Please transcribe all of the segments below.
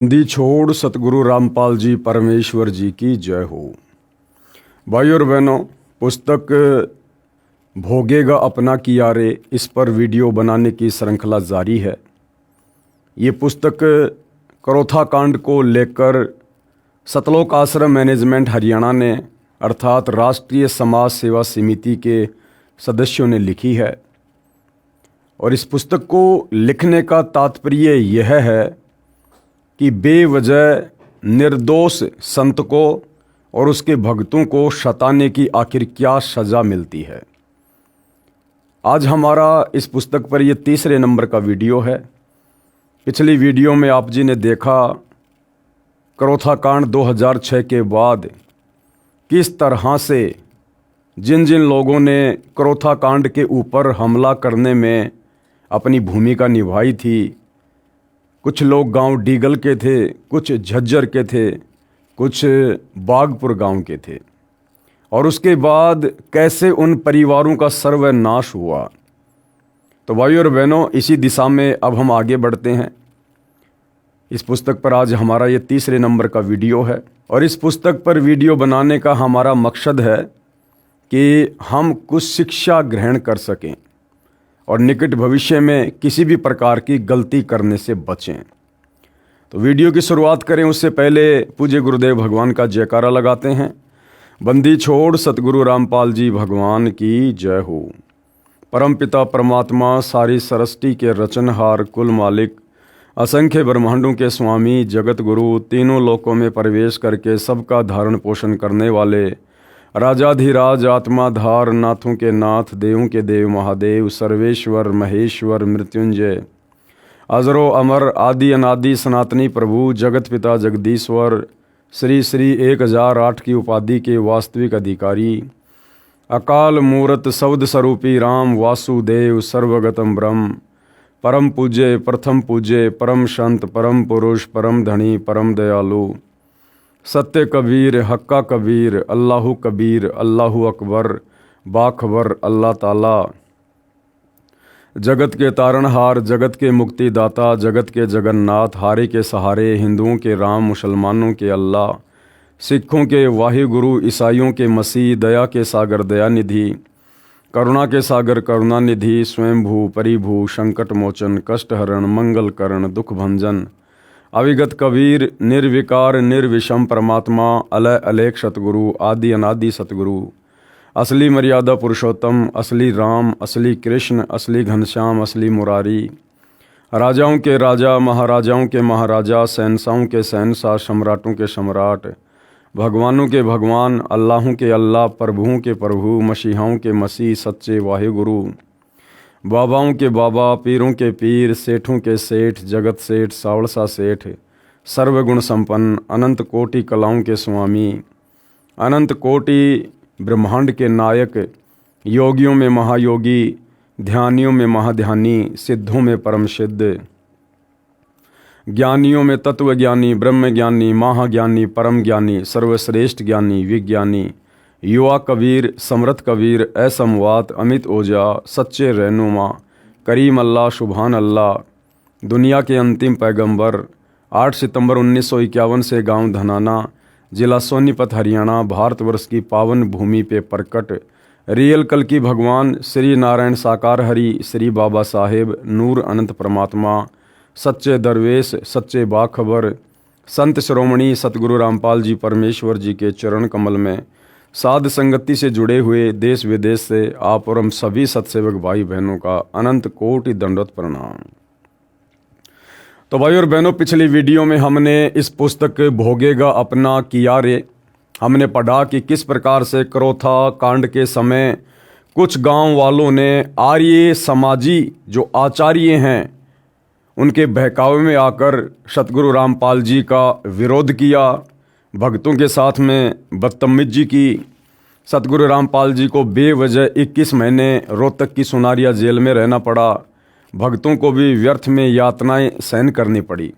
दी छोड़ सतगुरु रामपाल जी परमेश्वर जी की जय हो। भाई और बहनों, पुस्तक भोगेगा अपना किया रे, इस पर वीडियो बनाने की श्रृंखला जारी है। ये पुस्तक करोथा कांड को लेकर सतलोक आश्रम मैनेजमेंट हरियाणा ने अर्थात राष्ट्रीय समाज सेवा समिति के सदस्यों ने लिखी है। और इस पुस्तक को लिखने का तात्पर्य यह है कि बेवजह निर्दोष संत को और उसके भक्तों को सताने की आखिर क्या सज़ा मिलती है। आज हमारा इस पुस्तक पर यह तीसरे नंबर का वीडियो है। पिछली वीडियो में आप जी ने देखा करोथा कांड 2006 के बाद किस तरह से जिन जिन लोगों ने करोथा कांड के ऊपर हमला करने में अपनी भूमिका निभाई थी, कुछ लोग गांव डीगल के थे, कुछ झज्जर के थे, कुछ बागपुर गांव के थे, और उसके बाद कैसे उन परिवारों का सर्वनाश हुआ। तो भाइयों और बहनों, इसी दिशा में अब हम आगे बढ़ते हैं। इस पुस्तक पर आज हमारा ये तीसरे नंबर का वीडियो है और इस पुस्तक पर वीडियो बनाने का हमारा मकसद है कि हम कुछ शिक्षा ग्रहण कर सकें और निकट भविष्य में किसी भी प्रकार की गलती करने से बचें। तो वीडियो की शुरुआत करें उससे पहले पूज्य गुरुदेव भगवान का जयकारा लगाते हैं। बंदी छोड़ सतगुरु रामपाल जी भगवान की जय हो। परमपिता परमात्मा सारी सृष्टि के रचनहार, कुल मालिक, असंख्य ब्रह्मांडों के स्वामी, जगत गुरु, तीनों लोकों में प्रवेश करके सबका धारण पोषण करने वाले राजाधिराज, आत्माधार, नाथों के नाथ, देवों के देव महादेव, सर्वेश्वर, महेश्वर, मृत्युंजय, अजरो अमर, आदि अनादि सनातनी प्रभु, जगत पिता जगदीश्वर, श्री श्री 1008 की उपाधि के वास्तविक अधिकारी, अकाल मूरत शब्द स्वरूपी राम वासुदेव, सर्वगतम ब्रह्म, परम पूज्य, प्रथम पूज्य, परम संत, परम पुरुष, परम धनी, परम दयालु, सत्य कबीर, हक्का कबीर, अल्लाहु कबीर, अल्लाहु अकबर, बाखबर, अल्लाह ताला, जगत के तारणहार, जगत के मुक्तिदाता, जगत के जगन्नाथ, हारे के सहारे, हिंदुओं के राम, मुसलमानों के अल्लाह, सिखों के वाहिगुरु, ईसाइयों के मसीह, दया के सागर दयानिधि, करुणा के सागर करुणानिधि, स्वयंभू परिभू, संकट मोचन, कष्टहरण, मंगल करण, दुख भंजन, अविगत कबीर, निर्विकार निर्विषम परमात्मा, अलय अलेख सतगुरु, आदि अनादि सतगुरु, असली मर्यादा पुरुषोत्तम, असली राम, असली कृष्ण, असली घनश्याम, असली मुरारी, राजाओं के राजा, महाराजाओं के महाराजा, शहंशाहों के शहंशाह, सम्राटों के सम्राट, भगवानों के भगवान, अल्लाहों के अल्लाह, प्रभुओं के प्रभु, मसीहाओं के मसीह, सच्चे वाहिगुरु, बाबाओं के बाबा, पीरों के पीर, सेठों के सेठ, जगत सेठ, सावड़सा सेठ, सर्वगुण संपन्न, अनंत कोटि कलाओं के स्वामी, अनंत कोटि ब्रह्मांड के नायक, योगियों में महायोगी, ध्यानियों में महाध्यानी, सिद्धों में परम सिद्ध, ज्ञानियों में तत्वज्ञानी, ब्रह्मज्ञानी, महाज्ञानी, परम ज्ञानी, सर्वश्रेष्ठ ज्ञानी, विज्ञानी, युवा कबीर, समृत कबीर, असमवात, अमित ओजा, सच्चे रहनुमा, करीम अल्लाह, सुभान अल्लाह, दुनिया के अंतिम पैगंबर, 8 सितंबर 1951 से गांव धनाना, जिला सोनीपत, हरियाणा, भारतवर्ष की पावन भूमि पे प्रकट रियल कल की भगवान, श्री नारायण साकार हरि, श्री बाबा साहेब, नूर अनंत परमात्मा, सच्चे दरवेश, सच्चे बाखबर, संत श्रोमणी सतगुरु रामपाल जी परमेश्वर जी के चरण कमल में साध संगति से जुड़े हुए देश विदेश से आप और हम सभी सत्सेवक भाई बहनों का अनंत कोटि दंडवत प्रणाम। तो भाई और बहनों, पिछली वीडियो में हमने इस पुस्तक भोगेगा अपना किया रे, हमने पढ़ा कि किस प्रकार से करोथा कांड के समय कुछ गांव वालों ने आर्य समाजी जो आचार्य हैं उनके बहकावे में आकर सतगुरु रामपाल जी का विरोध किया, भक्तों के साथ में बदतमीजी की। सतगुरु रामपाल जी को बेवजह 21 महीने रोहतक की सुनारिया जेल में रहना पड़ा, भक्तों को भी व्यर्थ में यातनाएं सहन करनी पड़ी।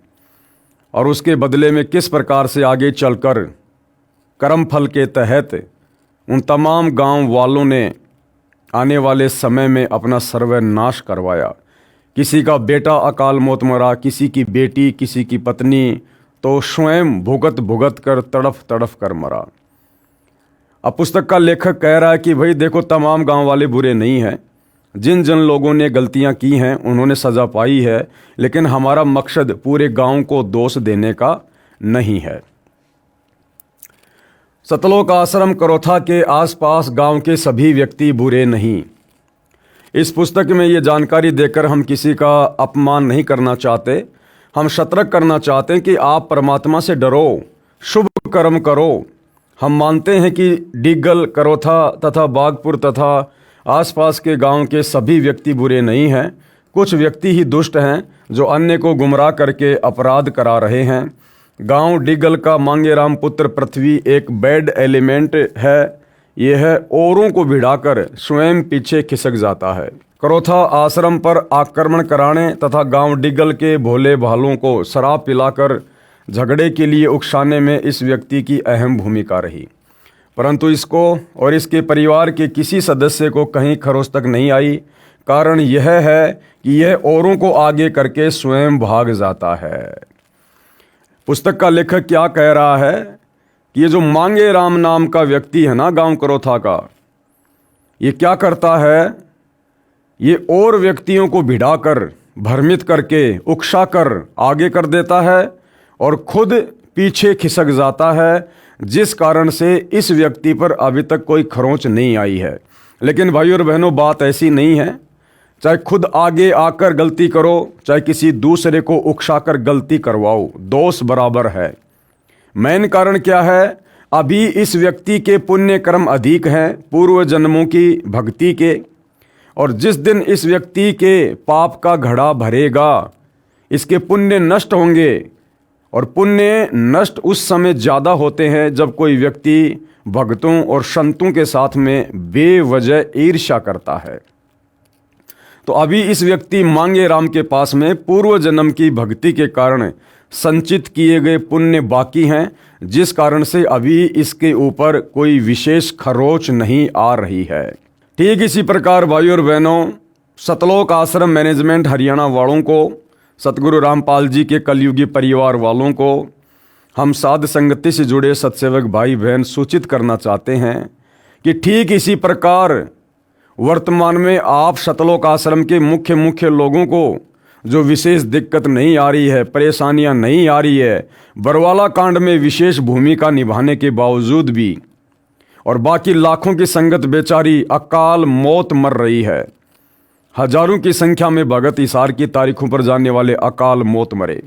और उसके बदले में किस प्रकार से आगे चलकर कर्म फल के तहत उन तमाम गांव वालों ने आने वाले समय में अपना सर्वनाश करवाया। किसी का बेटा अकाल मौत मरा, किसी की बेटी, किसी की पत्नी, तो स्वयं भुगत भुगत कर तड़फ तड़फ कर मरा। अब पुस्तक का लेखक कह रहा है कि भाई देखो, तमाम गांव वाले बुरे नहीं हैं, जिन जिन लोगों ने गलतियां की हैं उन्होंने सज़ा पाई है, लेकिन हमारा मकसद पूरे गांव को दोष देने का नहीं है। सतलोक आश्रम करोथा के आसपास गांव के सभी व्यक्ति बुरे नहीं। इस पुस्तक में ये जानकारी देकर हम किसी का अपमान नहीं करना चाहते, हम सतर्क करना चाहते हैं कि आप परमात्मा से डरो, शुभ कर्म करो। हम मानते हैं कि डिग्गल, करोथा तथा बागपुर तथा आसपास के गांव के सभी व्यक्ति बुरे नहीं हैं। कुछ व्यक्ति ही दुष्ट हैं जो अन्य को गुमराह करके अपराध करा रहे हैं। गांव डिग्गल का मांगेराम पुत्र पृथ्वी एक बैड एलिमेंट है। यह औरों को भिड़ाकर स्वयं पीछे खिसक जाता है। करोथा आश्रम पर आक्रमण कराने तथा गांव डिग्गल के भोले भालों को शराब पिलाकर झगड़े के लिए उकसाने में इस व्यक्ति की अहम भूमिका रही, परंतु इसको और इसके परिवार के किसी सदस्य को कहीं खरोच तक नहीं आई। कारण यह है कि यह औरों को आगे करके स्वयं भाग जाता है। पुस्तक का लेखक क्या कह रहा है कि ये जो मांगेराम नाम का व्यक्ति है ना गांव करोथा का, ये क्या करता है, ये और व्यक्तियों को भिड़ाकर, भ्रमित करके, उकसाकर आगे कर देता है और खुद पीछे खिसक जाता है, जिस कारण से इस व्यक्ति पर अभी तक कोई खरोंच नहीं आई है। लेकिन भाइयों और बहनों, बात ऐसी नहीं है। चाहे खुद आगे आकर गलती करो, चाहे किसी दूसरे को उकसाकर गलती करवाओ, दोष बराबर है। मेन कारण क्या है, अभी इस व्यक्ति के पुण्य कर्म अधिक हैं पूर्व जन्मों की भक्ति के, और जिस दिन इस व्यक्ति के पाप का घड़ा भरेगा, इसके पुण्य नष्ट होंगे। और पुण्य नष्ट उस समय ज़्यादा होते हैं जब कोई व्यक्ति भक्तों और संतों के साथ में बेवजह ईर्ष्या करता है। तो अभी इस व्यक्ति मांगेराम के पास में पूर्व जन्म की भक्ति के कारण संचित किए गए पुण्य बाकी हैं, जिस कारण से अभी इसके ऊपर कोई विशेष खरोच नहीं आ रही है। ठीक इसी प्रकार भाइयों और बहनों, सतलोक आश्रम मैनेजमेंट हरियाणा वालों को, सतगुरु रामपाल जी के कलयुगी परिवार वालों को हम साध संगति से जुड़े सत्सेवक भाई बहन सूचित करना चाहते हैं कि ठीक इसी प्रकार वर्तमान में आप सतलोक आश्रम के मुख्य लोगों को जो विशेष दिक्कत नहीं आ रही है, परेशानियां नहीं आ रही है, बरवाला कांड में विशेष भूमिका निभाने के बावजूद भी, और बाकी लाखों की संगत बेचारी अकाल मौत मर रही है। हजारों की संख्या में भगत इसार की तारीखों पर जाने वाले अकाल मौत मरे।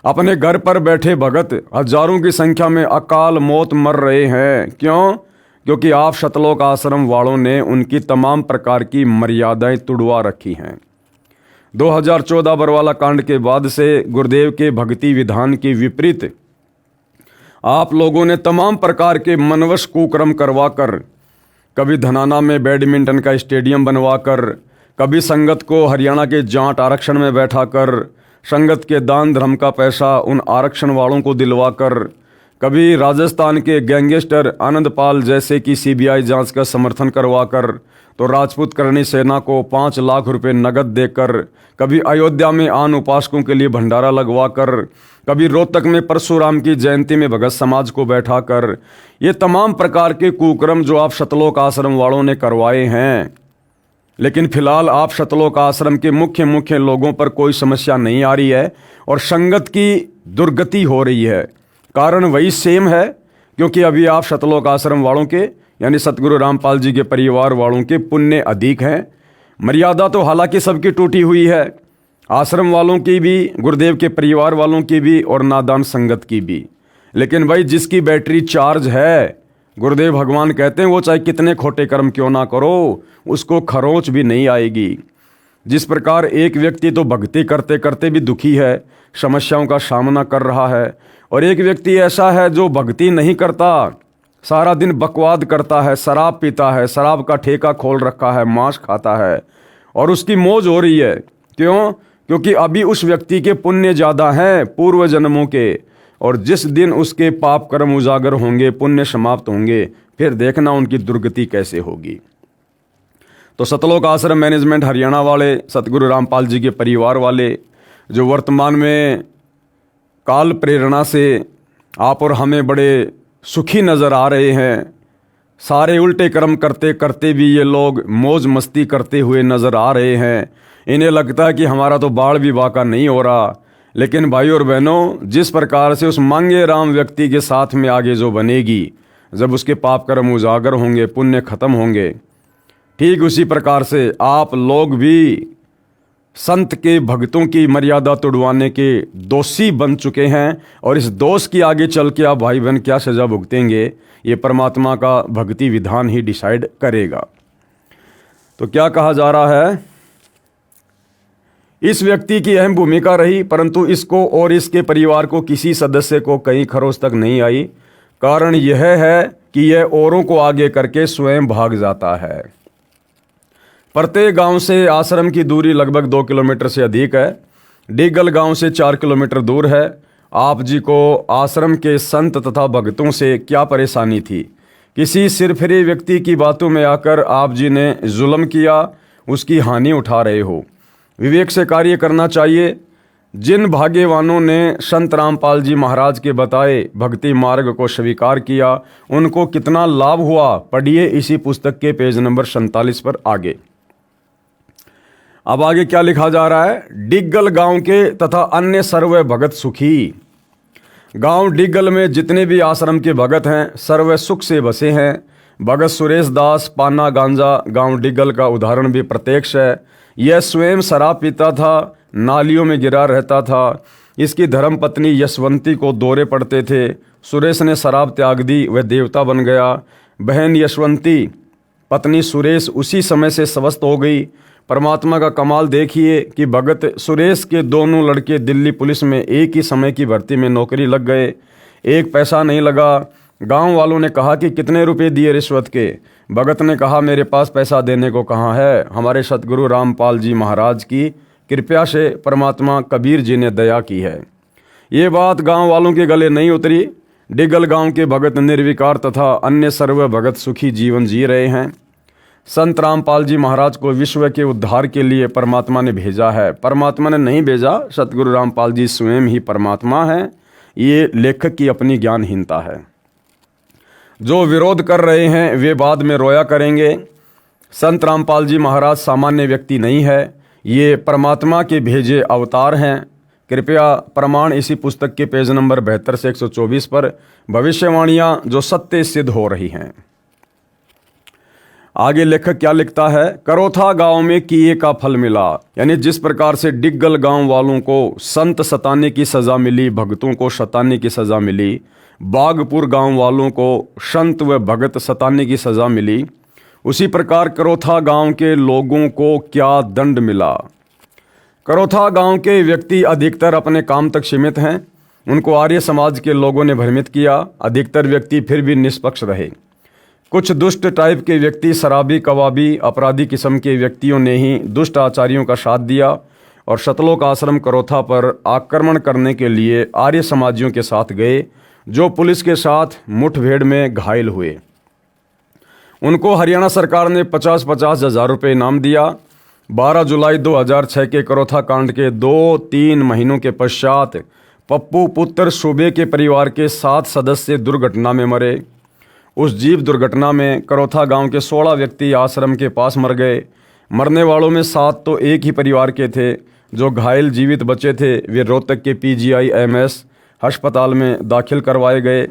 अपने घर पर बैठे भगत हजारों की संख्या में अकाल मौत मर रहे हैं। क्यों? क्योंकि आप सतलोक आश्रम वालों ने उनकी तमाम प्रकार की मर्यादाएं तुड़वा रखी हैं। 2014 बरवाला कांड के बाद से गुरुदेव के भक्ति विधान के विपरीत आप लोगों ने तमाम प्रकार के मनवश कुकर्म करवाकर, कभी धनाना में बैडमिंटन का स्टेडियम बनवाकर, कभी संगत को हरियाणा के जाट आरक्षण में बैठाकर, संगत के दान धर्म का पैसा उन आरक्षण वालों को दिलवाकर, कभी राजस्थान के गैंगस्टर आनंदपाल जैसे की सीबीआई जांच का समर्थन करवाकर, तो राजपूत करणी सेना को 5 लाख रुपए नगद देकर, कभी अयोध्या में आन उपासकों के लिए भंडारा लगवाकर, कभी रोहतक में परशुराम की जयंती में भगत समाज को बैठाकर, ये तमाम प्रकार के कुकर्म जो आप सतलोक आश्रम वालों ने करवाए हैं। लेकिन फिलहाल आप सतलोक आश्रम के मुख्य लोगों पर कोई समस्या नहीं आ रही है और संगत की दुर्गति हो रही है। कारण वही सेम है, क्योंकि अभी आप सतलोक आश्रम वालों के यानी सतगुरु रामपाल जी के परिवार वालों के पुण्य अधिक हैं। मर्यादा तो हालांकि सबकी टूटी हुई है, आश्रम वालों की भी, गुरुदेव के परिवार वालों की भी और नादान संगत की भी। लेकिन भाई जिसकी बैटरी चार्ज है, गुरुदेव भगवान कहते हैं वो चाहे कितने खोटे कर्म क्यों ना करो, उसको खरोंच भी नहीं आएगी। जिस प्रकार एक व्यक्ति तो भक्ति करते करते भी दुखी है, समस्याओं का सामना कर रहा है, और एक व्यक्ति ऐसा है जो भक्ति नहीं करता, सारा दिन बकवाद करता है, शराब पीता है, शराब का ठेका खोल रखा है, मांस खाता है और उसकी मौज हो रही है। क्यों? क्योंकि अभी उस व्यक्ति के पुण्य ज़्यादा हैं पूर्व जन्मों के, और जिस दिन उसके पाप कर्म उजागर होंगे, पुण्य समाप्त होंगे, फिर देखना उनकी दुर्गति कैसे होगी। तो सतलोक आश्रम मैनेजमेंट हरियाणा वाले, सतगुरु रामपाल जी के परिवार वाले जो वर्तमान में काल प्रेरणा से आप और हमें बड़े सुखी नज़र आ रहे हैं। सारे उल्टे कर्म करते करते भी ये लोग मौज मस्ती करते हुए नज़र आ रहे हैं। इन्हें लगता है कि हमारा तो बाढ़ भी वाक़ा नहीं हो रहा। लेकिन भाई और बहनों, जिस प्रकार से उस मांगे राम व्यक्ति के साथ में आगे जो बनेगी, जब उसके पाप कर्म उजागर होंगे, पुण्य खत्म होंगे, ठीक उसी प्रकार से आप लोग भी संत के भक्तों की मर्यादा तोड़वाने के दोषी बन चुके हैं। और इस दोष की आगे चल के आप भाई बहन क्या सज़ा भुगतेंगे, ये परमात्मा का भक्ति विधान ही डिसाइड करेगा। तो क्या कहा जा रहा है, इस व्यक्ति की अहम भूमिका रही, परंतु इसको और इसके परिवार को किसी सदस्य को कहीं खरोच तक नहीं आई। कारण यह है कि यह औरों को आगे करके स्वयं भाग जाता है। प्रत्येक गांव से आश्रम की दूरी लगभग 2 किलोमीटर से अधिक है। डिगल गांव से 4 किलोमीटर दूर है। आप जी को आश्रम के संत तथा भक्तों से क्या परेशानी थी? किसी सिरफिरे व्यक्ति की बातों में आकर आप जी ने जुल्म किया, उसकी हानि उठा रहे हो। विवेक से कार्य करना चाहिए। जिन भाग्यवानों ने संत रामपाल जी महाराज के बताए भक्ति मार्ग को स्वीकार किया, उनको कितना लाभ हुआ, पढ़िए इसी पुस्तक के पेज नंबर 47 पर आगे। अब आगे क्या लिखा जा रहा है, डिग्गल गांव के तथा अन्य सर्व भगत सुखी। गांव डिग्गल में जितने भी आश्रम के भगत हैं, सर्व सुख से बसे हैं। भगत सुरेश दास पाना गांजा गांव डिग्गल का उदाहरण भी प्रत्यक्ष है। यह स्वयं शराब पीता था, नालियों में गिरा रहता था। इसकी धर्मपत्नी यशवंती को दौरे पड़ते थे। सुरेश ने शराब त्याग दी, वह देवता बन गया। बहन यशवंती, पत्नी सुरेश उसी समय से स्वस्थ हो गई। परमात्मा का कमाल देखिए कि भगत सुरेश के दोनों लड़के दिल्ली पुलिस में एक ही समय की भर्ती में नौकरी लग गए। एक पैसा नहीं लगा। गांव वालों ने कहा कि कितने रुपए दिए रिश्वत के? भगत ने कहा, मेरे पास पैसा देने को कहाँ है, हमारे सतगुरु रामपाल जी महाराज की कृपया से परमात्मा कबीर जी ने दया की है। ये बात गांव वालों के गले नहीं उतरी। डिगल गांव के भगत निर्विकार तथा अन्य सर्व भगत सुखी जीवन जी रहे हैं। संत रामपाल जी महाराज को विश्व के उद्धार के लिए परमात्मा ने भेजा है। परमात्मा ने नहीं भेजा, सतगुरु रामपाल जी स्वयं ही परमात्मा है। ये लेखक की अपनी ज्ञानहीनता है। जो विरोध कर रहे हैं वे बाद में रोया करेंगे। संत रामपाल जी महाराज सामान्य व्यक्ति नहीं है, ये परमात्मा के भेजे अवतार हैं। कृपया प्रमाण इसी पुस्तक के पेज नंबर 72 से 124 पर भविष्यवाणियां जो सत्य सिद्ध हो रही हैं। आगे लेखक क्या लिखता है, करोथा गांव में किए का फल मिला। यानी जिस प्रकार से डिग्गल गांव वालों को संत सताने की सजा मिली, भक्तों को सताने की सजा मिली, बागपुर गांव वालों को संत व भगत सताने की सजा मिली, उसी प्रकार करोथा गांव के लोगों को क्या दंड मिला। करोथा गांव के व्यक्ति अधिकतर अपने काम तक सीमित हैं। उनको आर्य समाज के लोगों ने भ्रमित किया। अधिकतर व्यक्ति फिर भी निष्पक्ष रहे। कुछ दुष्ट टाइप के व्यक्ति, शराबी, कबाबी, अपराधी किस्म के व्यक्तियों ने ही दुष्ट आचार्यों का साथ दिया और शतलोक आश्रम करोथा पर आक्रमण करने के लिए आर्य समाजियों के साथ गए, जो पुलिस के साथ मुठभेड़ में घायल हुए। उनको हरियाणा सरकार ने 50-50 हज़ार रुपये इनाम दिया। 12 जुलाई 2006 के करोथा कांड के 2-3 महीनों के पश्चात पप्पू पुत्र सूबे के परिवार के 7 सदस्य दुर्घटना में मरे। उस जीप दुर्घटना में करोथा गांव के 16 व्यक्ति आश्रम के पास मर गए। मरने वालों में 7 तो एक ही परिवार के थे। जो घायल जीवित बचे थे वे रोहतक के PGI-MS अस्पताल में दाखिल करवाए गए।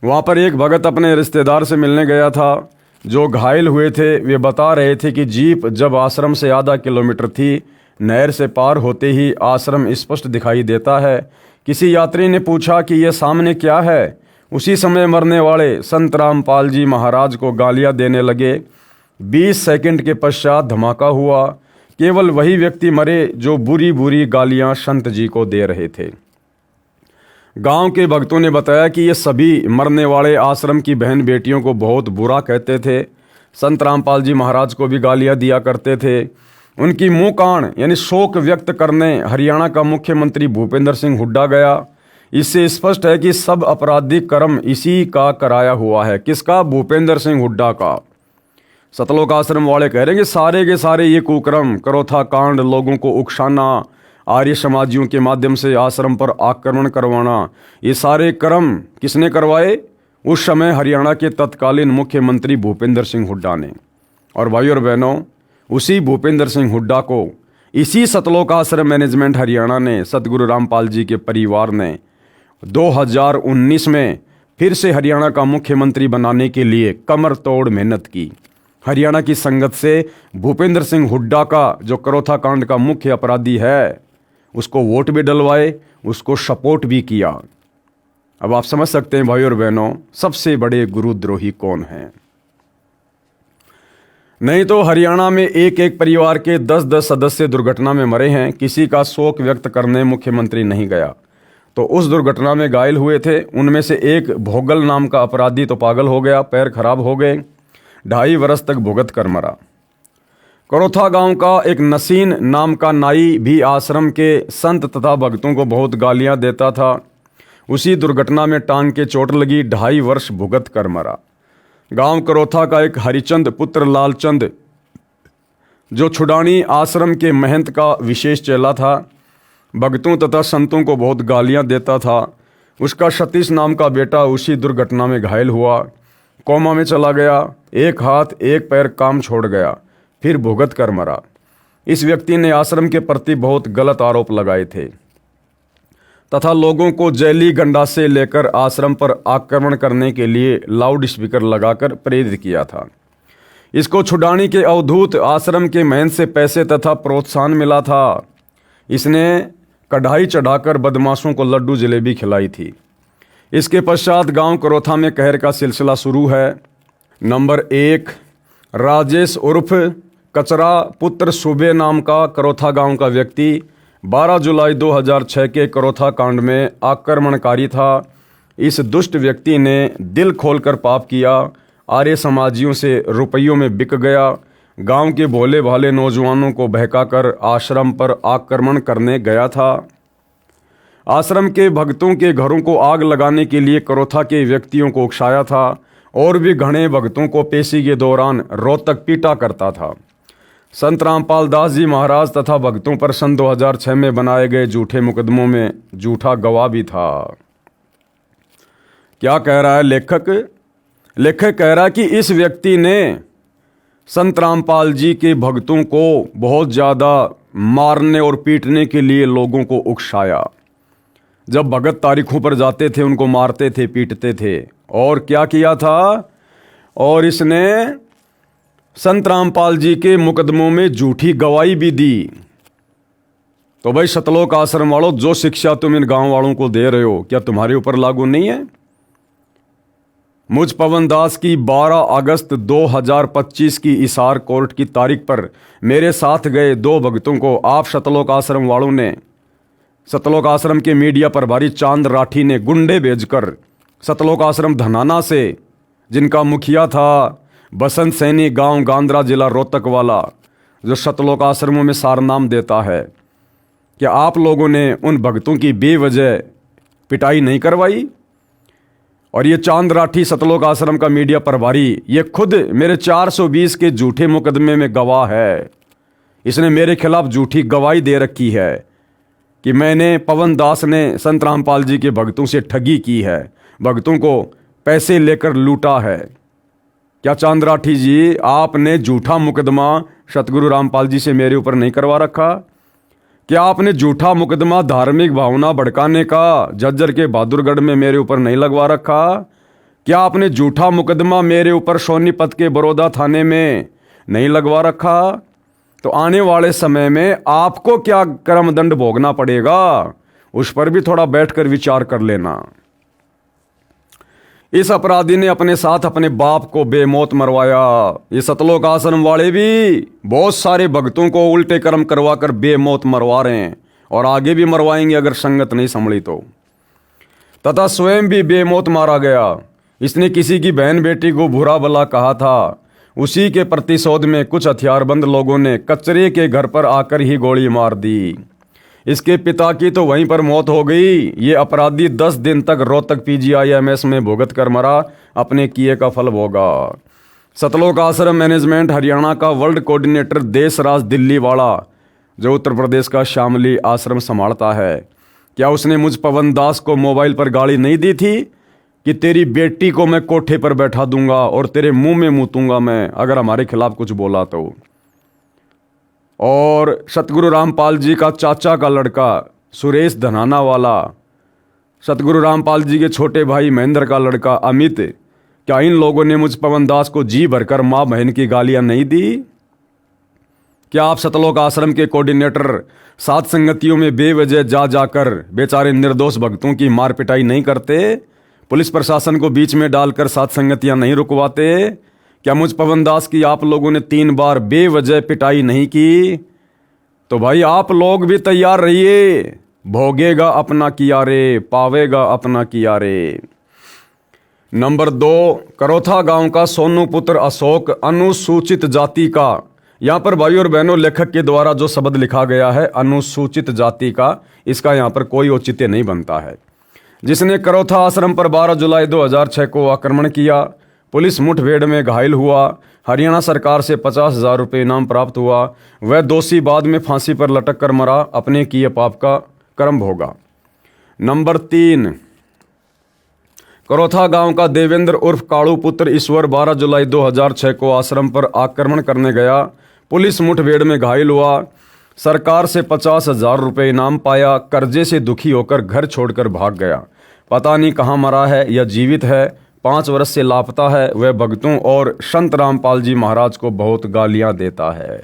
वहाँ पर एक भगत अपने रिश्तेदार से मिलने गया था। जो घायल हुए थे वे बता रहे थे कि जीप जब आश्रम से आधा किलोमीटर थी, नहर से पार होते ही आश्रम स्पष्ट दिखाई देता है। किसी यात्री ने पूछा कि यह सामने क्या है। उसी समय मरने वाले संत रामपाल जी महाराज को गालियां देने लगे। 20 सेकंड के पश्चात धमाका हुआ। केवल वही व्यक्ति मरे जो बुरी बुरी गालियां संत जी को दे रहे थे। गांव के भक्तों ने बताया कि ये सभी मरने वाले आश्रम की बहन बेटियों को बहुत बुरा कहते थे। संत रामपाल जी महाराज को भी गालियां दिया करते थे। उनकी मुँह कान यानी शोक व्यक्त करने हरियाणा का मुख्यमंत्री भूपेंद्र सिंह हुड्डा गया। इससे स्पष्ट है कि सब आपराधिक कर्म इसी का कराया हुआ है। किसका? भूपेंद्र सिंह हुड्डा का। सतलोक आश्रम वाले कह रहे हैं कि सारे के सारे ये कुकर्म, करोथा कांड, लोगों को उकसाना, आर्य समाजियों के माध्यम से आश्रम पर आक्रमण करवाना, ये सारे कर्म किसने करवाए? उस समय हरियाणा के तत्कालीन मुख्यमंत्री भूपेंद्र सिंह हुड्डा ने। और भाई और बहनों, उसी भूपेंद्र सिंह हुड्डा को इसी सतलोक आश्रम मैनेजमेंट हरियाणा ने, सतगुरु रामपाल जी के परिवार ने 2019 में फिर से हरियाणा का मुख्यमंत्री बनाने के लिए कमर तोड़ मेहनत की। हरियाणा की संगत से भूपेंद्र सिंह हुड्डा का, जो करोथा कांड का मुख्य अपराधी है, उसको वोट भी डलवाए, उसको सपोर्ट भी किया। अब आप समझ सकते हैं भाई और बहनों, सबसे बड़े गुरुद्रोही कौन हैं। नहीं तो हरियाणा में एक एक परिवार के 10-10 सदस्य दुर्घटना में मरे हैं, किसी का शोक व्यक्त करने मुख्यमंत्री नहीं गया। तो उस दुर्घटना में घायल हुए थे, उनमें से एक भोगल नाम का अपराधी तो पागल हो गया, पैर खराब हो गए, 2.5 वर्ष तक भुगत कर मरा। करोथा गांव का एक नसीन नाम का नाई भी आश्रम के संत तथा भक्तों को बहुत गालियां देता था, उसी दुर्घटना में टांग के चोट लगी, 2.5 वर्ष भुगत कर मरा। गांव करोथा का एक हरिचंद पुत्र लालचंद, जो छुडानी आश्रम के महंत का विशेष चेला था, भक्तों तथा संतों को बहुत गालियां देता था, उसका सतीश नाम का बेटा उसी दुर्घटना में घायल हुआ, कोमा में चला गया, एक हाथ एक पैर काम छोड़ गया, फिर भुगत कर मरा। इस व्यक्ति ने आश्रम के प्रति बहुत गलत आरोप लगाए थे तथा लोगों को जैली गंडासे लेकर आश्रम पर आक्रमण करने के लिए लाउड स्पीकर लगाकर प्रेरित किया था। इसको छुड़ाने के अवधूत आश्रम के महंत से पैसे तथा प्रोत्साहन मिला था। इसने कढ़ाई चढ़ाकर बदमाशों को लड्डू जलेबी खिलाई थी। इसके पश्चात गांव करोथा में कहर का सिलसिला शुरू है। नंबर 1, राजेश उर्फ कचरा पुत्र सुबे नाम का करोथा गांव का व्यक्ति 12 जुलाई 2006 के करोथा कांड में आक्रमणकारी था। इस दुष्ट व्यक्ति ने दिल खोलकर पाप किया, आर्य समाजियों से रुपयों में बिक गया, गांव के भोले भाले नौजवानों को बहकाकर आश्रम पर आक्रमण करने गया था। आश्रम के भक्तों के घरों को आग लगाने के लिए करोथा के व्यक्तियों को उकसाया था और भी घने भक्तों को पेशी के दौरान रोहतक पीटा करता था। संत रामपाल दास जी महाराज तथा भक्तों पर सन 2006 में बनाए गए झूठे मुकदमों में झूठा गवाह भी था। क्या कह रहा है लेखक? लेखक कह रहा है कि इस व्यक्ति ने संत रामपाल जी के भक्तों को बहुत ज़्यादा मारने और पीटने के लिए लोगों को उकसाया। जब भगत तारीखों पर जाते थे उनको मारते थे, पीटते थे। और क्या किया था? और इसने संत रामपाल जी के मुकदमों में झूठी गवाही भी दी। तो भाई सतलोक आश्रम वालों, जो शिक्षा तुम इन गांव वालों को दे रहे हो, क्या तुम्हारे ऊपर लागू नहीं है? मुझ पवन दास की 12 अगस्त 2025 की इसार कोर्ट की तारीख पर मेरे साथ गए 2 भक्तों को आप सतलोक आश्रम वालों ने, सतलोक आश्रम के मीडिया प्रभारी चांद राठी ने गुंडे भेजकर सतलोक आश्रम धनाना से, जिनका मुखिया था बसंत सैनी गांव गांद्रा जिला रोहतक वाला, जो सतलोक आश्रमों में सारनाम देता है, क्या आप लोगों ने उन भक्तों की बेवजह पिटाई नहीं करवाई? और ये चांद राठी सतलोक आश्रम का मीडिया प्रभारी, ये खुद मेरे 420 के झूठे मुकदमे में गवाह है। इसने मेरे खिलाफ झूठी गवाही दे रखी है कि मैंने, पवन दास ने संत रामपाल जी के भक्तों से ठगी की है, भक्तों को पैसे लेकर लूटा है। क्या चांद राठी जी, आपने झूठा मुकदमा सतगुरु रामपाल जी से मेरे ऊपर नहीं करवा रखा? क्या आपने झूठा मुकदमा धार्मिक भावना भड़काने का झज्जर के बहादुरगढ़ में मेरे ऊपर नहीं लगवा रखा? क्या आपने झूठा मुकदमा मेरे ऊपर सोनीपत के बड़ौदा थाने में नहीं लगवा रखा? तो आने वाले समय में आपको क्या कर्मदंड भोगना पड़ेगा, उस पर भी थोड़ा बैठकर विचार कर लेना। इस अपराधी ने अपने साथ अपने बाप को बेमौत मरवाया। ये सतलोक आश्रम वाले भी बहुत सारे भक्तों को उल्टे कर्म करवाकर बेमौत मरवा रहे हैं और आगे भी मरवाएंगे अगर संगत नहीं संभली तो। तथा स्वयं भी बेमौत मारा गया। इसने किसी की बहन बेटी को बुरा भला कहा था, उसी के प्रतिशोध में कुछ हथियारबंद लोगों ने कचरे के घर पर आकर ही गोली मार दी। इसके पिता की तो वहीं पर मौत हो गई। ये अपराधी 10 दिन तक रोहतक PGIMS में भुगत कर मरा, अपने किए का फल भोगा। सतलोक आश्रम मैनेजमेंट हरियाणा का वर्ल्ड कोऑर्डिनेटर देशराज दिल्ली वाला जो उत्तर प्रदेश का शामली आश्रम संभालता है, क्या उसने मुझ पवन दास को मोबाइल पर गाली नहीं दी थी कि तेरी बेटी को मैं कोठे पर बैठा दूंगा और तेरे मुंह में मूतूंगा मैं अगर हमारे खिलाफ कुछ बोला तो। और सतगुरु रामपाल जी का चाचा का लड़का सुरेश धनाना वाला, सतगुरु रामपाल जी के छोटे भाई महेंद्र का लड़का अमित, क्या इन लोगों ने मुझ पवन दास को जी भरकर माँ बहन की गालियां नहीं दी? क्या आप सतलोक आश्रम के कोऑर्डिनेटर सात संगतियों में बेवजह जा जाकर बेचारे निर्दोष भक्तों की मार पिटाई नहीं करते? पुलिस प्रशासन को बीच में डालकर सात संगतियां नहीं रुकवाते? क्या मुझ पवन दास की आप लोगों ने 3 बार बेवजह पिटाई नहीं की? तो भाई आप लोग भी तैयार रहिए, भोगेगा अपना किया रे, पावेगा अपना किया रे। नंबर 2, करोथा गांव का सोनू पुत्र अशोक अनुसूचित जाति का। यहाँ पर भाई और बहनों लेखक के द्वारा जो शब्द लिखा गया है अनुसूचित जाति का, इसका यहाँ पर कोई औचित्य नहीं बनता है। जिसने करोथा आश्रम पर 12 जुलाई 2006 को आक्रमण किया, पुलिस मुठभेड़ में घायल हुआ, हरियाणा सरकार से 50,000 रुपये इनाम प्राप्त हुआ, वह दोषी बाद में फांसी पर लटक कर मरा, अपने किए पाप का कर्म भोगा। नंबर 3, करोथा गांव का देवेंद्र उर्फ काड़ू पुत्र ईश्वर 12 जुलाई 2006 को आश्रम पर आक्रमण करने गया, पुलिस मुठभेड़ में घायल हुआ, सरकार से 50,000 रुपये इनाम पाया, कर्जे से दुखी होकर घर छोड़कर भाग गया। पता नहीं कहाँ मरा है या जीवित है, 5 वर्ष से लापता है। वह भक्तों और संत रामपाल जी महाराज को बहुत गालियां देता है।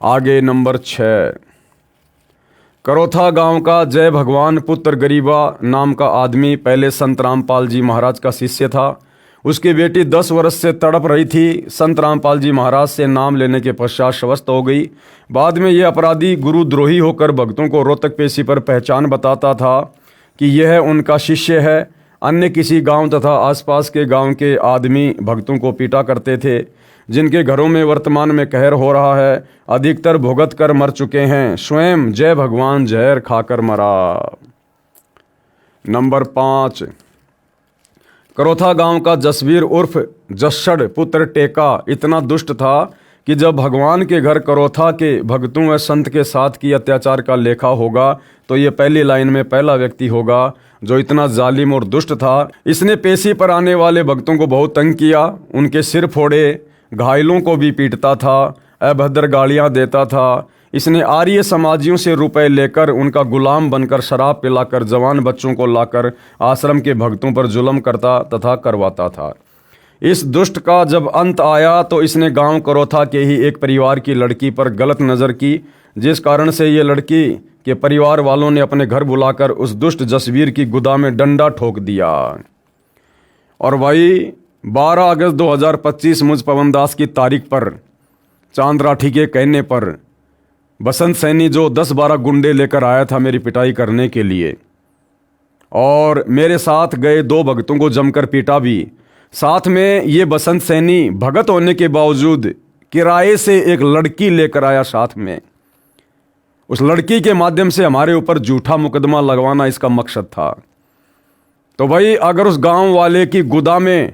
आगे नंबर 6, करोथा गांव का जय भगवान पुत्र गरीबा नाम का आदमी पहले संत रामपाल जी महाराज का शिष्य था। उसकी बेटी 10 वर्ष से तड़प रही थी। संत रामपाल जी महाराज से नाम लेने के पश्चात स्वस्थ हो गई। बाद में यह अपराधी गुरुद्रोही होकर भक्तों को रोहतक पेशी पर पहचान बताता था कि यह उनका शिष्य है। अन्य किसी गांव तथा आसपास के गांव के आदमी भक्तों को पीटा करते थे। जिनके घरों में वर्तमान में कहर हो रहा है, अधिकतर भुगत कर मर चुके हैं। स्वयं जय भगवान जहर खाकर मरा। नंबर 5, करोथा गांव का जसवीर उर्फ जस्सड़ पुत्र टेका इतना दुष्ट था कि जब भगवान के घर करोथा के भक्तों व संत के साथ की अत्याचार का लेखा होगा तो ये पहली लाइन में पहला व्यक्ति होगा जो इतना जालिम और दुष्ट था। इसने पेशी पर आने वाले भक्तों को बहुत तंग किया, उनके सिर फोड़े, घायलों को भी पीटता था, अभद्र गालियां देता था। इसने आर्य समाजियों से रुपए लेकर उनका गुलाम बनकर शराब पिलाकर जवान बच्चों को लाकर आश्रम के भक्तों पर जुल्म करता तथा करवाता था। इस दुष्ट का जब अंत आया तो इसने गांव करोथा के ही एक परिवार की लड़की पर गलत नज़र की, जिस कारण से ये लड़की के परिवार वालों ने अपने घर बुलाकर उस दुष्ट जसवीर की गुदा में डंडा ठोक दिया। और भाई 12 अगस्त 2025 मुझ पवन दास की तारीख पर चांद राठी के कहने पर बसंत सैनी जो 10-12 गुंडे लेकर आया था मेरी पिटाई करने के लिए, और मेरे साथ गए 2 भक्तों को जमकर पीटा भी। साथ में ये बसंत सैनी भगत होने के बावजूद किराए से एक लड़की लेकर आया साथ में। उस लड़की के माध्यम से हमारे ऊपर झूठा मुकदमा लगवाना इसका मकसद था। तो भाई अगर उस गांव वाले की गुदा में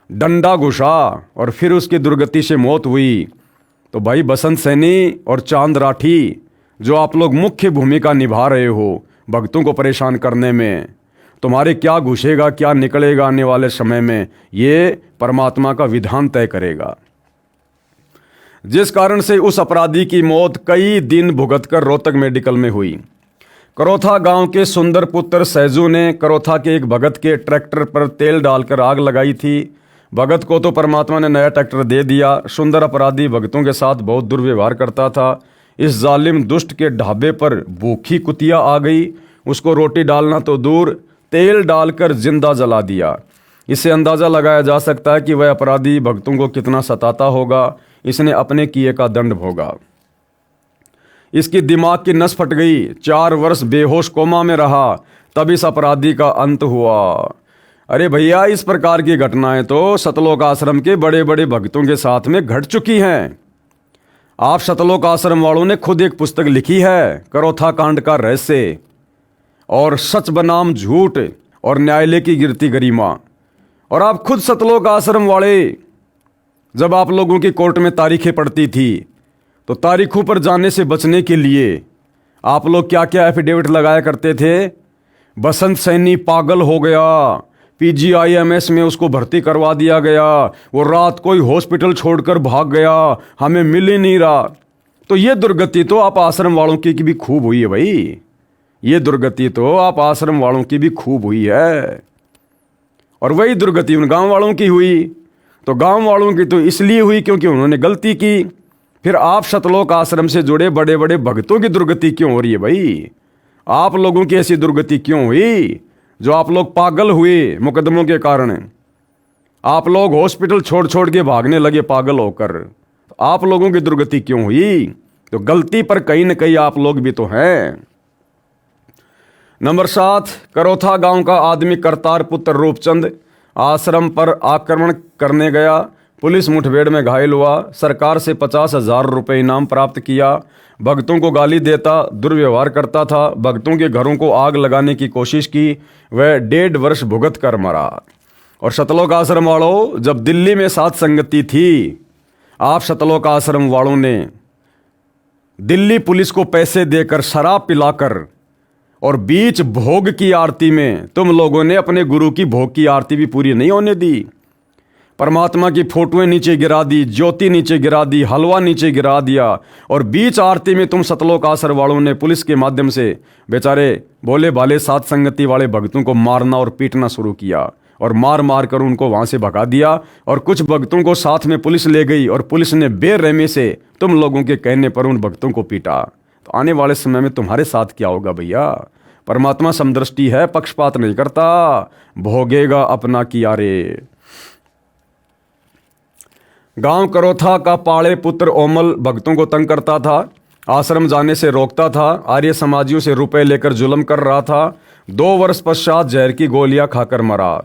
डंडा घुसा और फिर उसकी दुर्गति से मौत हुई तो भाई बसंत सैनी और चांद राठी जो आप लोग मुख्य भूमिका निभा रहे हो भक्तों को परेशान करने में, तुम्हारे क्या घुसेगा क्या निकलेगा आने वाले समय में, ये परमात्मा का विधान तय करेगा। जिस कारण से उस अपराधी की मौत कई दिन भुगतकर रोहतक मेडिकल में हुई। करोथा गांव के सुंदर पुत्र सैजू ने करोथा के एक भगत के ट्रैक्टर पर तेल डालकर आग लगाई थी। भगत को तो परमात्मा ने नया ट्रैक्टर दे दिया। सुंदर अपराधी भक्तों के साथ बहुत दुर्व्यवहार करता था। इस जालिम दुष्ट के ढाबे पर भूखी कुतिया आ गई। उसको रोटी डालना तो दूर, तेल डालकर जिंदा जला दिया। इससे अंदाज़ा लगाया जा सकता है कि वह अपराधी भक्तों को कितना सताता होगा। इसने अपने किए का दंड भोगा। इसकी दिमाग की नस फट गई, 4 वर्ष बेहोश कोमा में रहा, तब इस अपराधी का अंत हुआ। अरे भैया, इस प्रकार की घटनाएं तो सतलोक आश्रम के बड़े बड़े भक्तों के साथ में घट चुकी हैं। आप सतलोक आश्रम वालों ने खुद एक पुस्तक लिखी है, करोथा कांड का रहस्य, और सच बनाम झूठ और न्यायालय की गिरती गरिमा। और आप खुद सतलोक आश्रम वाले, जब आप लोगों की कोर्ट में तारीखें पड़ती थी तो तारीखों पर जाने से बचने के लिए आप लोग क्या क्या एफिडेविट लगाया करते थे। बसंत सैनी पागल हो गया, पीजीआईएमएस में उसको भर्ती करवा दिया गया, वो रात को ही हॉस्पिटल छोड़कर भाग गया, हमें मिल ही नहीं रहा। तो ये दुर्गति तो आप आश्रम वालों की भी खूब हुई है भाई, ये दुर्गति तो आप आश्रम वालों की भी खूब हुई है। और वही दुर्गति उन गांव वालों की हुई। तो गांव वालों की तो इसलिए हुई क्योंकि उन्होंने गलती की। फिर आप सतलोक आश्रम से जुड़े बड़े बड़े भक्तों की दुर्गति क्यों हो रही है भाई? आप लोगों की ऐसी दुर्गति क्यों हुई जो आप लोग पागल हुए मुकदमों के कारण? आप लोग हॉस्पिटल छोड़ छोड़ के भागने लगे पागल होकर। आप लोगों की दुर्गति क्यों हुई? तो गलती पर कहीं न कहीं आप लोग भी तो हैं। नंबर 7, करोथा गांव का आदमी करतार पुत्र रूपचंद आश्रम पर आक्रमण करने गया, पुलिस मुठभेड़ में घायल हुआ, सरकार से 50,000 रुपये इनाम प्राप्त किया, भक्तों को गाली देता, दुर्व्यवहार करता था, भक्तों के घरों को आग लगाने की कोशिश की, वह 1.5 वर्ष भुगत कर मरा। और सतलोक आश्रम वालों, जब दिल्ली में साथ संगति थी, आप सतलोक आश्रम वालों ने दिल्ली पुलिस को पैसे देकर शराब पिलाकर और बीच भोग की आरती में तुम लोगों ने अपने गुरु की भोग की आरती भी पूरी नहीं होने दी। परमात्मा की फोटोएं नीचे गिरा दी, ज्योति नीचे गिरा दी, हलवा नीचे गिरा दिया, और बीच आरती में तुम सतलोक आश्रम वालों ने पुलिस के माध्यम से बेचारे भोले भाले सात संगति वाले भक्तों को मारना और पीटना शुरू किया, और मार मार कर उनको वहां से भगा दिया। और कुछ भक्तों को साथ में पुलिस ले गई और पुलिस ने बेरहमी से तुम लोगों के कहने पर उन भक्तों को पीटा। तो आने वाले समय में तुम्हारे साथ क्या होगा भैया? परमात्मा समदृष्टि है, पक्षपात नहीं करता, भोगेगा अपना किया रे। गांव करोथा का पाड़े पुत्र ओमल भक्तों को तंग करता था, आश्रम जाने से रोकता था, आर्य समाजियों से रुपए लेकर जुल्म कर रहा था। 2 वर्ष पश्चात जहर की गोलियां खाकर मरा।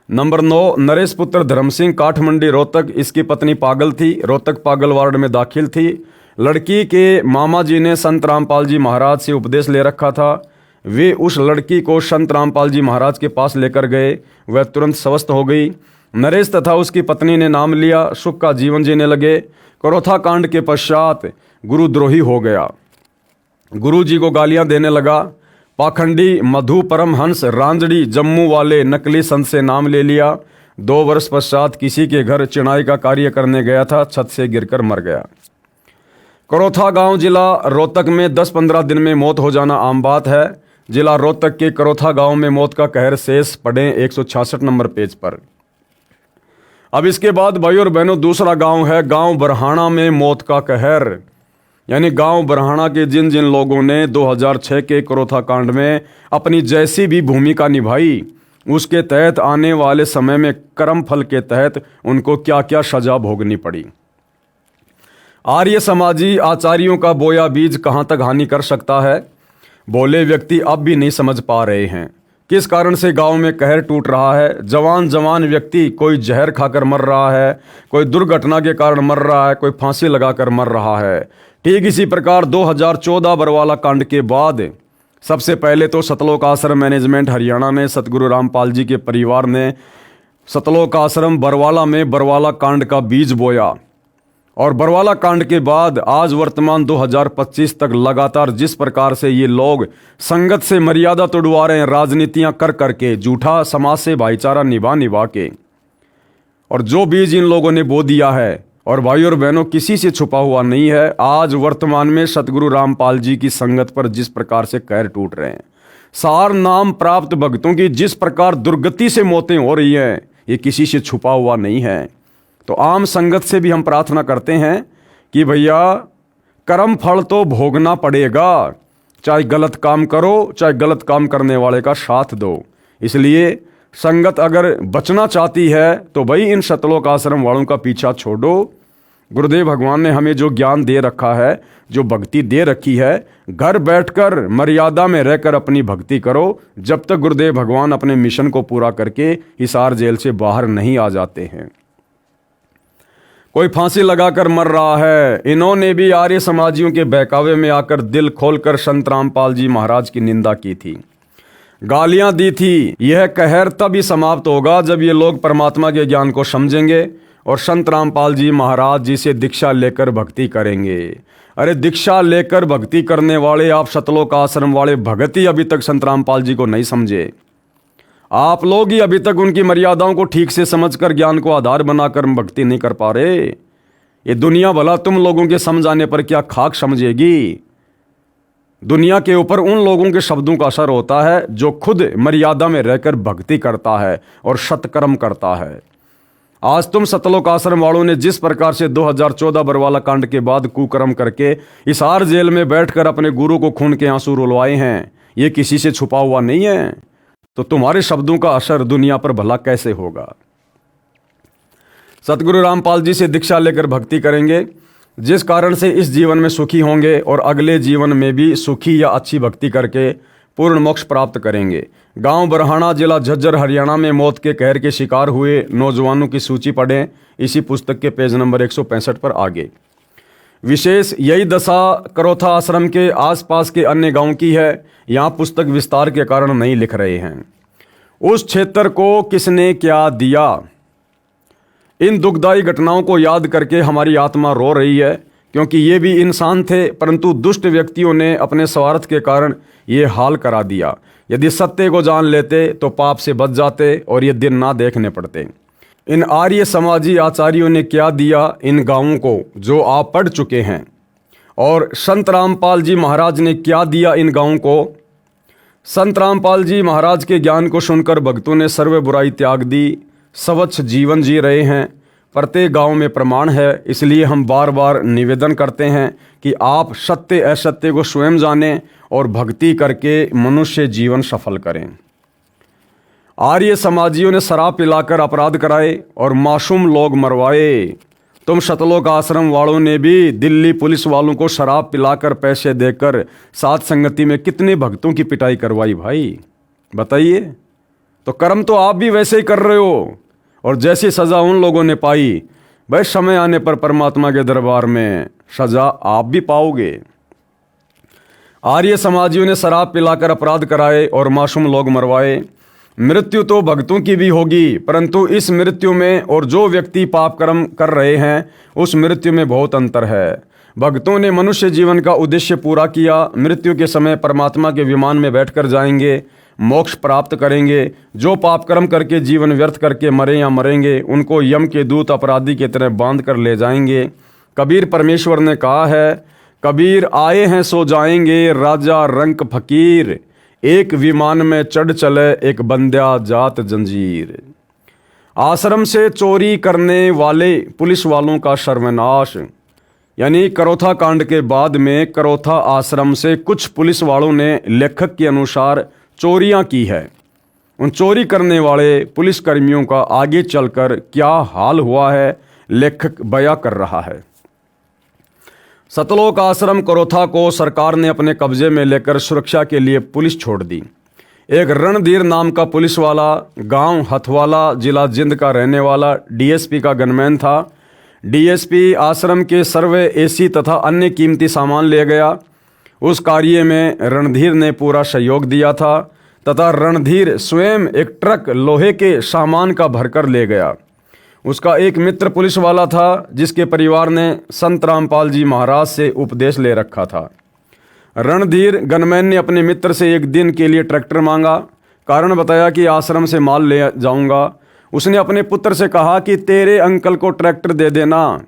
नंबर 9, नरेश पुत्र धर्म सिंह काठमंडी रोहतक, इसकी पत्नी पागल थी, रोहतक पागल वार्ड में दाखिल थी। लड़की के मामा जी ने संत रामपाल जी महाराज से उपदेश ले रखा था। वे उस लड़की को संत रामपाल जी महाराज के पास लेकर गए, वह तुरंत स्वस्थ हो गई। नरेश तथा उसकी पत्नी ने नाम लिया, सुख का जीवन जीने लगे। करोथा कांड के पश्चात गुरुद्रोही हो गया, गुरु जी को गालियां देने लगा। पाखंडी मधु परमहंस रांजड़ी जम्मू वाले नकली संत से नाम ले लिया। 2 वर्ष पश्चात किसी के घर चिनाई का कार्य करने गया था, छत से गिरकर मर गया। करोथा गांव जिला रोहतक में 10-15 दिन में मौत हो जाना आम बात है। जिला रोहतक के करोथा गांव में मौत का कहर शेष पढ़ें 166 नंबर पेज पर। अब इसके बाद भाई और बहनों दूसरा गांव है गांव बरहाना में मौत का कहर। यानी गांव बरहाना के जिन जिन लोगों ने 2006 के करोथा कांड में अपनी जैसी भी भूमिका निभाई, उसके तहत आने वाले समय में कर्म फल के तहत उनको क्या क्या सजा भोगनी पड़ी। आर्य समाजी आचार्यों का बोया बीज कहां तक हानि कर सकता है, भोले व्यक्ति अब भी नहीं समझ पा रहे हैं। किस कारण से गांव में कहर टूट रहा है। जवान जवान व्यक्ति कोई जहर खाकर मर रहा है, कोई दुर्घटना के कारण मर रहा है, कोई फांसी लगाकर मर रहा है। ठीक इसी प्रकार 2014 बरवाला कांड के बाद सबसे पहले तो सतलोक आश्रम मैनेजमेंट हरियाणा ने, सतगुरु रामपाल जी के परिवार ने सतलोक आश्रम बरवाला में बरवाला कांड का बीज बोया। और बरवाला कांड के बाद आज वर्तमान 2025 तक लगातार जिस प्रकार से ये लोग संगत से मर्यादा तोड़वा रहे हैं, राजनीतियां कर करके, झूठा समाज से भाईचारा निभा निभा के, और जो बीज इन लोगों ने बो दिया है, और भाई और बहनों किसी से छुपा हुआ नहीं है। आज वर्तमान में सतगुरु रामपाल जी की संगत पर जिस प्रकार से कहर टूट रहे हैं, सार नाम प्राप्त भक्तों की जिस प्रकार दुर्गति से मौतें हो रही हैं, ये किसी से छुपा हुआ नहीं है। तो आम संगत से भी हम प्रार्थना करते हैं कि भैया कर्म फल तो भोगना पड़ेगा, चाहे गलत काम करो, चाहे गलत काम करने वाले का साथ दो। इसलिए संगत अगर बचना चाहती है तो भाई इन सतलोक आश्रम वालों का पीछा छोड़ो। गुरुदेव भगवान ने हमें जो ज्ञान दे रखा है, जो भक्ति दे रखी है, घर बैठकर मर्यादा में रहकर अपनी भक्ति करो, जब तक गुरुदेव भगवान अपने मिशन को पूरा करके हिसार जेल से बाहर नहीं आ जाते हैं। कोई फांसी लगाकर मर रहा है। इन्होंने भी आर्य समाजियों के बहकावे में आकर दिल खोलकर संत रामपाल जी महाराज की निंदा की थी, गालियां दी थी। यह कहर तभी समाप्त होगा जब ये लोग परमात्मा के ज्ञान को समझेंगे और संत रामपाल जी महाराज जी से दीक्षा लेकर भक्ति करेंगे। अरे दीक्षा लेकर भक्ति करने वाले आप सतलोक आश्रम वाले भगत ही अभी तक संत रामपाल जी को नहीं समझे। आप लोग ही अभी तक उनकी मर्यादाओं को ठीक से समझकर ज्ञान को आधार बनाकर भक्ति नहीं कर पा रहे। ये दुनिया भला तुम लोगों के समझाने पर क्या खाक समझेगी। दुनिया के ऊपर उन लोगों के शब्दों का असर होता है जो खुद मर्यादा में रहकर भक्ति करता है और सत्कर्म करता है। आज तुम सतलोक आश्रम वालों ने जिस प्रकार से 2014 बरवाला कांड के बाद कुकर्म करके हिसार जेल में बैठकर अपने गुरु को खून के आंसू रुलवाए हैं, ये किसी से छुपा हुआ नहीं है। तो तुम्हारे शब्दों का असर दुनिया पर भला कैसे होगा। सतगुरु रामपाल जी से दीक्षा लेकर भक्ति करेंगे, जिस कारण से इस जीवन में सुखी होंगे और अगले जीवन में भी सुखी या अच्छी भक्ति करके पूर्ण मोक्ष प्राप्त करेंगे। गांव बरहाना, जिला झज्जर, हरियाणा में मौत के कहर के शिकार हुए नौजवानों की सूची पढ़ें इसी पुस्तक के पेज नंबर 165 पर आगे। विशेष यही दशा करोथा आश्रम के आसपास के अन्य गांव की है। यहाँ पुस्तक विस्तार के कारण नहीं लिख रहे हैं। उस क्षेत्र को किसने क्या दिया, इन दुखदायी घटनाओं को याद करके हमारी आत्मा रो रही है, क्योंकि ये भी इंसान थे, परंतु दुष्ट व्यक्तियों ने अपने स्वार्थ के कारण ये हाल करा दिया। यदि सत्य को जान लेते तो पाप से बच जाते और ये दिन ना देखने पड़ते। इन आर्य समाजी आचार्यों ने क्या दिया इन गांवों को, जो आप पढ़ चुके हैं, और संत रामपाल जी महाराज ने क्या दिया इन गांवों को। संत रामपाल जी महाराज के ज्ञान को सुनकर भक्तों ने सर्व बुराई त्याग दी, स्वच्छ जीवन जी रहे हैं। प्रत्येक गांव में प्रमाण है, इसलिए हम बार बार निवेदन करते हैं कि आप सत्य असत्य को स्वयं जानें और भक्ति करके मनुष्य जीवन सफल करें। आर्य समाजियों ने शराब पिलाकर अपराध कराए और मासूम लोग मरवाए। तुम सतलोक आश्रम वालों ने भी दिल्ली पुलिस वालों को शराब पिलाकर पैसे देकर साथ संगति में कितने भक्तों की पिटाई करवाई भाई, बताइए। तो कर्म तो आप भी वैसे ही कर रहे हो, और जैसी सज़ा उन लोगों ने पाई, भाई समय आने पर परमात्मा के दरबार में सज़ा आप भी पाओगे। आर्य समाजियों ने शराब पिलाकर अपराध कराए और मासूम लोग मरवाए। मृत्यु तो भक्तों की भी होगी, परंतु इस मृत्यु में और जो व्यक्ति पाप कर्म कर रहे हैं उस मृत्यु में बहुत अंतर है। भक्तों ने मनुष्य जीवन का उद्देश्य पूरा किया, मृत्यु के समय परमात्मा के विमान में बैठकर जाएंगे, मोक्ष प्राप्त करेंगे। जो पाप कर्म करके जीवन व्यर्थ करके मरे या मरेंगे, उनको यम के दूत अपराधी की तरह बांध कर ले जाएंगे। कबीर परमेश्वर ने कहा है, कबीर आए हैं सो जाएंगे, राजा रंक फकीर, एक विमान में चढ़ चले एक बंध्या जात जंजीर। आश्रम से चोरी करने वाले पुलिस वालों का सर्वनाश। यानी करोथा कांड के बाद में करोथा आश्रम से कुछ पुलिस वालों ने लेखक के अनुसार चोरियां की है। उन चोरी करने वाले पुलिस कर्मियों का आगे चलकर क्या हाल हुआ है लेखक बयां कर रहा है। सतलोक आश्रम करोथा को सरकार ने अपने कब्जे में लेकर सुरक्षा के लिए पुलिस छोड़ दी। एक रणधीर नाम का पुलिस वाला गांव हथवाला, जिला जिंद का रहने वाला डीएसपी का गनमैन था। डीएसपी आश्रम के सर्वे एसी तथा अन्य कीमती सामान ले गया। उस कार्य में रणधीर ने पूरा सहयोग दिया था तथा रणधीर स्वयं एक ट्रक लोहे के सामान का भरकर ले गया। उसका एक मित्र पुलिस वाला था जिसके परिवार ने संत रामपाल जी महाराज से उपदेश ले रखा था। रणधीर गनमैन ने अपने मित्र से एक दिन के लिए ट्रैक्टर मांगा। कारण बताया कि आश्रम से माल ले जाऊंगा। उसने अपने पुत्र से कहा कि तेरे अंकल को ट्रैक्टर दे देना।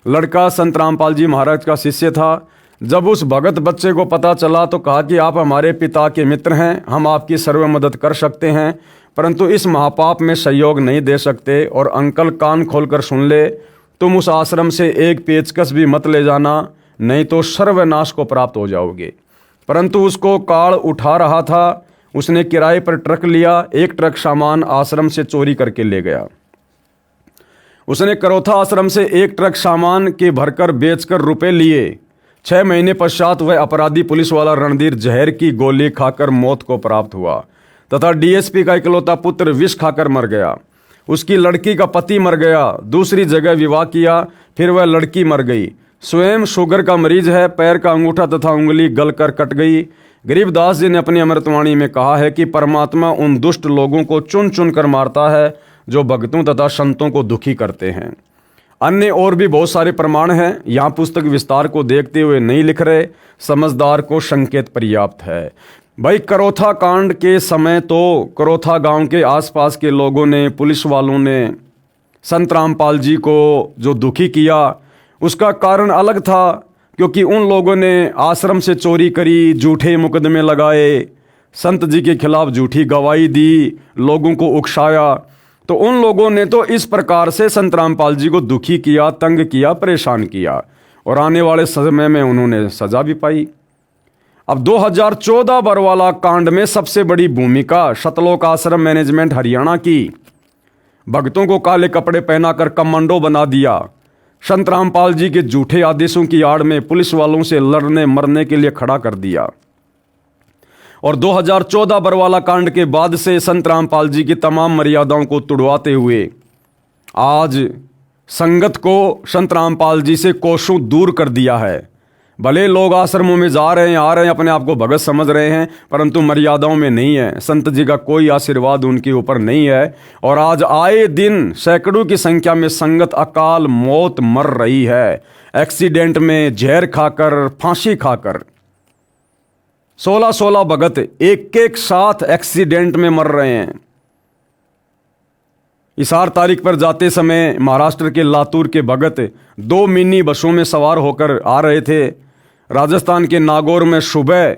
लड़का संत रामपाल जी महाराज का शिष्य था। जब उस भगत बच्चे को पता चला तो कहा कि आप हमारे पिता के मित्र हैं, हम आपकी सर्व मदद कर सकते हैं, परंतु इस महापाप में सहयोग नहीं दे सकते। और अंकल कान खोलकर सुन ले, तुम उस आश्रम से एक पेचकस भी मत ले जाना, नहीं तो सर्वनाश को प्राप्त हो जाओगे। परंतु उसको काल उठा रहा था। उसने किराए पर ट्रक लिया, एक ट्रक सामान आश्रम से चोरी करके ले गया। उसने करोथा आश्रम से एक ट्रक सामान के भरकर बेचकर रुपए लिए। 6 महीने पश्चात वह अपराधी पुलिस वाला रणधीर जहर की गोली खाकर मौत को प्राप्त हुआ तथा डीएसपी का इकलौता पुत्र विष खाकर मर गया। उसकी लड़की का पति मर गया, दूसरी जगह विवाह किया, फिर वह लड़की मर गई। स्वयं शुगर का मरीज है, पैर का अंगूठा तथा उंगली गलकर कट गई। गरीबदास जी ने अपनी अमृतवाणी में कहा है कि परमात्मा उन दुष्ट लोगों को चुन चुन कर मारता है जो भक्तों तथा संतों को दुखी करते हैं। अन्य और भी बहुत सारे प्रमाण हैं। यहाँ पुस्तक विस्तार को देखते हुए नहीं लिख रहे, समझदार को संकेत पर्याप्त है। भाई करोथा कांड के समय तो करोथा गांव के आसपास के लोगों ने, पुलिस वालों ने संत रामपाल जी को जो दुखी किया, उसका कारण अलग था, क्योंकि उन लोगों ने आश्रम से चोरी करी, झूठे मुकदमे लगाए, संत जी के खिलाफ झूठी गवाही दी, लोगों को उकसाया। तो उन लोगों ने तो इस प्रकार से संत रामपाल जी को दुखी किया, तंग किया, परेशान किया, और आने वाले समय में उन्होंने सजा भी पाई। अब 2014 बरवाला कांड में सबसे बड़ी भूमिका सतलोक आश्रम मैनेजमेंट हरियाणा की। भक्तों को काले कपड़े पहनाकर कमांडो बना दिया, संत रामपाल जी के झूठे आदेशों की आड़ में पुलिस वालों से लड़ने मरने के लिए खड़ा कर दिया। और 2014 बरवाला कांड के बाद से संत रामपाल जी की तमाम मर्यादाओं को तुड़वाते हुए आज संगत को संत रामपाल जी से कोसों दूर कर दिया है। भले लोग आश्रमों में जा रहे हैं, आ रहे हैं, अपने आप को भगत समझ रहे हैं, परंतु मर्यादाओं में नहीं है। संत जी का कोई आशीर्वाद उनके ऊपर नहीं है। और आज आए दिन सैकड़ों की संख्या में संगत अकाल मौत मर रही है, एक्सीडेंट में, जहर खाकर, फांसी खाकर। 16-16 भगत एक एक साथ एक्सीडेंट में मर रहे हैं। इसार तारीख पर जाते समय महाराष्ट्र के लातूर के भगत 2 मिनी बसों में सवार होकर आ रहे थे। राजस्थान के नागौर में सुबह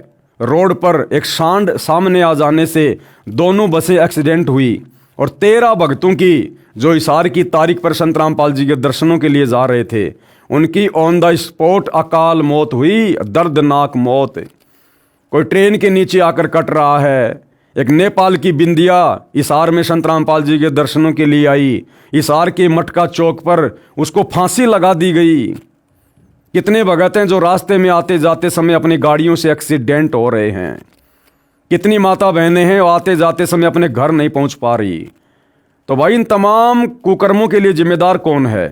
रोड पर एक सांड सामने आ जाने से दोनों बसें एक्सीडेंट हुई, और 13 भक्तों की जो इसार की तारीख पर संत रामपाल जी के दर्शनों के लिए जा रहे थे, उनकी ऑन द स्पॉट अकाल मौत हुई, दर्दनाक मौत। कोई ट्रेन के नीचे आकर कट रहा है। एक नेपाल की बिंदिया इसार में संत रामपाल जी के दर्शनों के लिए आई, इसार के मटका चौक पर उसको फांसी लगा दी गई। कितने भगत हैं जो रास्ते में आते जाते समय अपनी गाड़ियों से एक्सीडेंट हो रहे हैं। कितनी माता बहनें हैं आते जाते समय अपने घर नहीं पहुंच पा रही। तो भाई इन तमाम कुकर्मों के लिए जिम्मेदार कौन है?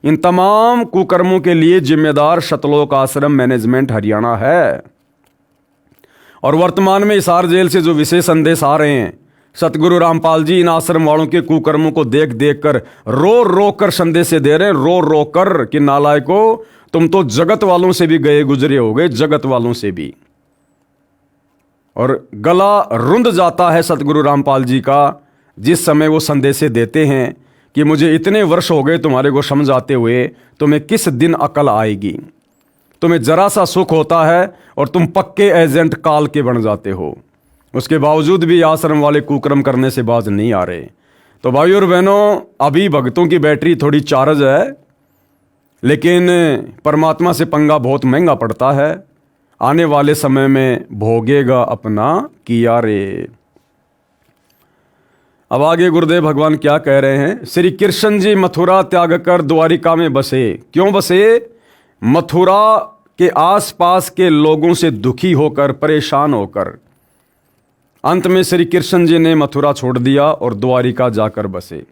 इन तमाम कुकर्मों के लिए जिम्मेदार सतलोक आश्रम मैनेजमेंट हरियाणा है। और वर्तमान में इसार जेल से जो विशेष संदेश आ रहे हैं, सतगुरु रामपाल जी इन आश्रम वालों के कुकर्मों को देख देख कर रो रो कर संदेश दे रहे हैं, रो रो कर कि नालायको, तुम तो जगत वालों से भी गए गुजरे हो गए, जगत वालों से भी। और गला रुंध जाता है सतगुरु रामपाल जी का जिस समय वो संदेश देते हैं कि मुझे इतने वर्ष हो गए तुम्हारे को समझाते हुए, तुम्हें किस दिन अकल आएगी। तुम्हें जरा सा सुख होता है और तुम पक्के एजेंट काल के बन जाते हो। उसके बावजूद भी आश्रम वाले कुकर्म करने से बाज नहीं आ रहे। तो भाई और बहनों, अभी भक्तों की बैटरी थोड़ी चार्ज है, लेकिन परमात्मा से पंगा बहुत महंगा पड़ता है। आने वाले समय में भोगेगा अपना किया रे। अब आगे गुरुदेव भगवान क्या कह रहे हैं। श्री कृष्ण जी मथुरा त्याग कर द्वारिका में बसे। क्यों बसे? मथुरा के आसपास के लोगों से दुखी होकर, परेशान होकर अंत में श्री कृष्ण जी ने मथुरा छोड़ दिया और द्वारिका जाकर बसे।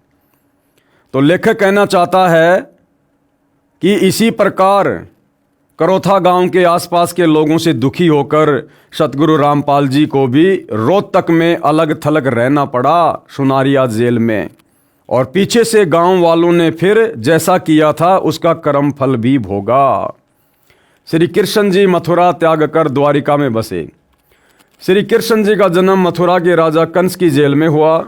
तो लेखक कहना चाहता है कि इसी प्रकार करोथा गांव के आसपास के लोगों से दुखी होकर सतगुरु रामपाल जी को भी रोहतक में अलग थलग रहना पड़ा, सुनारिया जेल में। और पीछे से गांव वालों ने फिर जैसा किया था उसका कर्म फल भी भोगा। श्री कृष्ण जी मथुरा त्याग कर द्वारिका में बसे। श्री कृष्ण जी का जन्म मथुरा के राजा कंस की जेल में हुआ।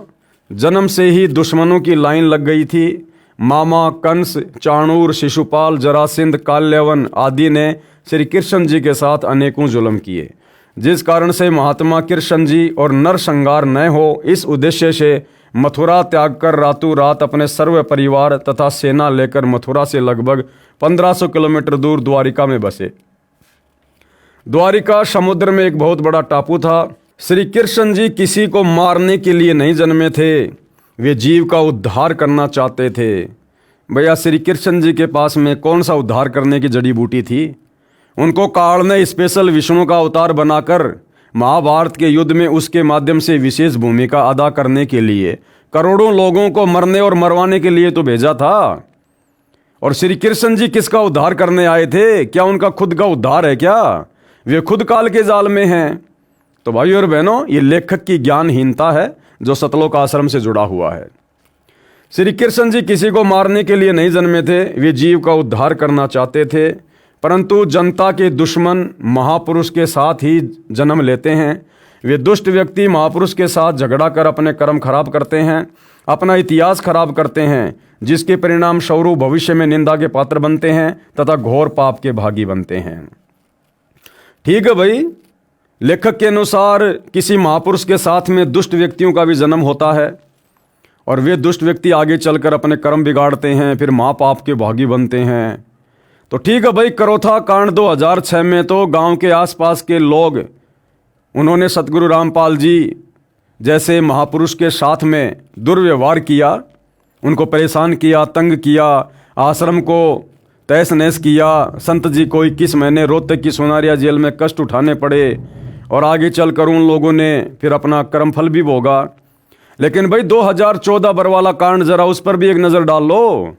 जन्म से ही दुश्मनों की लाइन लग गई थी। मामा कंस, चाणूर, शिशुपाल, जरासिंध, काल्यवन आदि ने श्री कृष्ण जी के साथ अनेकों जुल्म किए, जिस कारण से महात्मा कृष्ण जी और नरसंहार न हो, इस उद्देश्य से मथुरा त्याग कर रातों रात अपने सर्व परिवार तथा सेना लेकर मथुरा से लगभग 1500 किलोमीटर दूर द्वारिका में बसे। द्वारिका समुद्र में एक बहुत बड़ा टापू था। श्री कृष्ण जी किसी को मारने के लिए नहीं जन्मे थे, वे जीव का उद्धार करना चाहते थे। भैया श्री कृष्ण जी के पास में कौन सा उद्धार करने की जड़ी बूटी थी? उनको काल ने स्पेशल विष्णु का अवतार बनाकर महाभारत के युद्ध में उसके माध्यम से विशेष भूमिका अदा करने के लिए करोड़ों लोगों को मरने और मरवाने के लिए तो भेजा था। और श्री कृष्ण जी किसका उद्धार करने आए थे? क्या उनका खुद का उद्धार है क्या? वे खुद काल के जाल में हैं। तो भाई और बहनों, ये लेखक की ज्ञानहीनता है जो सतलोक आश्रम से जुड़ा हुआ है। श्री कृष्ण जी किसी को मारने के लिए नहीं जन्मे थे, वे जीव का उद्धार करना चाहते थे। परंतु जनता के दुश्मन महापुरुष के साथ ही जन्म लेते हैं। वे दुष्ट व्यक्ति महापुरुष के साथ झगड़ा कर अपने कर्म खराब करते हैं, अपना इतिहास खराब करते हैं, जिसके परिणाम स्वरूप भविष्य में निंदा के पात्र बनते हैं तथा घोर पाप के भागी बनते हैं। ठीक है भाई, लेखक के अनुसार किसी महापुरुष के साथ में दुष्ट व्यक्तियों का भी जन्म होता है और वे दुष्ट व्यक्ति आगे चलकर अपने कर्म बिगाड़ते हैं, फिर महापाप के भागी बनते हैं। तो ठीक है भाई, करोथा कांड 2006 में तो गांव के आसपास के लोग उन्होंने सतगुरु रामपाल जी जैसे महापुरुष के साथ में दुर्व्यवहार किया, उनको परेशान किया, तंग किया, आश्रम को तहस नहस किया। संत जी को 21 महीने रोहतक की सोनारिया जेल में कष्ट उठाने पड़े और आगे चलकर उन लोगों ने फिर अपना कर्मफल भी भोगा। लेकिन भाई 2014 बरवाला कांड, जरा उस पर भी एक नज़र डाल लो।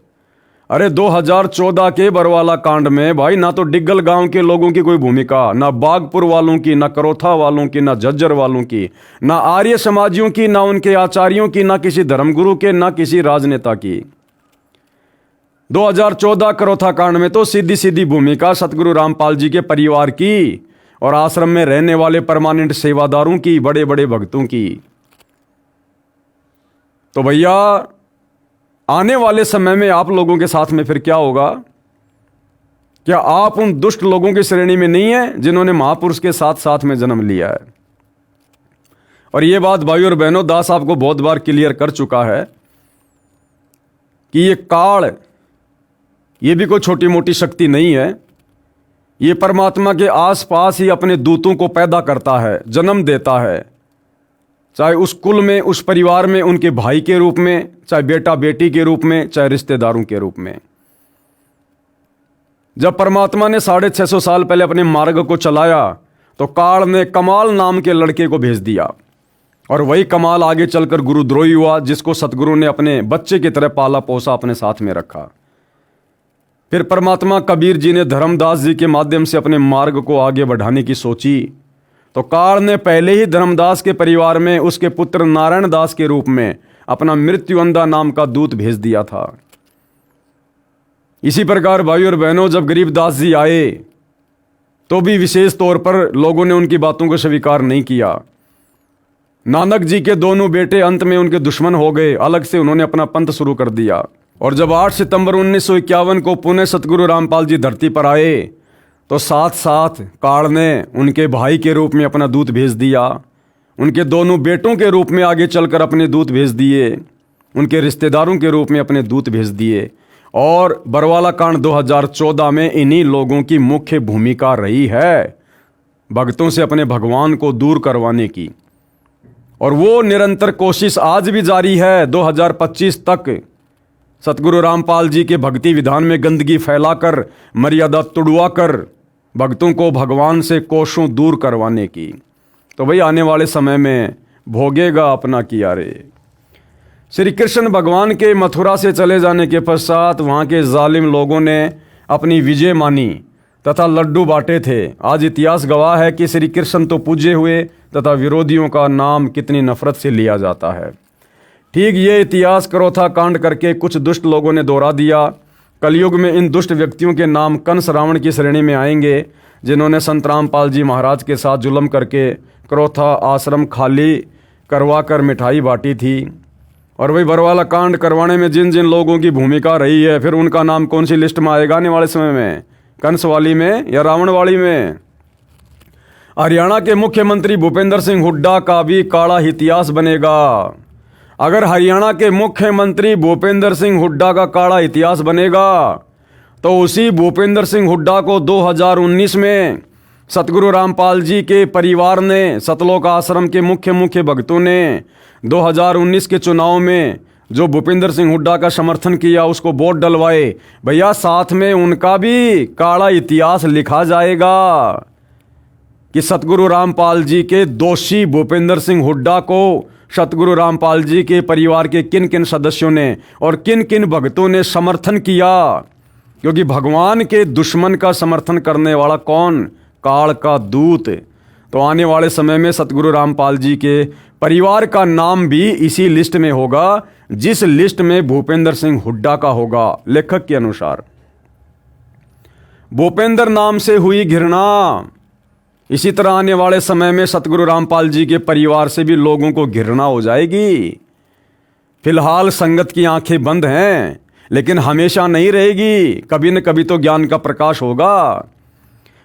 अरे 2014 के बरवाला कांड में भाई ना तो डिग्गल गांव के लोगों की कोई भूमिका, ना बागपुर वालों की, ना करोथा वालों की, ना झज्जर वालों की, ना आर्य समाजियों की, ना उनके आचार्यों की, ना किसी धर्मगुरु के, ना किसी राजनेता की। 2014 करोथा कांड में तो सीधी सीधी भूमिका सतगुरु रामपाल जी के परिवार की और आश्रम में रहने वाले परमानेंट सेवादारों की, बड़े बड़े भक्तों की। तो भैया आने वाले समय में आप लोगों के साथ में फिर क्या होगा? क्या आप उन दुष्ट लोगों की श्रेणी में नहीं है जिन्होंने महापुरुष के साथ साथ में जन्म लिया है? और ये बात भाई और बहनों दास आपको बहुत बार क्लियर कर चुका है कि ये काल, ये भी कोई छोटी मोटी शक्ति नहीं है। ये परमात्मा के आसपास ही अपने दूतों को पैदा करता है, जन्म देता है, चाहे उस कुल में, उस परिवार में उनके भाई के रूप में, चाहे बेटा बेटी के रूप में, चाहे रिश्तेदारों के रूप में। जब परमात्मा ने 650 साल पहले अपने मार्ग को चलाया तो काल ने कमाल नाम के लड़के को भेज दिया और वही कमाल आगे चलकर गुरुद्रोही हुआ, जिसको सतगुरु ने अपने बच्चे की तरह पाला पोसा, अपने साथ में रखा। फिर परमात्मा कबीर जी ने धर्मदास जी के माध्यम से अपने मार्ग को आगे बढ़ाने की सोची तो काल ने पहले ही धर्मदास के परिवार में उसके पुत्र नारायण दास के रूप में अपना मृत्युअंधा नाम का दूत भेज दिया था। इसी प्रकार भाई और बहनों, जब गरीबदास जी आए तो भी विशेष तौर पर लोगों ने उनकी बातों को स्वीकार नहीं किया। नानक जी के दोनों बेटे अंत में उनके दुश्मन हो गए, अलग से उन्होंने अपना पंथ शुरू कर दिया। और जब 8 सितंबर 1951 को पुणे सतगुरु रामपाल जी धरती पर आए तो साथ साथ काल ने उनके भाई के रूप में अपना दूत भेज दिया, उनके दोनों बेटों के रूप में आगे चलकर अपने दूत भेज दिए, उनके रिश्तेदारों के रूप में अपने दूत भेज दिए। और बरवाला कांड 2014 में इन्हीं लोगों की मुख्य भूमिका रही है भक्तों से अपने भगवान को दूर करवाने की। और वो निरंतर कोशिश आज भी जारी है। 2025 तक सतगुरु रामपाल जी के भक्ति विधान में गंदगी फैलाकर, मर्यादा तुड़वाकर भक्तों को भगवान से कोसों दूर करवाने की। तो भाई आने वाले समय में भोगेगा अपना किया रे। श्री कृष्ण भगवान के मथुरा से चले जाने के पश्चात वहाँ के जालिम लोगों ने अपनी विजय मानी तथा लड्डू बांटे थे। आज इतिहास गवाह है कि श्री कृष्ण तो पूजे हुए तथा विरोधियों का नाम कितनी नफरत से लिया जाता है। ठीक ये इतिहास करोथा कांड करके कुछ दुष्ट लोगों ने दोहरा दिया। कलयुग में इन दुष्ट व्यक्तियों के नाम कंस रावण की श्रेणी में आएंगे, जिन्होंने संत रामपाल जी महाराज के साथ जुल्म करके करोथा आश्रम खाली करवा कर मिठाई बांटी थी। और वही बरवाला कांड करवाने में जिन जिन लोगों की भूमिका रही है, फिर उनका नाम कौन सी लिस्ट में आएगा आने वाले समय में? कंस वाली में या रावण वाली में? हरियाणा के मुख्यमंत्री भूपेंद्र सिंह हुड्डा का भी काला इतिहास बनेगा। अगर हरियाणा के मुख्यमंत्री भूपेंद्र सिंह हुड्डा का काला इतिहास बनेगा तो उसी भूपेंद्र सिंह हुड्डा को 2019 में सतगुरु रामपाल जी के परिवार ने, सतलोक आश्रम के मुख्य भक्तों ने 2019 के चुनाव में जो भूपेंद्र सिंह हुड्डा का समर्थन किया, उसको वोट डलवाए। भैया साथ में उनका भी काला इतिहास लिखा जाएगा कि सतगुरु रामपाल जी के दोषी भूपेंद्र सिंह हुड्डा को सतगुरु रामपाल जी के परिवार के किन किन सदस्यों ने और किन किन भक्तों ने समर्थन किया। क्योंकि भगवान के दुश्मन का समर्थन करने वाला कौन? काल का दूत। तो आने वाले समय में सतगुरु रामपाल जी के परिवार का नाम भी इसी लिस्ट में होगा, जिस लिस्ट में भूपेंद्र सिंह हुड्डा का होगा। लेखक के अनुसार भूपेंद्र नाम से हुई घृणा, इसी तरह आने वाले समय में सतगुरु रामपाल जी के परिवार से भी लोगों को घृणा हो जाएगी। फिलहाल संगत की आंखें बंद हैं, लेकिन हमेशा नहीं रहेगी, कभी न कभी तो ज्ञान का प्रकाश होगा।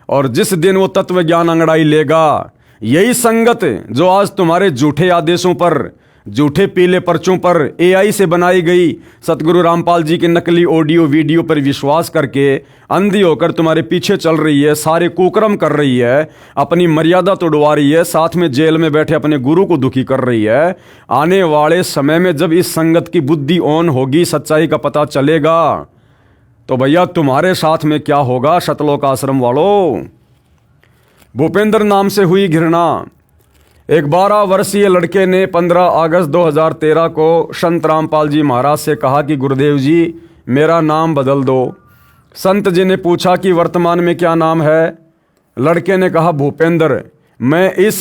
और जिस दिन वो तत्व ज्ञान अंगड़ाई लेगा, यही संगत जो आज तुम्हारे झूठे आदेशों पर, झूठे पीले पर्चों पर एआई से बनाई गई सतगुरु रामपाल जी के नकली ऑडियो वीडियो पर विश्वास करके अंधी होकर तुम्हारे पीछे चल रही है, सारे कुकर्म कर रही है, अपनी मर्यादा तोड़वा रही है, साथ में जेल में बैठे अपने गुरु को दुखी कर रही है। आने वाले समय में जब इस संगत की बुद्धि ऑन होगी, सच्चाई का पता चलेगा, तो भैया तुम्हारे साथ में क्या होगा सतलोक आश्रम वालों। भूपेंद्र नाम से हुई घृणा। एक 12 वर्षीय लड़के ने 15 अगस्त 2013 को संत रामपाल जी महाराज से कहा कि गुरुदेव जी मेरा नाम बदल दो। संत जी ने पूछा कि वर्तमान में क्या नाम है। लड़के ने कहा भूपेंद्र। मैं इस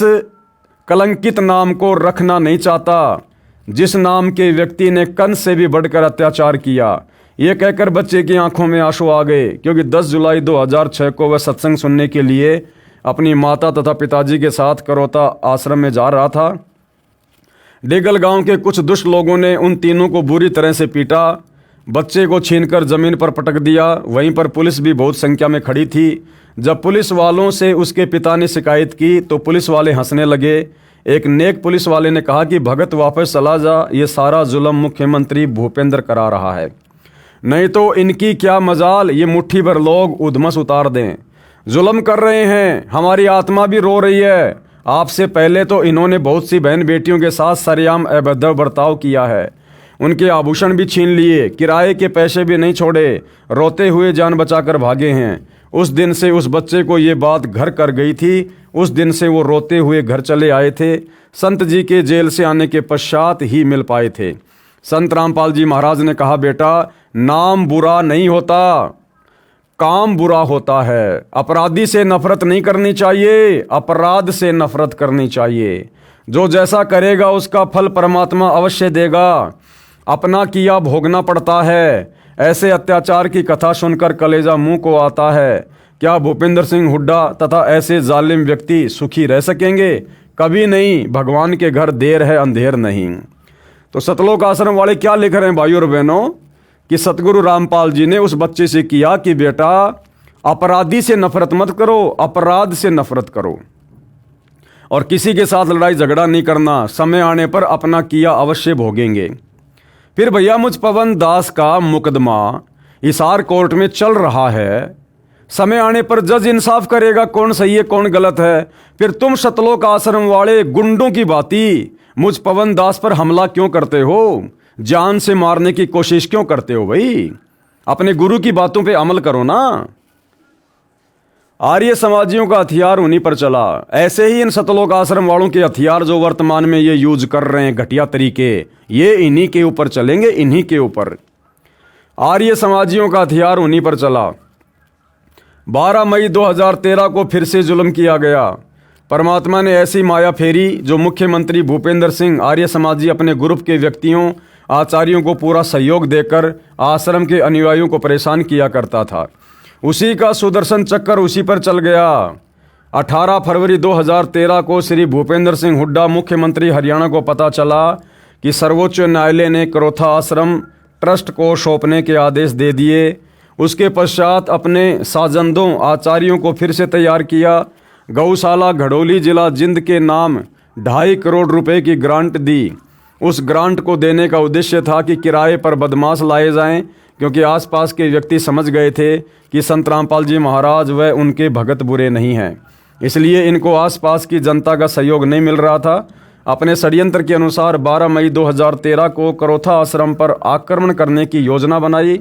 कलंकित नाम को रखना नहीं चाहता, जिस नाम के व्यक्ति ने कंस से भी बढ़कर अत्याचार किया। ये कहकर बच्चे की आंखों में आंसू आ गए, क्योंकि 10 जुलाई 2006 को वह सत्संग सुनने के लिए अपनी माता तथा पिताजी के साथ करोता आश्रम में जा रहा था। डेगल गांव के कुछ दुष्ट लोगों ने उन तीनों को बुरी तरह से पीटा, बच्चे को छीनकर जमीन पर पटक दिया। वहीं पर पुलिस भी बहुत संख्या में खड़ी थी। जब पुलिस वालों से उसके पिता ने शिकायत की तो पुलिस वाले हंसने लगे। एक नेक पुलिस वाले ने कहा कि भगत वापस चला जा, ये सारा जुल्म मुख्यमंत्री भूपेंद्र करा रहा है, नहीं तो इनकी क्या मजाल, ये मुट्ठी भर लोग उधमस उतार दें। जुल्म कर रहे हैं, हमारी आत्मा भी रो रही है। आपसे पहले तो इन्होंने बहुत सी बहन बेटियों के साथ सरेआम अभद्र बर्ताव किया है, उनके आभूषण भी छीन लिए, किराए के पैसे भी नहीं छोड़े, रोते हुए जान बचाकर भागे हैं। उस दिन से उस बच्चे को ये बात घर कर गई थी। उस दिन से वो रोते हुए घर चले आए थे। संत जी के जेल से आने के पश्चात ही मिल पाए थे। संत रामपाल जी महाराज ने कहा बेटा, नाम बुरा नहीं होता, काम बुरा होता है। अपराधी से नफरत नहीं करनी चाहिए, अपराध से नफरत करनी चाहिए। जो जैसा करेगा उसका फल परमात्मा अवश्य देगा। अपना किया भोगना पड़ता है। ऐसे अत्याचार की कथा सुनकर कलेजा मुंह को आता है। क्या भूपेंद्र सिंह हुड्डा तथा ऐसे जालिम व्यक्ति सुखी रह सकेंगे? कभी नहीं। भगवान के घर देर है अंधेर नहीं। तो सतलोक आश्रम वाले क्या लिख रहे हैं भाइयों और बहनों, कि सतगुरु रामपाल जी ने उस बच्चे से किया कि बेटा अपराधी से नफरत मत करो, अपराध से नफरत करो, और किसी के साथ लड़ाई झगड़ा नहीं करना। समय आने पर अपना किया अवश्य भोगेंगे। फिर भैया मुझ पवन दास का मुकदमा हिसार कोर्ट में चल रहा है। समय आने पर जज इंसाफ करेगा कौन सही है कौन गलत है। फिर तुम सतलोक आश्रम वाले गुंडों की भांति मुझ पवन दास पर हमला क्यों करते हो? जान से मारने की कोशिश क्यों करते हो भाई? अपने गुरु की बातों पे अमल करो ना। आर्य समाजियों का हथियार उन्हीं पर चला। ऐसे ही इन सतलोक आश्रम वालों के हथियार जो वर्तमान में ये यूज कर रहे हैं घटिया तरीके, ये इन्हीं के ऊपर चलेंगे, इन्हीं के ऊपर। आर्य समाजियों का हथियार उन्हीं पर चला। 12 मई 2013 को फिर से जुल्म किया गया। परमात्मा ने ऐसी माया फेरी जो मुख्यमंत्री भूपेंद्र सिंह आर्य समाजी अपने ग्रुप के व्यक्तियों आचार्यों को पूरा सहयोग देकर आश्रम के अनुयायियों को परेशान किया करता था। उसी का सुदर्शन चक्कर उसी पर चल गया। 18 फरवरी 2013 को श्री भूपेंद्र सिंह हुड्डा मुख्यमंत्री हरियाणा को पता चला कि सर्वोच्च न्यायालय ने करोथा आश्रम ट्रस्ट को सौंपने के आदेश दे दिए। उसके पश्चात अपने साजंदों आचार्यों को फिर से तैयार किया। गौशाला घड़ोली जिला जिंद के नाम 2.5 करोड़ रुपए की ग्रांट दी। उस ग्रांट को देने का उद्देश्य था कि किराए पर बदमाश लाए जाएं, क्योंकि आसपास के व्यक्ति समझ गए थे कि संत रामपाल जी महाराज व उनके भगत बुरे नहीं हैं, इसलिए इनको आसपास की जनता का सहयोग नहीं मिल रहा था। अपने षड्यंत्र के अनुसार 12 मई 2013 को करोथा आश्रम पर आक्रमण करने की योजना बनाई।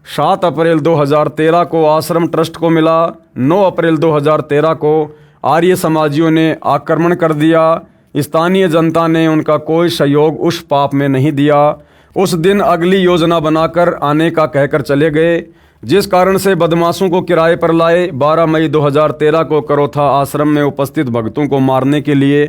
7 अप्रैल 2013 को आश्रम ट्रस्ट को मिला। 9 अप्रैल 2013 को आर्य समाजियों ने आक्रमण कर दिया। स्थानीय जनता ने उनका कोई सहयोग उस पाप में नहीं दिया। उस दिन अगली योजना बनाकर आने का कहकर चले गए। जिस कारण से बदमाशों को किराए पर लाए 12 मई 2013 को करोथा आश्रम में उपस्थित भक्तों को मारने के लिए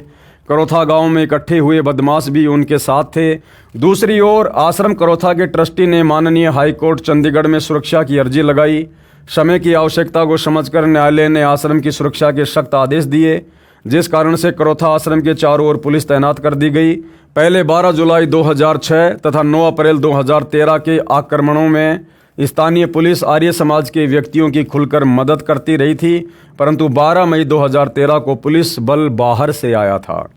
करोथा गांव में इकट्ठे हुए बदमाश भी उनके साथ थे। दूसरी ओर आश्रम करोथा के ट्रस्टी ने माननीय हाई कोर्ट चंडीगढ़ में सुरक्षा की अर्जी लगाई। समय की आवश्यकता को समझकर न्यायालय ने आश्रम की सुरक्षा के सख्त आदेश दिए, जिस कारण से करोथा आश्रम के चारों ओर पुलिस तैनात कर दी गई। पहले 12 जुलाई 2006 तथा 9 अप्रैल 2013 के आक्रमणों में स्थानीय पुलिस आर्य समाज के व्यक्तियों की खुलकर मदद करती रही थी, परंतु 12 मई 2013 को पुलिस बल बाहर से आया था।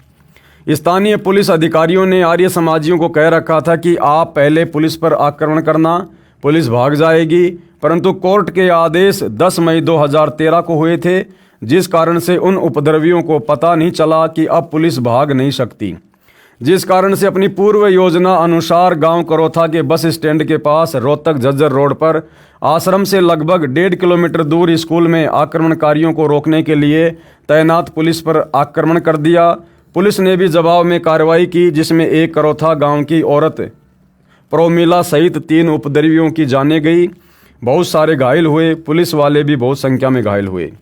स्थानीय पुलिस अधिकारियों ने आर्य समाजियों को कह रखा था कि आप पहले पुलिस पर आक्रमण करना, पुलिस भाग जाएगी, परंतु कोर्ट के आदेश 10 मई 2013 को हुए थे, जिस कारण से उन उपद्रवियों को पता नहीं चला कि अब पुलिस भाग नहीं सकती, जिस कारण से अपनी पूर्व योजना अनुसार गांव करोथा के बस स्टैंड के पास रोहतक झज्जर रोड पर आश्रम से लगभग 1.5 किलोमीटर दूर स्कूल में आक्रमणकारियों को रोकने के लिए तैनात पुलिस पर आक्रमण कर दिया। पुलिस ने भी जवाब में कार्रवाई की, जिसमें एक करोथा गांव की औरत प्रोमिला सहित 3 उपद्रवियों की जानें गई। बहुत सारे घायल हुए, पुलिस वाले भी बहुत संख्या में घायल हुए।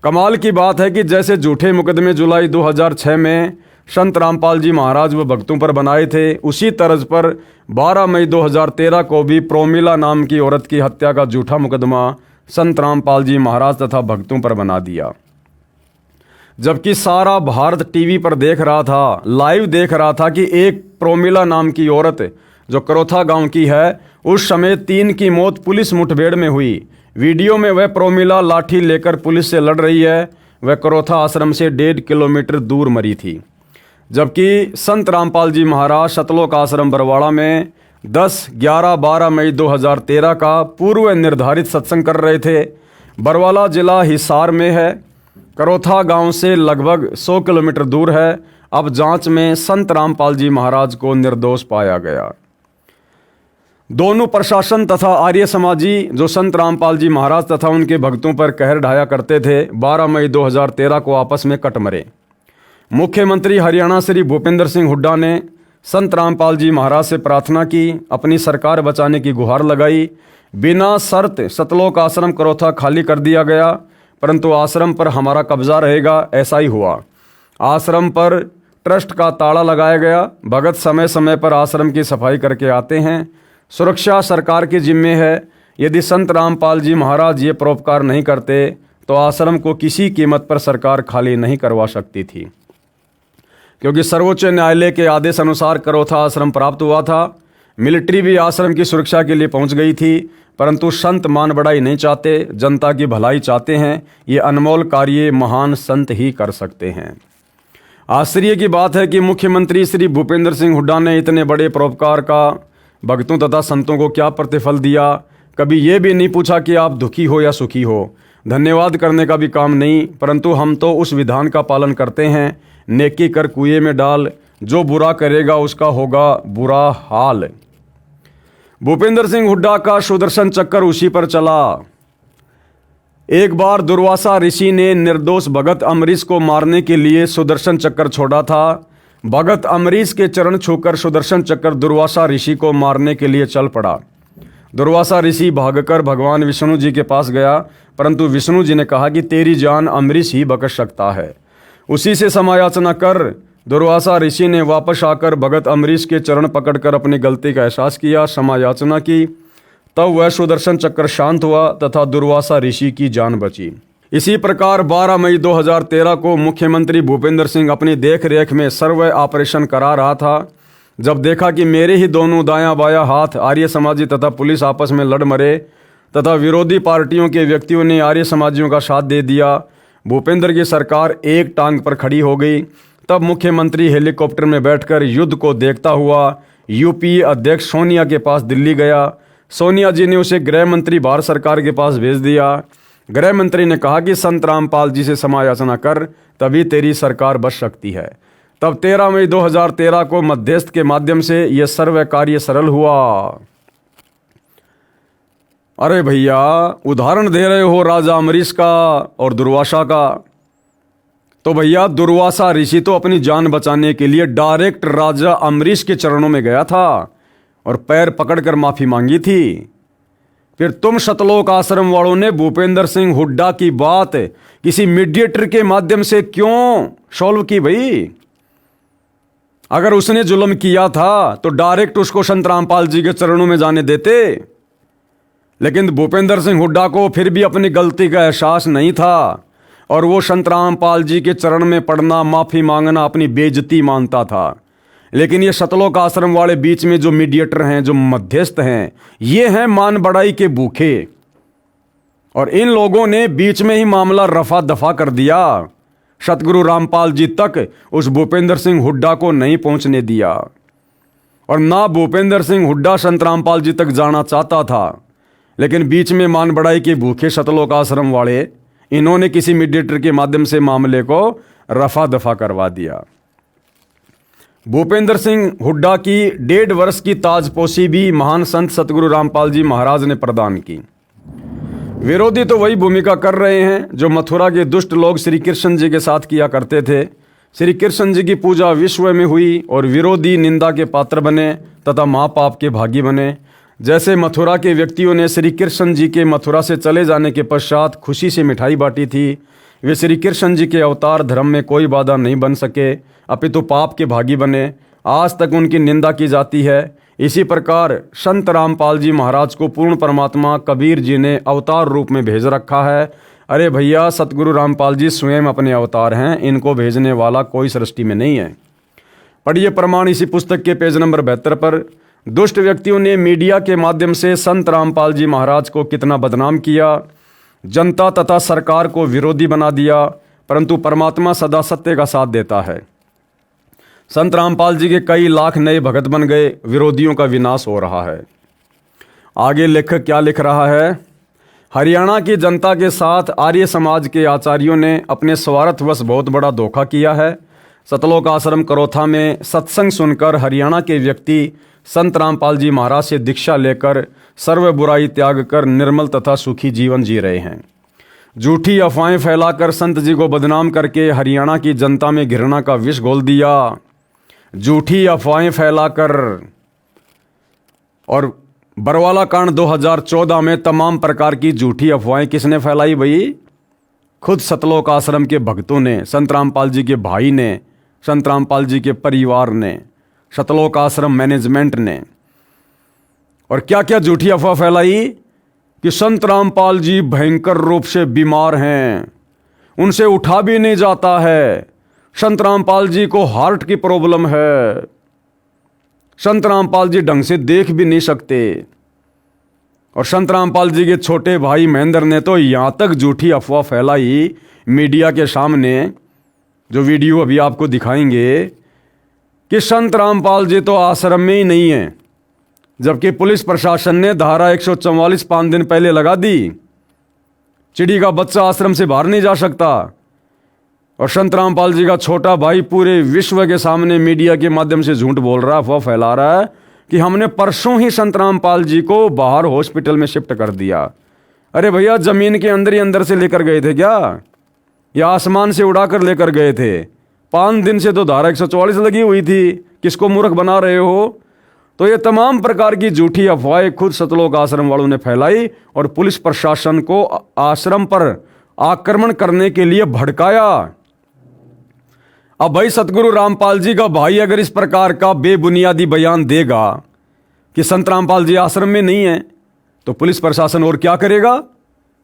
कमाल की बात है कि जैसे झूठे मुकदमे जुलाई 2006 में संत रामपाल जी महाराज व भक्तों पर बनाए थे, उसी तर्ज पर 12 मई 2013 को भी प्रोमिला नाम की औरत की हत्या का झूठा मुकदमा संत रामपाल जी महाराज तथा भक्तों पर बना दिया। जबकि सारा भारत टीवी पर देख रहा था, लाइव देख रहा था कि एक प्रोमिला नाम की औरत जो करोथा गांव की है, उस समय 3 की मौत पुलिस मुठभेड़ में हुई। वीडियो में वह प्रोमिला लाठी लेकर पुलिस से लड़ रही है, वह करोथा आश्रम से 1.5 किलोमीटर दूर मरी थी। जबकि संत रामपाल जी महाराज सतलोक आश्रम बरवाड़ा में 10, 11, 12 मई 2013 का पूर्व निर्धारित सत्संग कर रहे थे। बरवाला जिला हिसार में है, करोथा गांव से लगभग 100 किलोमीटर दूर है। अब जांच में संत रामपाल जी महाराज को निर्दोष पाया गया। दोनों प्रशासन तथा आर्य समाजी जो संत रामपाल जी महाराज तथा उनके भक्तों पर कहर ढाया करते थे, 12 मई 2013 को आपस में कट मरे। मुख्यमंत्री हरियाणा श्री भूपेंद्र सिंह हुड्डा ने संत रामपाल जी महाराज से प्रार्थना की, अपनी सरकार बचाने की गुहार लगाई। बिना शर्त सतलोक आश्रम करोथा खाली कर दिया गया, परंतु आश्रम पर हमारा कब्जा रहेगा, ऐसा ही हुआ। आश्रम पर ट्रस्ट का ताला लगाया गया। भगत समय समय पर आश्रम की सफाई करके आते हैं। सुरक्षा सरकार की जिम्मे है। यदि संत रामपाल जी महाराज ये परोपकार नहीं करते तो आश्रम को किसी कीमत पर सरकार खाली नहीं करवा सकती थी, क्योंकि सर्वोच्च न्यायालय के आदेश अनुसार करोथा आश्रम प्राप्त हुआ था। मिलिट्री भी आश्रम की सुरक्षा के लिए पहुंच गई थी, परंतु संत मान बढ़ाई नहीं चाहते, जनता की भलाई चाहते हैं। ये अनमोल कार्य महान संत ही कर सकते हैं। आश्चर्य की बात है कि मुख्यमंत्री श्री भूपेंद्र सिंह हुड्डा ने इतने बड़े परोपकार का भक्तों तथा संतों को क्या प्रतिफल दिया। कभी ये भी नहीं पूछा कि आप दुखी हो या सुखी हो। धन्यवाद करने का भी काम नहीं, परंतु हम तो उस विधान का पालन करते हैं, नेकी कर कुएं में डाल, जो बुरा करेगा उसका होगा बुरा हाल। भूपेंद्र सिंह हुड्डा का सुदर्शन चक्कर उसी पर चला। एक बार दुर्वासा ऋषि ने निर्दोष भगत अम्बरीश को मारने के लिए सुदर्शन चक्कर छोड़ा था। भगत अम्बरीश के चरण छूकर सुदर्शन चक्कर दुर्वासा ऋषि को मारने के लिए चल पड़ा। दुर्वासा ऋषि भागकर भगवान विष्णु जी के पास गया, परंतु विष्णु जी ने कहा कि तेरी जान अम्बरीश ही बख्श सकता है। उसी से समायाचना कर दुर्वासा ऋषि ने वापस आकर भगत अम्बरीश के चरण पकड़कर अपनी गलती का एहसास किया, समायाचना की। तब वह सुदर्शन चक्कर शांत हुआ तथा दुर्वासा ऋषि की जान बची। इसी प्रकार 12 मई 2013 को मुख्यमंत्री भूपेंद्र सिंह अपनी देख रेख में सर्वे ऑपरेशन करा रहा था। जब देखा कि मेरे ही दोनों दायां बायां हाथ आर्य समाजी तथा पुलिस आपस में लड़ मरे तथा विरोधी पार्टियों के व्यक्तियों ने आर्य समाजियों का साथ दे दिया, भूपेंद्र की सरकार एक टांग पर खड़ी हो गई। तब मुख्यमंत्री हेलीकॉप्टर में बैठकर युद्ध को देखता हुआ यूपीए अध्यक्ष सोनिया के पास दिल्ली गया। सोनिया जी ने उसे गृह मंत्री भारत सरकार के पास भेज दिया। गृह मंत्री ने कहा कि संत रामपाल जी से समायाचना कर, तभी तेरी सरकार बच सकती है। तब 13 मई 2013 को मध्यस्थ के माध्यम से यह सर्व कार्य सरल हुआ। अरे भैया, उदाहरण दे रहे हो राजा अम्बरीश का और दुर्वासा का, तो भैया दुर्वासा ऋषि तो अपनी जान बचाने के लिए डायरेक्ट राजा अम्बरीश के चरणों में गया था और पैर पकड़कर माफी मांगी थी। फिर तुम सतलोक आश्रम वालों ने भूपेंद्र सिंह हुड्डा की बात किसी मीडिएटर के माध्यम से क्यों सॉल्व की भाई? अगर उसने जुल्म किया था तो डायरेक्ट उसको संत रामपाल जी के चरणों में जाने देते। लेकिन भूपेंद्र सिंह हुड्डा को फिर भी अपनी गलती का एहसास नहीं था और वो संत रामपाल जी के चरण में पड़ना, माफी मांगना अपनी बेइज्जती मानता था। लेकिन ये सतलोक आश्रम वाले बीच में जो मीडिएटर हैं, जो मध्यस्थ हैं, ये हैं मान बढ़ाई के भूखे, और इन लोगों ने बीच में ही मामला रफा दफा कर दिया। सतगुरु रामपाल जी तक उस भूपेंद्र सिंह हुड्डा को नहीं पहुंचने दिया और ना भूपेंद्र सिंह हुड्डा संत रामपाल जी तक जाना चाहता था। लेकिन बीच में मान बढ़ाई के भूखे सतलोक आश्रम वाले, इन्होंने किसी मीडिएटर के माध्यम से मामले को रफा दफा करवा दिया। भूपेंद्र सिंह हुड्डा की 1.5 वर्ष की ताजपोशी भी महान संत सतगुरु रामपाल जी महाराज ने प्रदान की। विरोधी तो वही भूमिका कर रहे हैं जो मथुरा के दुष्ट लोग श्री कृष्ण जी के साथ किया करते थे। श्री कृष्ण जी की पूजा विश्व में हुई और विरोधी निंदा के पात्र बने तथा महापाप के भागी बने। जैसे मथुरा के व्यक्तियों ने श्री कृष्ण जी के मथुरा से चले जाने के पश्चात खुशी से मिठाई बांटी थी, वे श्री कृष्ण जी के अवतार धर्म में कोई बाधा नहीं बन सके, अपितु पाप के भागी बने। आज तक उनकी निंदा की जाती है। इसी प्रकार संत रामपाल जी महाराज को पूर्ण परमात्मा कबीर जी ने अवतार रूप में भेज रखा है। अरे भैया, सतगुरु रामपाल जी स्वयं अपने अवतार हैं, इनको भेजने वाला कोई सृष्टि में नहीं है। पढ़िए प्रमाण इसी पुस्तक के पेज नंबर 72 पर। दुष्ट व्यक्तियों ने मीडिया के माध्यम से संत रामपाल जी महाराज को कितना बदनाम किया, जनता तथा सरकार को विरोधी बना दिया, परंतु परमात्मा सदा सत्य का साथ देता है। संत रामपाल जी के कई लाख नए भगत बन गए, विरोधियों का विनाश हो रहा है। आगे लेखक क्या लिख रहा है? हरियाणा की जनता के साथ आर्य समाज के आचार्यों ने अपने स्वार्थवश बहुत बड़ा धोखा किया है। सतलोक आश्रम करोथा में सत्संग सुनकर हरियाणा के व्यक्ति संत रामपाल जी महाराज से दीक्षा लेकर सर्व बुराई त्याग कर निर्मल तथा सुखी जीवन जी रहे हैं। झूठी अफवाहें फैलाकर संत जी को बदनाम करके हरियाणा की जनता में घृणा का विष घोल दिया। झूठी अफवाहें फैलाकर। और बरवाला कांड 2014 में तमाम प्रकार की झूठी अफवाहें किसने फैलाई भाई? खुद सतलोक आश्रम के भक्तों ने, संत रामपाल जी के भाई ने, संत रामपाल जी के परिवार ने, सतलोक आश्रम मैनेजमेंट ने। और क्या क्या झूठी अफवाह फैलाई कि संत रामपाल जी भयंकर रूप से बीमार हैं, उनसे उठा भी नहीं जाता है, संत रामपाल जी को हार्ट की प्रॉब्लम है, संत रामपाल जी ढंग से देख भी नहीं सकते। और संत रामपाल जी के छोटे भाई महेंद्र ने तो यहां तक झूठी अफवाह फैलाई मीडिया के सामने, जो वीडियो अभी आपको दिखाएंगे, कि संत रामपाल जी तो आश्रम में ही नहीं है, जबकि पुलिस प्रशासन ने धारा 144 5 दिन पहले लगा दी। चिड़ी का बच्चा आश्रम से बाहर नहीं जा सकता। और संत रामपाल जी का छोटा भाई पूरे विश्व के सामने मीडिया के माध्यम से झूठ बोल रहा है, अफवाह फैला रहा है कि हमने परसों ही संत रामपाल जी को बाहर हॉस्पिटल में शिफ्ट कर दिया। अरे भैया, जमीन के अंदर ही अंदर से लेकर गए थे क्या, या आसमान से उड़ाकर लेकर गए थे? 5 दिन से तो धारा 144 लगी हुई थी, किसको मूर्ख बना रहे हो? तो ये तमाम प्रकार की झूठी अफवाहें खुद सतलोक आश्रम वालों ने फैलाई और पुलिस प्रशासन को आश्रम पर आक्रमण करने के लिए भड़काया। अब भाई, सतगुरु रामपाल जी का भाई अगर इस प्रकार का बेबुनियादी बयान देगा कि संत रामपाल जी आश्रम में नहीं है, तो पुलिस प्रशासन और क्या करेगा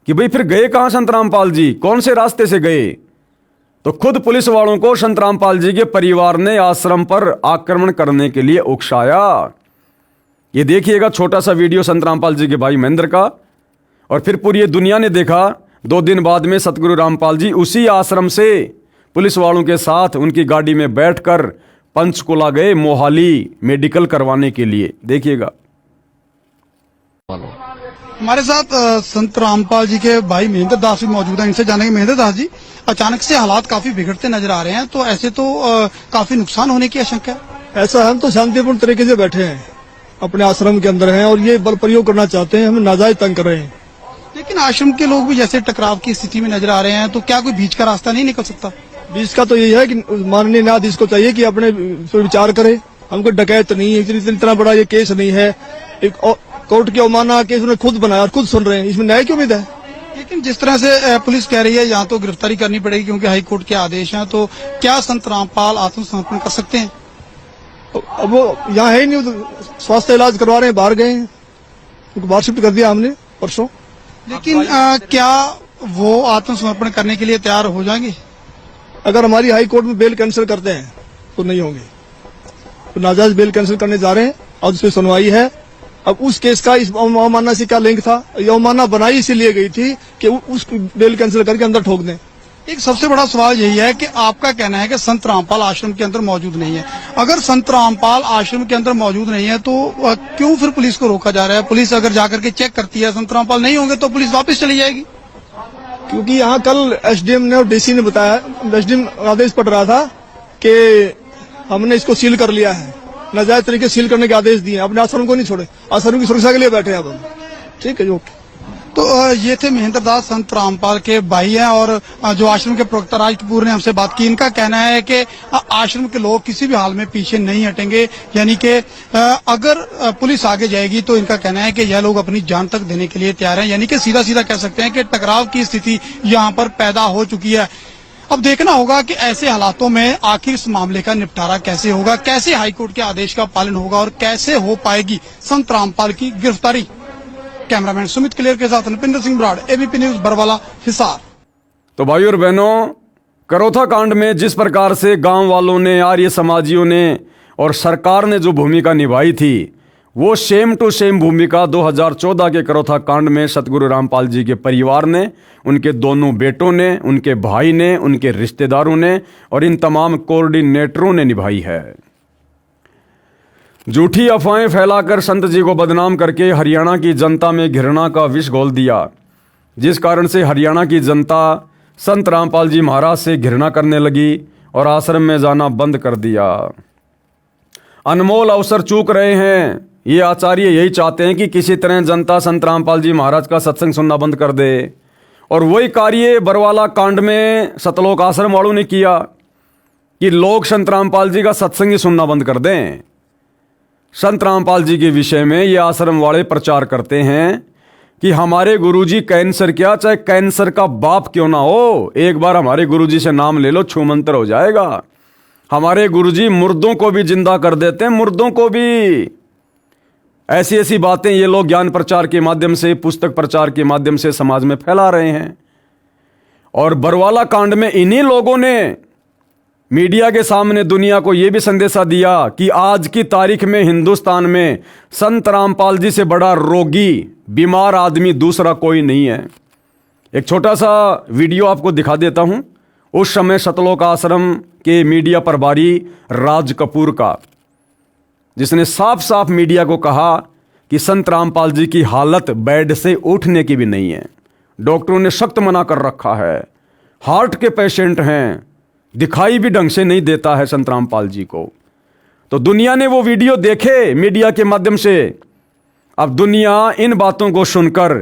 कि भाई फिर गए कहां संत रामपाल जी, कौन से रास्ते से गए? तो खुद पुलिस वालों को संत रामपाल जी के परिवार ने आश्रम पर आक्रमण करने के लिए उकसाया। ये देखिएगा छोटा सा वीडियो संत रामपाल जी के भाई महेंद्र का। और फिर पूरी दुनिया ने देखा, 2 दिन बाद में सतगुरु रामपाल जी उसी आश्रम से पुलिस वालों के साथ उनकी गाड़ी में बैठकर पंचकुला गए मोहाली मेडिकल करवाने के लिए। देखिएगा। हमारे साथ संत रामपाल जी के भाई महेंद्र दास भी मौजूद हैं। इनसे जानेंगे, महेंद्र दास जी, अचानक से हालात काफी बिगड़ते नजर आ रहे हैं, तो ऐसे तो काफी नुकसान होने की आशंका है। ऐसा हम तो शांतिपूर्ण तरीके से बैठे हैं, अपने आश्रम के अंदर हैं और ये बल प्रयोग करना चाहते हैं, हमें नाजायज तंग कर रहे हैं। लेकिन आश्रम के लोग भी जैसे टकराव की स्थिति में नजर आ रहे हैं, तो क्या कोई बीच का रास्ता नहीं निकल सकता? बीच का तो यही है कि माननीय न्यायाधीश को चाहिए कि अपने विचार करे। हमको डकैत नहीं है, इतना बड़ा ये केस नहीं है, एक कोर्ट की अवमानना केस उन्होंने खुद बनाया और खुद सुन रहे हैं, इसमें न्याय की उम्मीद है? लेकिन जिस तरह से पुलिस कह रही है यहाँ तो गिरफ्तारी करनी पड़ेगी क्योंकि हाई कोर्ट के आदेश हैं, तो क्या संत रामपाल आत्मसमर्पण कर सकते हैं? अब वो यहाँ है ही नहीं, तो स्वास्थ्य इलाज करवा रहे हैं, बाहर गए हैं, उनको बाहर शिफ्ट कर दिया हमने परसों। लेकिन क्या वो आत्मसमर्पण करने के लिए तैयार हो जाएंगे? अगर हमारी हाई कोर्ट में बेल कैंसिल करते हैं तो नहीं होंगे, तो नाजायज बेल कैंसिल करने जा रहे हैं और उस पर सुनवाई है। अब उस केस का इस अवमानना से क्या लिंक था? ये अवमानना बनाई इसीलिए गई थी कि उस बेल कैंसिल करके अंदर ठोक दें। एक सबसे बड़ा सवाल यही है कि आपका कहना है कि संत रामपाल आश्रम के अंदर मौजूद नहीं है। अगर संत रामपाल आश्रम के अंदर मौजूद नहीं है तो क्यों फिर पुलिस को रोका जा रहा है? पुलिस अगर जाकर के चेक करती है संत रामपाल नहीं होंगे तो पुलिस वापस चली जाएगी। क्योंकि यहाँ कल एसडीएम ने और डीसी ने बताया, एसडीएम आदेश पड़ रहा था कि हमने इसको सील कर लिया है, नाजायज तरीके से सील करने के आदेश दिए, अपने आश्रम को नहीं छोड़े, आश्रम की सुरक्षा के लिए बैठे हैं अब हम। ठीक है, ओके। तो ये थे महेंद्र दास, संत रामपाल के भाई हैं और जो आश्रम के प्रवक्ता राज कपूर ने हमसे बात की। इनका कहना है कि आश्रम के लोग किसी भी हाल में पीछे नहीं हटेंगे, यानी कि अगर पुलिस आगे जाएगी तो इनका कहना है कि यह लोग अपनी जान तक देने के लिए तैयार हैं। यानी कि सीधा सीधा कह सकते हैं कि टकराव की स्थिति यहाँ पर पैदा हो चुकी है। अब देखना होगा कि ऐसे हालातों में आखिर इस मामले का निपटारा कैसे होगा, कैसे हाईकोर्ट के आदेश का पालन होगा और कैसे हो पाएगी संत रामपाल की गिरफ्तारी। कैमरामैन सुमित क्लियर के साथ नृपिंदर सिंह ब्राड, एबीपी न्यूज, बरवाला, हिसार। तो भाई और बहनों, करोथा कांड में जिस प्रकार से गांव वालों ने, आर्य समाजियों ने और सरकार ने जो भूमिका निभाई थी, वो सेम टू सेम भूमिका 2014 के करोथा कांड में सतगुरु रामपाल जी के परिवार ने, उनके दोनों बेटों ने, उनके भाई ने, उनके रिश्तेदारों ने और इन तमाम कोऑर्डिनेटरों ने निभाई है। झूठी अफवाहें फैलाकर संत जी को बदनाम करके हरियाणा की जनता में घृणा का विष घोल दिया, जिस कारण से हरियाणा की जनता संत रामपाल जी महाराज से घृणा करने लगी और आश्रम में जाना बंद कर दिया। अनमोल अवसर चूक रहे हैं। ये आचार्य यही चाहते हैं कि किसी तरह जनता संत रामपाल जी महाराज का सत्संग सुनना बंद कर दे, और वही कार्य बरवाला कांड में सतलोक आश्रम वालों ने किया कि लोग संत रामपाल जी का सत्संग ही सुनना बंद कर दें। संत रामपाल जी के विषय में ये आश्रम वाले प्रचार करते हैं कि हमारे गुरुजी कैंसर क्या, चाहे कैंसर का बाप क्यों ना हो, एक बार हमारे गुरुजी से नाम ले लो, छूमंतर हो जाएगा। हमारे गुरुजी मुर्दों को भी जिंदा कर देते हैं, मुर्दों को भी। ऐसी ऐसी बातें ये लोग ज्ञान प्रचार के माध्यम से, पुस्तक प्रचार के माध्यम से समाज में फैला रहे हैं। और बरवाला कांड में इन्हीं लोगों ने मीडिया के सामने दुनिया को यह भी संदेशा दिया कि आज की तारीख में हिंदुस्तान में संत रामपाल जी से बड़ा रोगी, बीमार आदमी दूसरा कोई नहीं है। एक छोटा सा वीडियो आपको दिखा देता हूं। उस समय सतलोक आश्रम के मीडिया प्रभारी राज कपूर का, जिसने साफ साफ मीडिया को कहा कि संत रामपाल जी की हालत बेड से उठने की भी नहीं है। डॉक्टरों ने सख्त मना कर रखा है, हार्ट के पेशेंट हैं, दिखाई भी ढंग से नहीं देता है संत रामपाल जी को। तो दुनिया ने वो वीडियो देखे मीडिया के माध्यम से। अब दुनिया इन बातों को सुनकर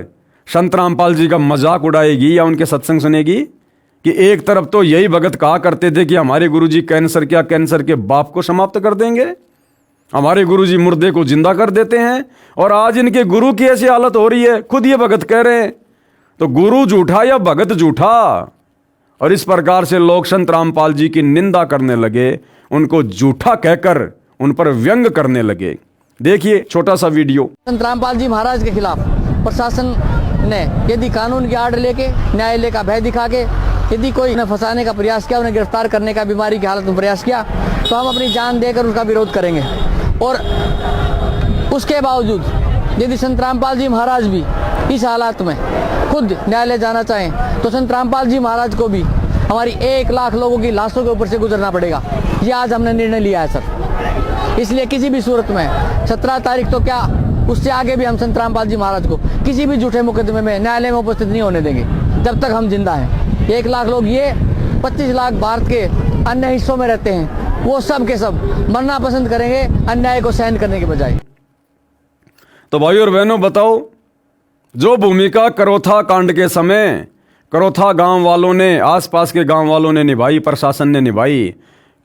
संत रामपाल जी का मजाक उड़ाएगी या उनके सत्संग सुनेगी कि एक तरफ तो यही भगत कहा करते थे कि हमारे गुरुजी कैंसर क्या, कैंसर के बाप को समाप्त कर देंगे, हमारे गुरुजी मुर्दे को जिंदा कर देते हैं, और आज इनके गुरु की ऐसी हालत हो रही है, खुद ये भगत कह रहे हैं। तो गुरु झूठा या भगत झूठा? और इस प्रकार से लोग संत रामपाल जी की निंदा करने लगे, उनको झूठा कहकर उन पर व्यंग करने लगे। देखिए छोटा सा वीडियो। संत रामपाल जी महाराज के खिलाफ प्रशासन ने यदि कानून की आड़ लेके, न्यायालय का भय दिखा के यदि कोई उन्हें फंसाने का प्रयास किया, उन्हें गिरफ्तार करने का, बीमारी की हालत में प्रयास किया, तो हम अपनी जान देकर उसका विरोध करेंगे। और उसके बावजूद यदि संत रामपाल जी महाराज भी इस हालात में खुद न्यायालय जाना चाहें तो संत रामपाल जी महाराज को भी हमारी 1 लाख लोगों की लाशों के ऊपर से गुजरना पड़ेगा। ये आज हमने निर्णय लिया है सर। इसलिए किसी भी सूरत में 17 तारीख तो क्या, उससे आगे भी हम संत रामपाल जी महाराज को किसी भी झूठे मुकदमे में न्यायालय में उपस्थित नहीं होने देंगे जब तक हम जिंदा हैं। 1 लाख लोग, ये 25 लाख भारत के अन्य हिस्सों में रहते हैं, वो सब के सब मरना पसंद करेंगे अन्याय को सहन करने के बजाय। तो भाई और बहनों, बताओ, जो भूमिका करोथा कांड के समय करोथा गांव वालों ने, आसपास के गांव वालों ने निभाई, प्रशासन ने निभाई,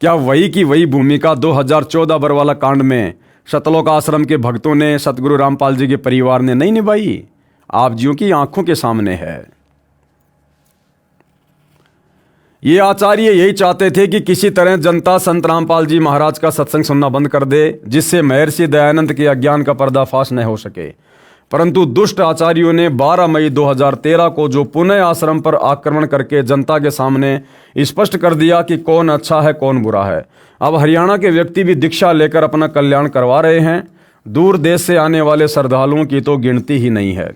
क्या वही की वही भूमिका 2014 बरवाला कांड में सतलोक आश्रम के भक्तों ने, सतगुरु रामपाल जी के परिवार ने नहीं निभाई? आप जियों की आंखों के सामने है। ये आचार्य यही चाहते थे कि किसी तरह जनता संत रामपाल जी महाराज का सत्संग सुनना बंद कर दे, जिससे महर्षि दयानंद के अज्ञान का पर्दाफाश न हो सके। परंतु दुष्ट आचार्यों ने 12 मई 2013 को जो पुनः आश्रम पर आक्रमण करके जनता के सामने स्पष्ट कर दिया कि कौन अच्छा है कौन बुरा है। अब हरियाणा के व्यक्ति भी दीक्षा लेकर अपना कल्याण करवा रहे हैं। दूर देश से आने वाले श्रद्धालुओं की तो गिनती ही नहीं है।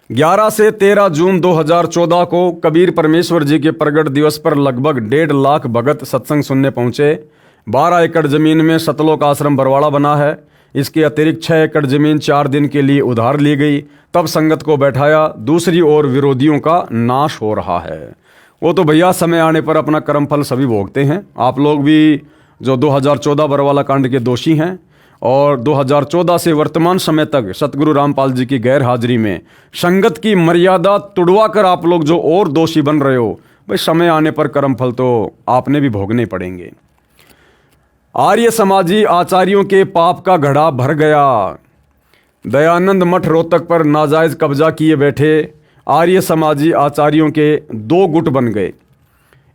11 से 13 जून 2014 को कबीर परमेश्वर जी के प्रगट दिवस पर लगभग 1.5 लाख भगत सत्संग सुनने पहुंचे। 12 एकड़ जमीन में सतलोक आश्रम बरवाड़ा बना है। इसके अतिरिक्त 6 एकड़ जमीन 4 दिन के लिए उधार ली गई। तब संगत को बैठाया। दूसरी ओर विरोधियों का नाश हो रहा है। वो तो भैया समय आने पर अपना कर्मफल सभी भोगते हैं। आप लोग भी जो 2014 बरवाला कांड के दोषी हैं और 2014 से वर्तमान समय तक सतगुरु रामपाल जी की गैर हाजिरी में संगत की मर्यादा तुड़वा कर आप लोग जो और दोषी बन रहे हो, भाई समय आने पर कर्मफल तो आपने भी भोगने पड़ेंगे। आर्य समाजी आचार्यों के पाप का घड़ा भर गया। दयानंद मठ रोहतक पर नाजायज कब्जा किए बैठे आर्य समाजी आचार्यों के 2 गुट बन गए,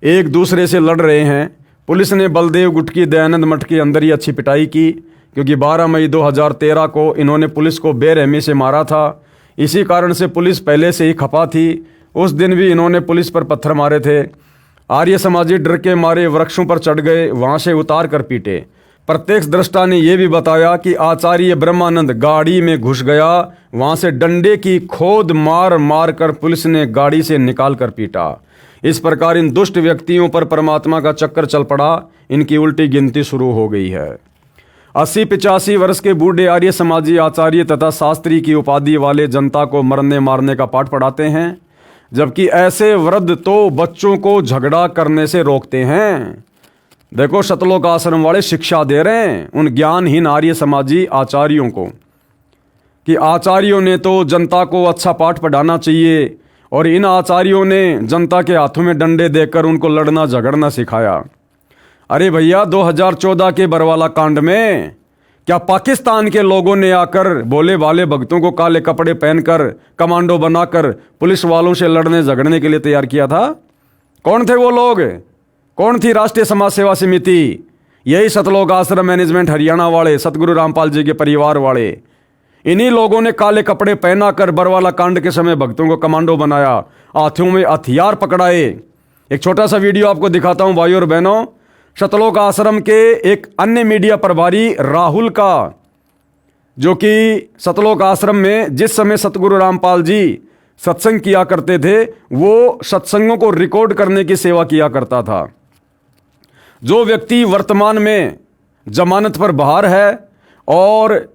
एक दूसरे से लड़ रहे हैं। पुलिस ने बलदेव गुट की दयानंद मठ के अंदर ही अच्छी पिटाई की, क्योंकि 12 मई 2013 को इन्होंने पुलिस को बेरहमी से मारा था। इसी कारण से पुलिस पहले से ही खपा थी। उस दिन भी इन्होंने पुलिस पर पत्थर मारे थे। आर्य समाजी डर के मारे वृक्षों पर चढ़ गए, वहां से उतार कर पीटे। प्रत्यक्ष दृष्टा ने यह भी बताया कि आचार्य ब्रह्मानंद गाड़ी में घुस गया, वहां से डंडे की खोद मार मार कर पुलिस ने गाड़ी से निकाल कर पीटा। इस प्रकार इन दुष्ट व्यक्तियों पर परमात्मा का चक्कर चल पड़ा। इनकी उल्टी गिनती शुरू हो गई है। 80-85 वर्ष के बूढ़े आर्य समाजी आचार्य तथा शास्त्री की उपाधि वाले जनता को मरने मारने का पाठ पढ़ाते हैं, जबकि ऐसे वृद्ध तो बच्चों को झगड़ा करने से रोकते हैं। देखो, सतलोक आश्रम वाले शिक्षा दे रहे हैं उन ज्ञानहीन आर्य समाजी आचार्यों को कि आचार्यों ने तो जनता को अच्छा पाठ पढ़ाना चाहिए, और इन आचार्यों ने जनता के हाथों में डंडे देकर उनको लड़ना झगड़ना सिखाया। अरे भैया, 2014 के बरवाला कांड में क्या पाकिस्तान के लोगों ने आकर भोले भाले भक्तों को काले कपड़े पहनकर कमांडो बनाकर पुलिस वालों से लड़ने झगड़ने के लिए तैयार किया था? कौन थे वो लोग? कौन थी राष्ट्रीय समाज सेवा समिति? यही सतलोक आश्रम मैनेजमेंट हरियाणा वाले, सतगुरु रामपाल जी के परिवार वाले। इन्हीं लोगों ने काले कपड़े पहना कर बरवाला कांड के समय भक्तों को कमांडो बनाया, हाथों में हथियार पकड़ाए। एक छोटा सा वीडियो आपको दिखाता हूं भाइयों और बहनों। सतलोक आश्रम के एक अन्य मीडिया प्रभारी राहुल का, जो कि सतलोक आश्रम में जिस समय सतगुरु रामपाल जी सत्संग किया करते थे, वो सत्संगों को रिकॉर्ड करने की सेवा किया करता था। जो व्यक्ति वर्तमान में जमानत पर बाहर है, और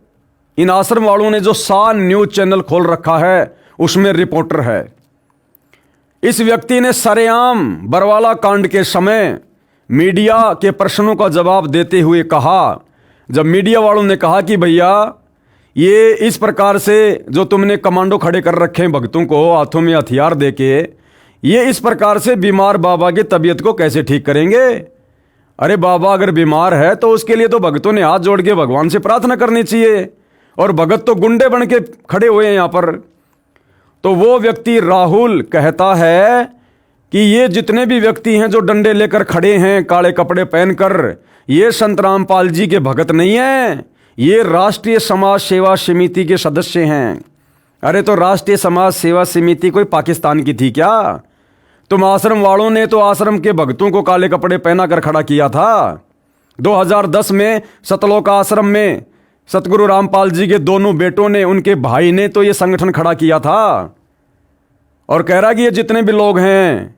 इन आश्रम वालों ने जो सान न्यूज चैनल खोल रखा है उसमें रिपोर्टर है। इस व्यक्ति ने सरेआम बरवाला कांड के समय मीडिया के प्रश्नों का जवाब देते हुए कहा, जब मीडिया वालों ने कहा कि भैया ये इस प्रकार से जो तुमने कमांडो खड़े कर रखे हैं भक्तों को हाथों में हथियार देके, ये इस प्रकार से बीमार बाबा की तबीयत को कैसे ठीक करेंगे? अरे बाबा अगर बीमार है तो उसके लिए तो भक्तों ने हाथ जोड़ के भगवान से प्रार्थना करनी चाहिए, और भगत तो गुंडे बन के खड़े हुए हैं यहां पर। तो वो व्यक्ति राहुल कहता है कि ये जितने भी व्यक्ति हैं जो डंडे लेकर खड़े हैं काले कपड़े पहनकर, ये संत रामपाल जी के भगत नहीं हैं, ये राष्ट्रीय समाज सेवा समिति के सदस्य हैं। अरे तो राष्ट्रीय समाज सेवा समिति कोई पाकिस्तान की थी क्या? तुम आश्रम वालों ने तो आश्रम के भक्तों को काले कपड़े पहना कर खड़ा किया था। 2010 में सतलोक आश्रम में सतगुरु रामपाल जी के दोनों बेटों ने, उनके भाई ने तो ये संगठन खड़ा किया था, और कह रहा कि ये जितने भी लोग हैं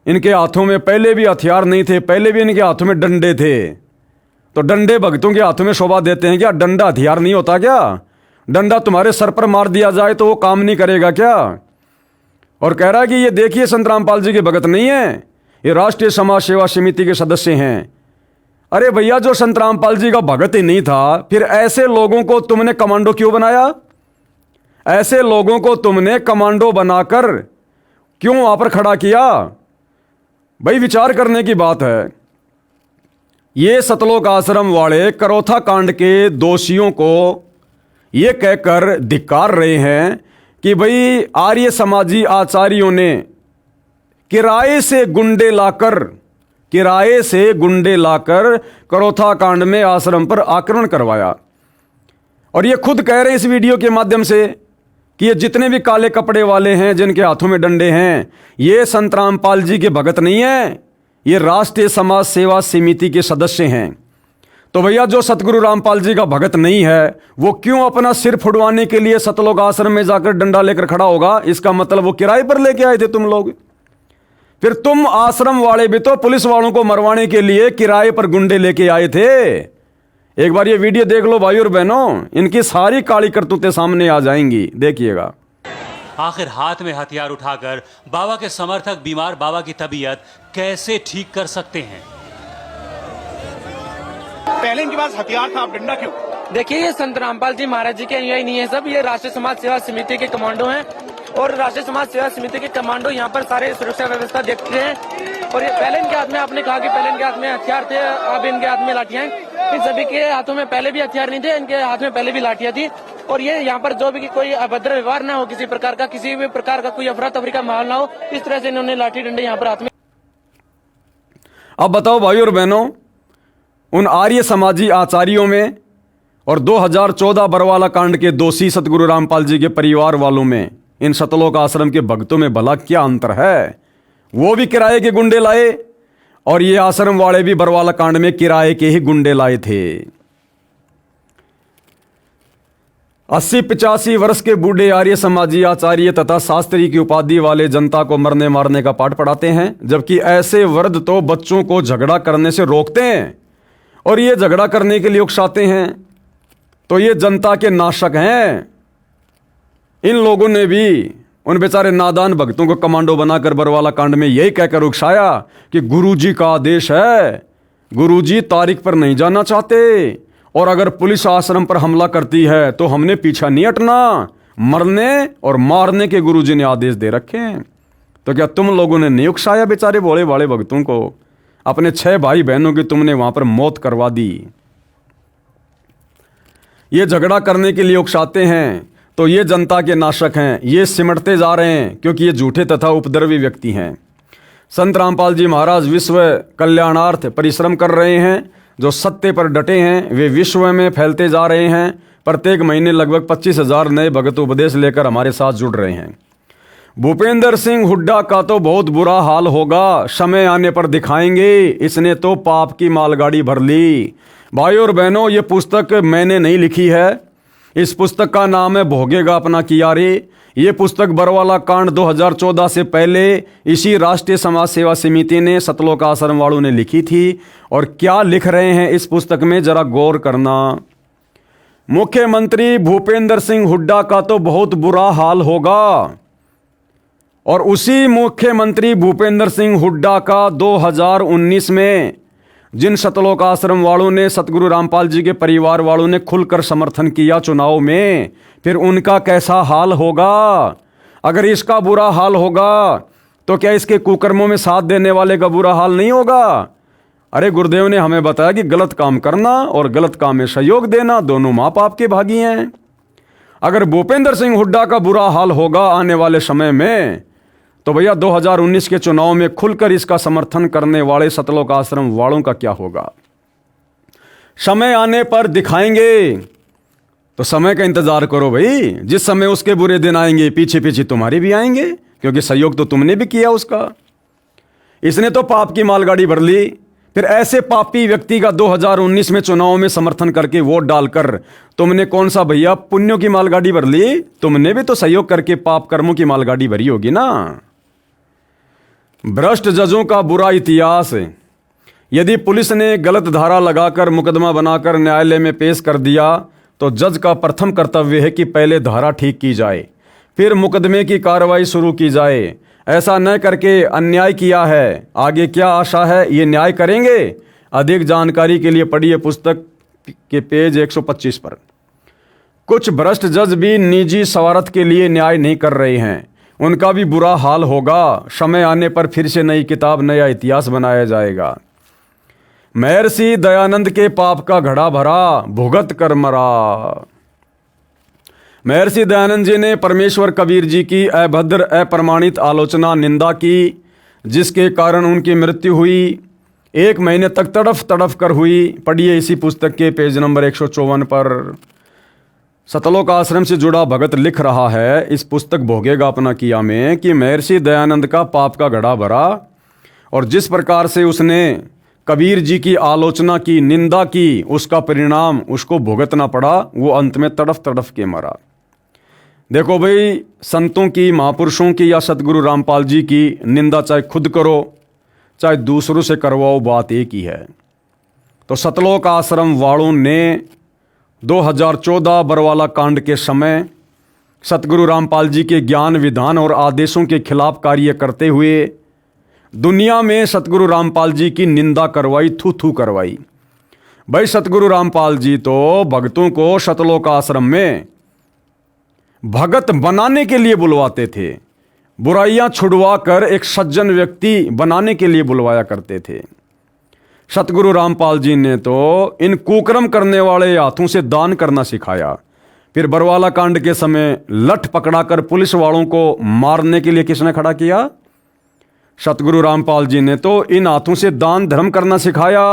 इनके हाथों में पहले भी हथियार नहीं थे, पहले भी इनके हाथों में डंडे थे। तो डंडे भक्तों के हाथों में शोभा देते हैं क्या? डंडा हथियार नहीं होता क्या? डंडा तुम्हारे सर पर मार दिया जाए तो वो काम नहीं करेगा क्या? और कह रहा है कि ये देखिए संत रामपाल जी के भगत नहीं है, ये राष्ट्रीय समाज सेवा समिति के सदस्य हैं। अरे भैया, जो संत रामपाल जी का भगत ही नहीं था, फिर ऐसे लोगों को तुमने कमांडो क्यों बनाया? ऐसे लोगों को तुमने कमांडो बनाकर क्यों वहां पर खड़ा किया? भाई विचार करने की बात है। ये सतलोक आश्रम वाले करौथा कांड के दोषियों को ये कहकर धिक्कार रहे हैं कि भाई आर्य समाजी आचार्यों ने किराए से गुंडे लाकर करौथा कांड में आश्रम पर आक्रमण करवाया। और ये खुद कह रहे हैं इस वीडियो के माध्यम से कि ये जितने भी काले कपड़े वाले हैं जिनके हाथों में डंडे हैं, ये संत रामपाल जी के भगत नहीं है, ये राष्ट्रीय समाज सेवा समिति के सदस्य हैं। तो भैया जो सतगुरु रामपाल जी का भगत नहीं है वो क्यों अपना सिर फुड़वाने के लिए सतलोक आश्रम में जाकर डंडा लेकर खड़ा होगा? इसका मतलब वो किराए पर लेके आए थे तुम लोग। फिर तुम आश्रम वाले भी तो पुलिस वालों को मरवाने के लिए किराए पर गुंडे लेके आए थे। एक बार ये वीडियो देख लो भाई और बहनों, इनकी सारी काली करतूतें सामने आ जाएंगी, देखिएगा। आखिर हाथ में हथियार उठाकर बाबा के समर्थक बीमार बाबा की तबीयत कैसे ठीक कर सकते हैं? पहले इनके पास हथियार था, अब डंडा क्यों? देखिए, ये संत रामपाल जी महाराज जी के अनुयायी नहीं है सब, ये राष्ट्रीय समाज सेवा समिति के कमांडो हैं और राष्ट्रीय समाज सेवा समिति के कमांडो यहाँ पर सारे सुरक्षा व्यवस्था देखते हैं। और ये पहले इनके हाथ में, आपने कहा कि पहले इनके हाथ में हथियार थे, अब इनके हाथ में लाठियां हैं। इन सभी के हाथों में पहले भी हथियार नहीं थे, इनके हाथ में पहले भी लाठियां थी। और ये यहाँ पर जो भी कोई अभद्र व्यवहार ना हो, किसी भी प्रकार का कोई अफरा तफरी का माहौल ना हो, इस तरह से इन्होंने लाठी डंडे यहाँ पर हाथ में। अब बताओ भाई और बहनों, उन आर्य समाजी आचार्यों में और 2014 बरवाला कांड के दोषी सतगुरु रामपाल जी के परिवार वालों में, इन सतलोक आश्रम के भक्तों में भला क्या अंतर है? वो भी किराए के गुंडे लाए और ये आश्रम वाले भी बरवाला कांड में किराए के ही गुंडे लाए थे। 80-85 वर्ष के बूढ़े आर्य समाजी आचार्य तथा शास्त्री की उपाधि वाले जनता को मरने मारने का पाठ पढ़ाते हैं, जबकि ऐसे वृद्ध तो बच्चों को झगड़ा करने से रोकते हैं और ये झगड़ा करने के लिए उकसाते हैं। तो ये जनता के नाशक हैं। इन लोगों ने भी उन बेचारे नादान भक्तों को कमांडो बनाकर बरवाला कांड में यही कहकर उकसाया कि गुरुजी का आदेश है, गुरुजी तारीख पर नहीं जाना चाहते और अगर पुलिस आश्रम पर हमला करती है तो हमने पीछा नहीं हटना, मरने और मारने के गुरुजी ने आदेश दे रखे हैं। तो क्या तुम लोगों ने नहीं उकसाया बेचारे भोले भाले भक्तों को? अपने 6 भाई बहनों की तुमने वहां पर मौत करवा दी। ये झगड़ा करने के लिए उकसाते हैं तो ये जनता के नाशक हैं, ये सिमटते जा रहे हैं क्योंकि ये झूठे तथा उपद्रवी व्यक्ति हैं। संत रामपाल जी महाराज विश्व कल्याणार्थ परिश्रम कर रहे हैं, जो सत्य पर डटे हैं वे विश्व में फैलते जा रहे हैं। प्रत्येक महीने लगभग 25,000 नए भगत उपदेश लेकर हमारे साथ जुड़ रहे हैं। भूपेंद्र सिंह हुड्डा का तो बहुत बुरा हाल होगा, समय आने पर दिखाएंगे, इसने तो पाप की मालगाड़ी भर ली। भाई और बहनों, ये पुस्तक मैंने नहीं लिखी है, इस पुस्तक का नाम है भोगेगा अपना किया रे। ये पुस्तक बरवाला कांड 2014 से पहले इसी राष्ट्रीय समाज सेवा समिति ने सतलोक आश्रम वालों ने लिखी थी। और क्या लिख रहे हैं इस पुस्तक में जरा गौर करना। मुख्यमंत्री भूपेंद्र सिंह हुड्डा का तो बहुत बुरा हाल होगा और उसी मुख्यमंत्री भूपेंद्र सिंह हुड्डा का 2019 में जिन सतलोक आश्रम वालों ने सतगुरु रामपाल जी के परिवार वालों ने खुलकर समर्थन किया चुनाव में, फिर उनका कैसा हाल होगा। अगर इसका बुरा हाल होगा तो क्या इसके कुकर्मों में साथ देने वाले का बुरा हाल नहीं होगा? अरे गुरुदेव ने हमें बताया कि गलत काम करना और गलत काम में सहयोग देना दोनों माँ बाप के भागी हैं। अगर भूपेंद्र सिंह हुड्डा का बुरा हाल होगा आने वाले समय में, तो भैया 2019 के चुनाव में खुलकर इसका समर्थन करने वाले सतलोक आश्रम वालों का क्या होगा? समय आने पर दिखाएंगे। तो समय का इंतजार करो भाई, जिस समय उसके बुरे दिन आएंगे पीछे पीछे तुम्हारे भी आएंगे, क्योंकि सहयोग तो तुमने भी किया उसका। इसने तो पाप की मालगाड़ी भर ली। फिर ऐसे पापी व्यक्ति का 2019 में चुनाव में समर्थन करके वोट डालकर तुमने कौन सा भैया पुण्यों की मालगाड़ी भर ली? तुमने भी तो सहयोग करके पाप कर्मों की मालगाड़ी भरी होगी ना। भ्रष्ट जजों का बुरा इतिहास। यदि पुलिस ने गलत धारा लगाकर मुकदमा बनाकर न्यायालय में पेश कर दिया तो जज का प्रथम कर्तव्य है कि पहले धारा ठीक की जाए, फिर मुकदमे की कार्रवाई शुरू की जाए। ऐसा न करके अन्याय किया है, आगे क्या आशा है ये न्याय करेंगे? अधिक जानकारी के लिए पढ़िए पुस्तक के पेज 125 पर। कुछ भ्रष्ट जज भी निजी स्वार्थ के लिए न्याय नहीं कर रहे हैं, उनका भी बुरा हाल होगा। समय आने पर फिर से नई किताब नया इतिहास बनाया जाएगा। महर्षि दयानंद के पाप का घड़ा भरा, भुगत कर मरा। महर्षि दयानंद जी ने परमेश्वर कबीर जी की अभद्र अप्रमाणित आलोचना निंदा की, जिसके कारण उनकी मृत्यु हुई। 1 महीने तक तड़फ तड़फ कर हुई। पढ़िए इसी पुस्तक के पेज नंबर 154 पर। सतलोक आश्रम से जुड़ा भगत लिख रहा है इस पुस्तक भोगेगा अपना किया में कि महर्षि दयानंद का पाप का घड़ा भरा और जिस प्रकार से उसने कबीर जी की आलोचना की, निंदा की, उसका परिणाम उसको भुगतना पड़ा। वो अंत में तड़फ तड़फ के मरा। देखो भाई, संतों की, महापुरुषों की या सतगुरु रामपाल जी की निंदा चाहे खुद करो चाहे दूसरों से करवाओ, बात एक ही है। तो सतलोक आश्रम वालों ने 2014 बरवाला कांड के समय सतगुरु रामपाल जी के ज्ञान, विधान और आदेशों के खिलाफ कार्य करते हुए दुनिया में सतगुरु रामपाल जी की निंदा करवाई, थू थू करवाई। भाई सतगुरु रामपाल जी तो भक्तों को सतलोक आश्रम में भगत बनाने के लिए बुलवाते थे, बुराइयां छुड़वा कर एक सज्जन व्यक्ति बनाने के लिए बुलवाया करते थे। सतगुरु रामपाल जी ने तो इन कुकर्म करने वाले हाथों से दान करना सिखाया। फिर बरवाला कांड के समय लठ पकड़ाकर पुलिस वालों को मारने के लिए किसने खड़ा किया? सतगुरु रामपाल जी ने तो इन हाथों से दान धर्म करना सिखाया,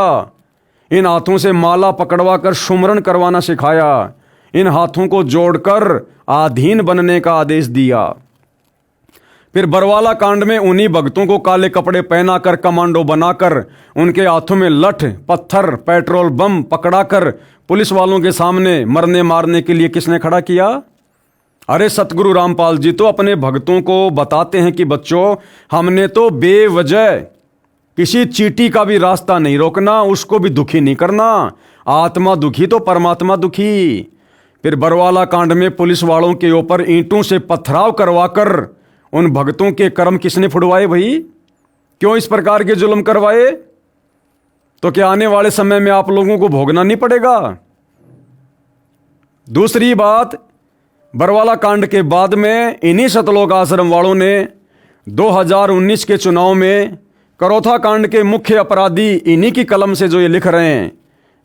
इन हाथों से माला पकड़वा कर सुमरण करवाना सिखाया, इन हाथों को जोड़कर अधीन बनने का आदेश दिया। फिर बरवाला कांड में उन्हीं भक्तों को काले कपड़े पहनाकर, कमांडो बनाकर, उनके हाथों में लठ, पत्थर, पेट्रोल बम पकड़ाकर पुलिस वालों के सामने मरने मारने के लिए किसने खड़ा किया? अरे सतगुरु रामपाल जी तो अपने भक्तों को बताते हैं कि बच्चों, हमने तो बेवजह किसी चींटी का भी रास्ता नहीं रोकना, उसको भी दुखी नहीं करना। आत्मा दुखी तो परमात्मा दुखी। फिर बरवाला कांड में पुलिस वालों के ऊपर ईंटों से पथराव करवाकर उन भक्तों के कर्म किसने फुड़वाए भाई? क्यों इस प्रकार के जुल्म करवाए? तो क्या आने वाले समय में आप लोगों को भोगना नहीं पड़ेगा? दूसरी बात, बरवाला कांड के बाद में इन्हीं सतलोक आश्रम वालों ने 2019 के चुनाव में करौथा कांड के मुख्य अपराधी इन्हीं की कलम से जो ये लिख रहे हैं,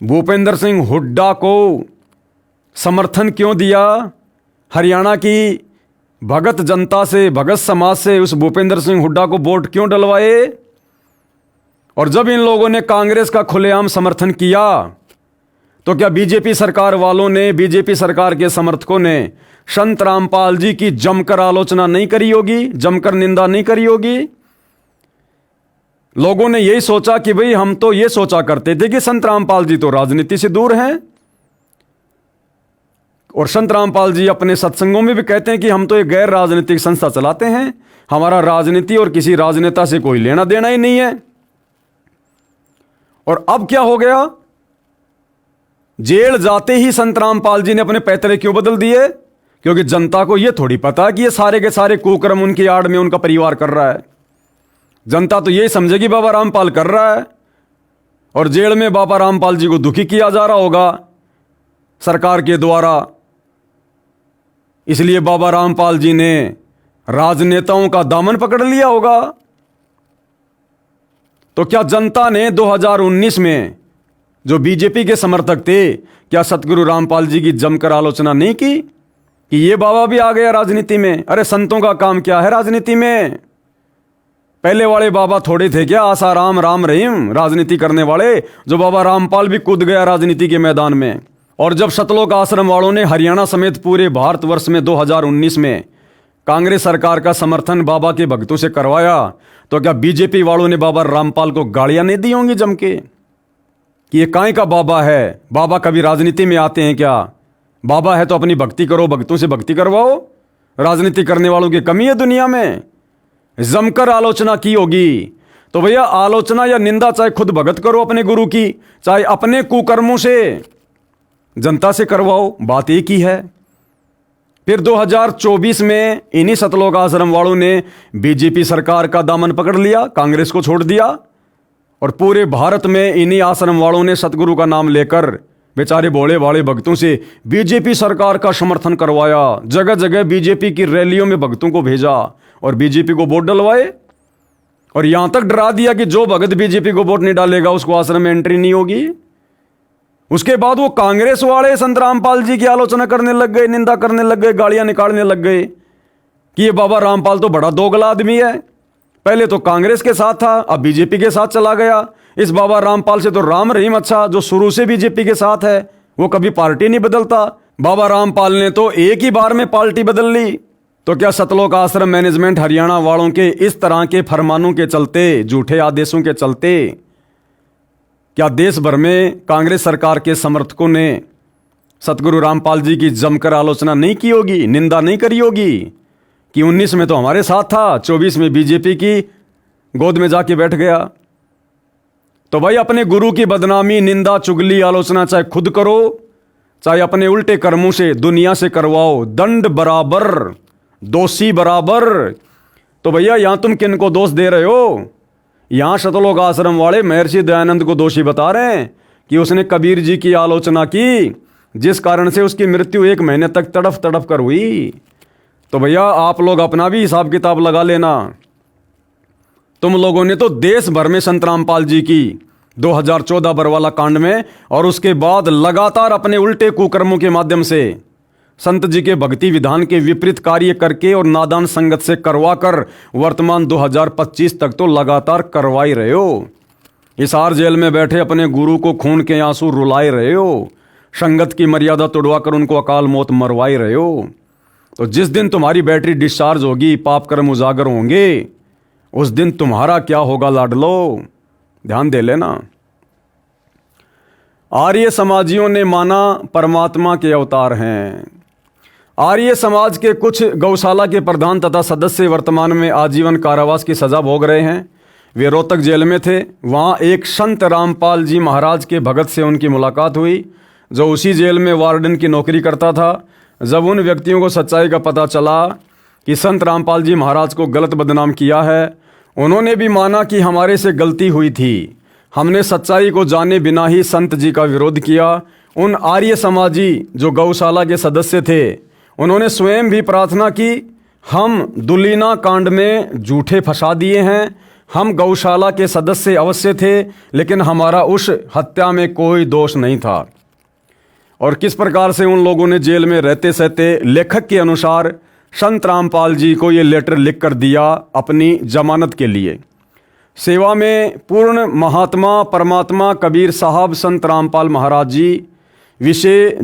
भूपेंद्र सिंह हुड्डा को समर्थन क्यों दिया? हरियाणा की भगत जनता से, भगत समाज से उस भूपेंद्र सिंह हुड्डा को वोट क्यों डलवाए? और जब इन लोगों ने कांग्रेस का खुलेआम समर्थन किया तो क्या बीजेपी सरकार वालों ने, बीजेपी सरकार के समर्थकों ने संत रामपाल जी की जमकर आलोचना नहीं करी होगी, जमकर निंदा नहीं करी होगी? लोगों ने यही सोचा कि भाई, हम तो ये सोचा करते थे कि संत रामपाल जी तो राजनीति से दूर हैं, और संत रामपाल जी अपने सत्संगों में भी कहते हैं कि हम तो एक गैर राजनीतिक संस्था चलाते हैं, हमारा राजनीति और किसी राजनेता से कोई लेना देना ही नहीं है। और अब क्या हो गया? जेल जाते ही संत रामपाल जी ने अपने पैतरे क्यों बदल दिए? क्योंकि जनता को यह थोड़ी पता कि ये सारे के सारे कुकर्म उनकी आड़ में उनका परिवार कर रहा है। जनता तो यही समझेगी बाबा रामपाल कर रहा है, और जेल में बाबा रामपाल जी को दुखी किया जा रहा होगा सरकार के द्वारा। इसलिए बाबा रामपाल जी ने राजनेताओं का दामन पकड़ लिया होगा। तो क्या जनता ने 2019 में जो बीजेपी के समर्थक थे, क्या सतगुरु रामपाल जी की जमकर आलोचना नहीं की कि ये बाबा भी आ गया राजनीति में? अरे संतों का काम क्या है राजनीति में? पहले वाले बाबा थोड़े थे क्या आसाराम राम रहीम राजनीति करने वाले? जो बाबा रामपाल भी कूद गया राजनीति के मैदान में। और जब सतलोक आश्रम वालों ने हरियाणा समेत पूरे भारतवर्ष में 2019 में कांग्रेस सरकार का समर्थन बाबा के भक्तों से करवाया, तो क्या बीजेपी वालों ने बाबा रामपाल को गालियां नहीं दी होंगी जम के कि ये काहे का बाबा है? बाबा कभी राजनीति में आते हैं क्या? बाबा है तो अपनी भक्ति करो, भक्तों से भक्ति करवाओ। राजनीति करने वालों की कमी है दुनिया में? जमकर आलोचना की होगी तो भैया आलोचना या निंदा चाहे खुद भगत करो अपने गुरु की, चाहे अपने कुकर्मों से जनता से करवाओ, बात एक ही है। फिर 2024 में इन्हीं सतलोक आश्रम वालों ने बीजेपी सरकार का दामन पकड़ लिया, कांग्रेस को छोड़ दिया, और पूरे भारत में इन्हीं आश्रम वालों ने सतगुरु का नाम लेकर बेचारे भोले भाले भक्तों से बीजेपी सरकार का समर्थन करवाया। जगह जगह बीजेपी की रैलियों में भक्तों को भेजा और बीजेपी को वोट डलवाए। और यहां तक डरा दिया कि जो भगत बीजेपी को वोट नहीं डालेगा उसको आश्रम में एंट्री नहीं होगी। उसके बाद वो कांग्रेस वाले संत रामपाल जी की आलोचना करने लग गए, निंदा करने लग गए, गालियां निकालने लग गए कि ये बाबा रामपाल तो बड़ा दोगला आदमी है। पहले तो कांग्रेस के साथ था, अब बीजेपी के साथ चला गया। इस बाबा रामपाल से तो राम रहीम अच्छा, जो शुरू से बीजेपी के साथ है, वो कभी पार्टी नहीं बदलता। बाबा रामपाल ने तो एक ही बार में पार्टी बदल ली। तो क्या सतलोक आश्रम मैनेजमेंट हरियाणा वालों के इस तरह के फरमानों के चलते, झूठे आदेशों के चलते, क्या देश भर में कांग्रेस सरकार के समर्थकों ने सतगुरु रामपाल जी की जमकर आलोचना नहीं की होगी, निंदा नहीं करी होगी कि 19 में तो हमारे साथ था, 24 में बीजेपी की गोद में जाके बैठ गया। तो भाई अपने गुरु की बदनामी, निंदा, चुगली, आलोचना चाहे खुद करो, चाहे अपने उल्टे कर्मों से दुनिया से करवाओ, दंड बराबर, दोषी बराबर। तो भैया यहां तुम किन को दोष दे रहे हो? यहां सतलोक आश्रम वाले महर्षि दयानंद को दोषी बता रहे हैं कि उसने कबीर जी की आलोचना की, जिस कारण से उसकी मृत्यु 1 महीने तक तड़फ तड़फ कर हुई। तो भैया आप लोग अपना भी हिसाब किताब लगा लेना। तुम लोगों ने तो देश भर में संत रामपाल जी की 2014 बरवाला कांड में और उसके बाद लगातार अपने उल्टे कुकर्मों के माध्यम से संत जी के भक्ति विधान के विपरीत कार्य करके और नादान संगत से करवाकर वर्तमान 2025 तक तो लगातार करवा ही रहे हो। हिसार जेल में बैठे अपने गुरु को खून के आंसू रुलाए रहे हो, संगत की मर्यादा तोड़वाकर उनको अकाल मौत मरवाए रहे हो। तो जिस दिन तुम्हारी बैटरी डिस्चार्ज होगी, पाप कर्म उजागर होंगे, उस दिन तुम्हारा क्या होगा लाडलो, ध्यान दे लेना। आर्य समाजियों ने माना परमात्मा के अवतार हैं। आर्य समाज के कुछ गौशाला के प्रधान तथा सदस्य वर्तमान में आजीवन कारावास की सजा भोग रहे हैं। वे रोहतक जेल में थे। वहाँ एक संत रामपाल जी महाराज के भगत से उनकी मुलाकात हुई, जो उसी जेल में वार्डन की नौकरी करता था। जब उन व्यक्तियों को सच्चाई का पता चला कि संत रामपाल जी महाराज को गलत बदनाम किया है, उन्होंने भी माना कि हमारे से गलती हुई थी, हमने सच्चाई को जाने बिना ही संत जी का विरोध किया। उन आर्य समाजी जो गौशाला के सदस्य थे, उन्होंने स्वयं भी प्रार्थना की, हम दुलीना कांड में झूठे फंसा दिए हैं, हम गौशाला के सदस्य अवश्य थे, लेकिन हमारा उस हत्या में कोई दोष नहीं था। और किस प्रकार से उन लोगों ने जेल में रहते सहते लेखक के अनुसार संत रामपाल जी को ये लेटर लिख कर दिया अपनी जमानत के लिए। सेवा में पूर्ण महात्मा परमात्मा कबीर साहब संत रामपाल महाराज जी विषय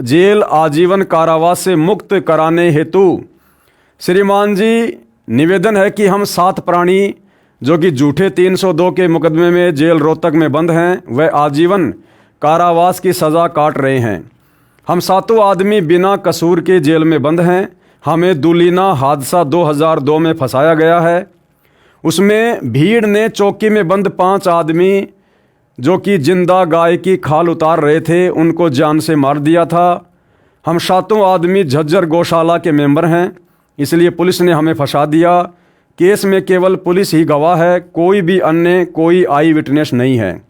जेल आजीवन कारावास से मुक्त कराने हेतु श्रीमान जी निवेदन है कि हम 7 प्राणी जो कि झूठे 302 के मुकदमे में जेल रोहतक में बंद हैं, वह आजीवन कारावास की सज़ा काट रहे हैं। हम 7 आदमी बिना कसूर के जेल में बंद हैं। हमें दुलीना हादसा 2002 में फंसाया गया है। उसमें भीड़ ने चौकी में बंद 5 आदमी जो कि जिंदा गाय की खाल उतार रहे थे, उनको जान से मार दिया था। हम 7 आदमी झज्जर गौशाला के मेंबर हैं, इसलिए पुलिस ने हमें फंसा दिया। केस में केवल पुलिस ही गवाह है, कोई भी अन्य कोई आई विटनेस नहीं है।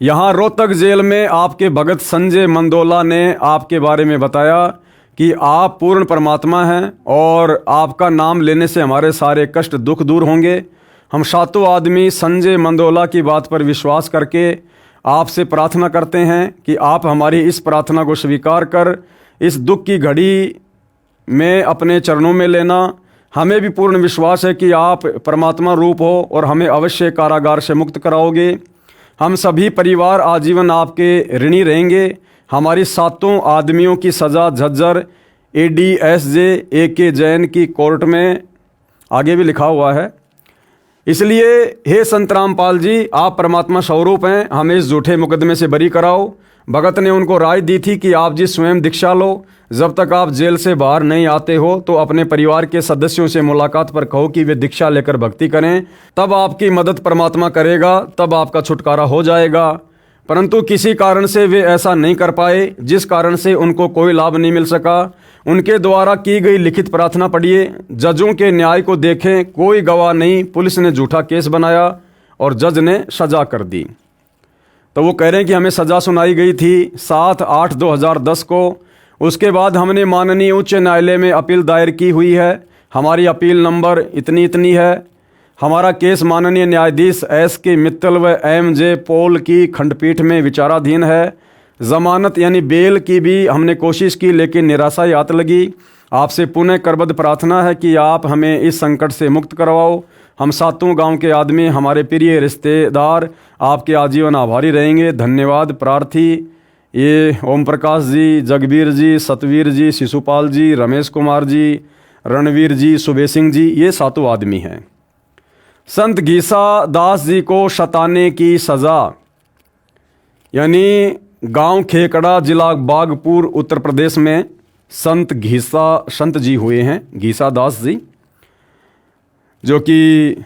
यहाँ रोहतक जेल में आपके भगत संजय मंदोला ने आपके बारे में बताया कि आप पूर्ण परमात्मा हैं और आपका नाम लेने से हमारे सारे कष्ट दुख दूर होंगे। हम 7 आदमी संजय मंदोला की बात पर विश्वास करके आपसे प्रार्थना करते हैं कि आप हमारी इस प्रार्थना को स्वीकार कर इस दुख की घड़ी में अपने चरणों में लेना। हमें भी पूर्ण विश्वास है कि आप परमात्मा रूप हो और हमें अवश्य कारागार से मुक्त कराओगे। हम सभी परिवार आजीवन आपके ऋणी रहेंगे। हमारी 7 आदमियों की सज़ा झज्जर ADSJ AK जैन की कोर्ट में आगे भी लिखा हुआ है। इसलिए हे संत रामपाल जी, आप परमात्मा स्वरूप हैं, हमें इस झूठे मुकदमे से बरी कराओ। भगत ने उनको राय दी थी कि आप जी स्वयं दीक्षा लो। जब तक आप जेल से बाहर नहीं आते हो तो अपने परिवार के सदस्यों से मुलाकात पर कहो कि वे दीक्षा लेकर भक्ति करें, तब आपकी मदद परमात्मा करेगा, तब आपका छुटकारा हो जाएगा। परंतु किसी कारण से वे ऐसा नहीं कर पाए, जिस कारण से उनको कोई लाभ नहीं मिल सका। उनके द्वारा की गई लिखित प्रार्थना पढ़िए। जजों के न्याय को देखें, कोई गवाह नहीं, पुलिस ने झूठा केस बनाया और जज ने सजा कर दी। तो वो कह रहे हैं कि हमें सजा सुनाई गई थी 7/8/2010 को। उसके बाद हमने माननीय उच्च न्यायालय में अपील दायर की हुई है। हमारी अपील नंबर इतनी है। हमारा केस माननीय न्यायाधीश एस के मित्तल व एम जे पॉल की खंडपीठ में विचाराधीन है। जमानत यानी बेल की भी हमने कोशिश की लेकिन निराशा ही हाथ लगी। आपसे पुनः करबद्ध प्रार्थना है कि आप हमें इस संकट से मुक्त करवाओ। हम सातों गांव के आदमी, हमारे प्रिय रिश्तेदार आपके आजीवन आभारी रहेंगे। धन्यवाद। प्रार्थी ये ओम प्रकाश जी, जगबीर जी, सतवीर जी, शिशुपाल जी, रमेश कुमार जी, रणवीर जी, सुबे सिंह जी, ये सातों आदमी हैं। संत घीसा दास जी को सताने की सज़ा, यानी गांव खेकड़ा, जिला बागपुर, उत्तर प्रदेश में संत जी हुए हैं, घीसा दास जी, जो कि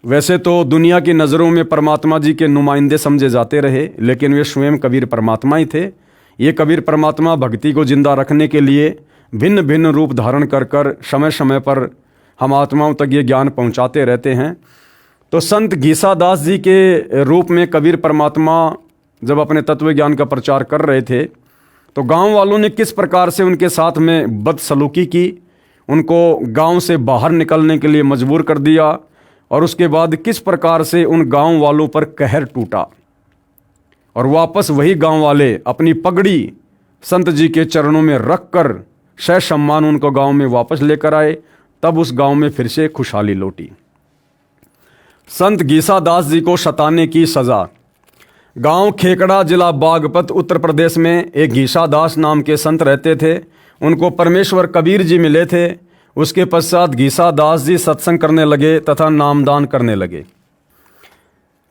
वैसे तो दुनिया की नज़रों में परमात्मा जी के नुमाइंदे समझे जाते रहे, लेकिन वे स्वयं कबीर परमात्मा ही थे। ये कबीर परमात्मा भक्ति को जिंदा रखने के लिए भिन्न भिन्न रूप धारण कर कर समय समय पर हम आत्माओं तक ये ज्ञान पहुंचाते रहते हैं। तो संत घीसा दास जी के रूप में कबीर परमात्मा जब अपने तत्व ज्ञान का प्रचार कर रहे थे तो गांव वालों ने किस प्रकार से उनके साथ में बदसलूकी की, उनको गांव से बाहर निकलने के लिए मजबूर कर दिया और उसके बाद किस प्रकार से उन गांव वालों पर कहर टूटा और वापस वही गांव वाले अपनी पगड़ी संत जी के चरणों में रख कर सह सम्मान उनको गांव में वापस लेकर आए। तब उस गांव में फिर से खुशहाली लौटी। संत घीसा दास जी को सताने की सज़ा। गांव खेकड़ा, जिला बागपत, उत्तर प्रदेश में एक घीसा दास नाम के संत रहते थे। उनको परमेश्वर कबीर जी मिले थे। उसके पश्चात घीसा दास जी सत्संग करने लगे तथा नामदान करने लगे।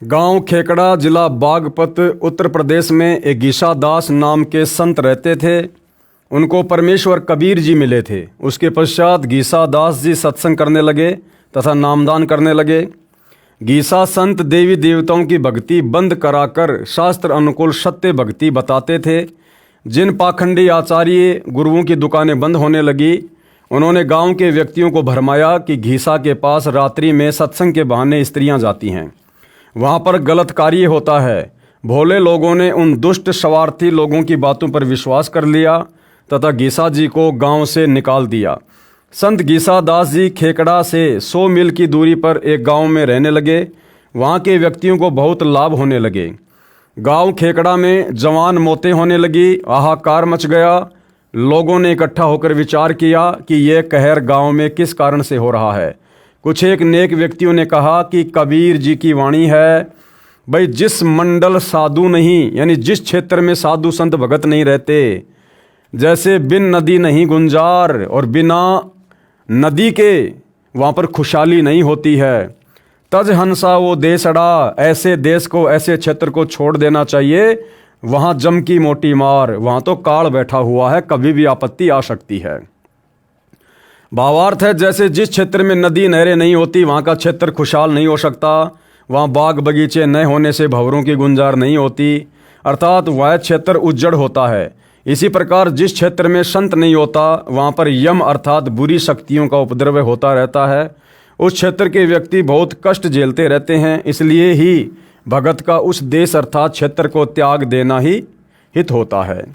गांव खेकड़ा, जिला बागपत, उत्तर प्रदेश में एक घीसा दास नाम के संत रहते थे। उनको परमेश्वर कबीर जी मिले थे। उसके पश्चात घीसा दास जी सत्संग करने लगे तथा नामदान करने लगे। घीसा संत देवी देवताओं की भक्ति बंद कराकर शास्त्र अनुकूल सत्य भक्ति बताते थे। जिन पाखंडी आचार्य गुरुओं की दुकानें बंद होने लगी, उन्होंने गांव के व्यक्तियों को भरमाया कि घीसा के पास रात्रि में सत्संग के बहाने स्त्रियां जाती हैं, वहां पर गलत कार्य होता है। भोले लोगों ने उन दुष्ट स्वार्थी लोगों की बातों पर विश्वास कर लिया तथा घीसा जी को गांव से निकाल दिया। संत घीसा दास जी खेकड़ा से 100 मील की दूरी पर एक गांव में रहने लगे। वहां के व्यक्तियों को बहुत लाभ होने लगे। गांव खेकड़ा में जवान मौतें होने लगी, हाहाकार मच गया। लोगों ने इकट्ठा होकर विचार किया कि यह कहर गांव में किस कारण से हो रहा है। कुछ एक नेक व्यक्तियों ने कहा कि कबीर जी की वाणी है, भाई जिस मंडल साधु नहीं, यानी जिस क्षेत्र में साधु संत भगत नहीं रहते, जैसे बिन नदी नहीं गुंजार और बिना नदी के वहाँ पर खुशहाली नहीं होती है। तज हंसा वो देश अड़ा, ऐसे देश को, ऐसे क्षेत्र को छोड़ देना चाहिए। वहाँ जम की मोटी मार, वहाँ तो काल बैठा हुआ है, कभी भी आपत्ति आ सकती है। भावार्थ है, जैसे जिस क्षेत्र में नदी नहरें नहीं होती वहाँ का क्षेत्र खुशहाल नहीं हो सकता। वहाँ बाग बगीचे न होने से भंवरों की गुंजार नहीं होती, अर्थात वह क्षेत्र उज्जड़ होता है। इसी प्रकार जिस क्षेत्र में संत नहीं होता वहाँ पर यम अर्थात बुरी शक्तियों का उपद्रव होता रहता है। उस क्षेत्र के व्यक्ति बहुत कष्ट झेलते रहते हैं। इसलिए ही भगत का उस देश अर्थात क्षेत्र को त्याग देना ही हित होता है।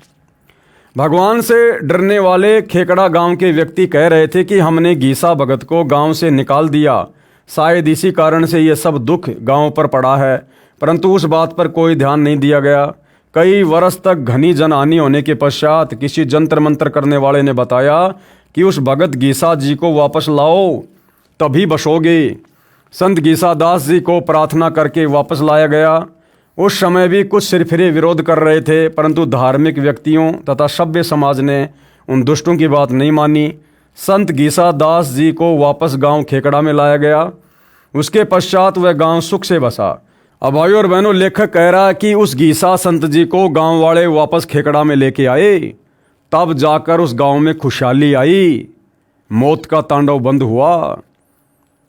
भगवान से डरने वाले खेकड़ा गांव के व्यक्ति कह रहे थे कि हमने घीसा भगत को गांव से निकाल दिया, शायद इसी कारण से ये सब दुख गांव पर पड़ा है। परंतु उस बात पर कोई ध्यान नहीं दिया गया। कई वर्ष तक घनी जनहानि होने के पश्चात किसी जंतर मंत्र करने वाले ने बताया कि उस भगत घीसा जी को वापस लाओ, तभी बसोगे। संत घीसा दास जी को प्रार्थना करके वापस लाया गया। उस समय भी कुछ सिरफिरे विरोध कर रहे थे, परंतु धार्मिक व्यक्तियों तथा सभ्य समाज ने उन दुष्टों की बात नहीं मानी। संत घीसा दास जी को वापस गांव खेकड़ा में लाया गया। उसके पश्चात वह गांव सुख से बसा। अब भाइयों और बहनों, लेखक कह रहा है कि उस घीसा संत जी को गांव वाले वापस खेकड़ा में लेके आए, तब जाकर उस गांव में खुशहाली आई, मौत का तांडव बंद हुआ।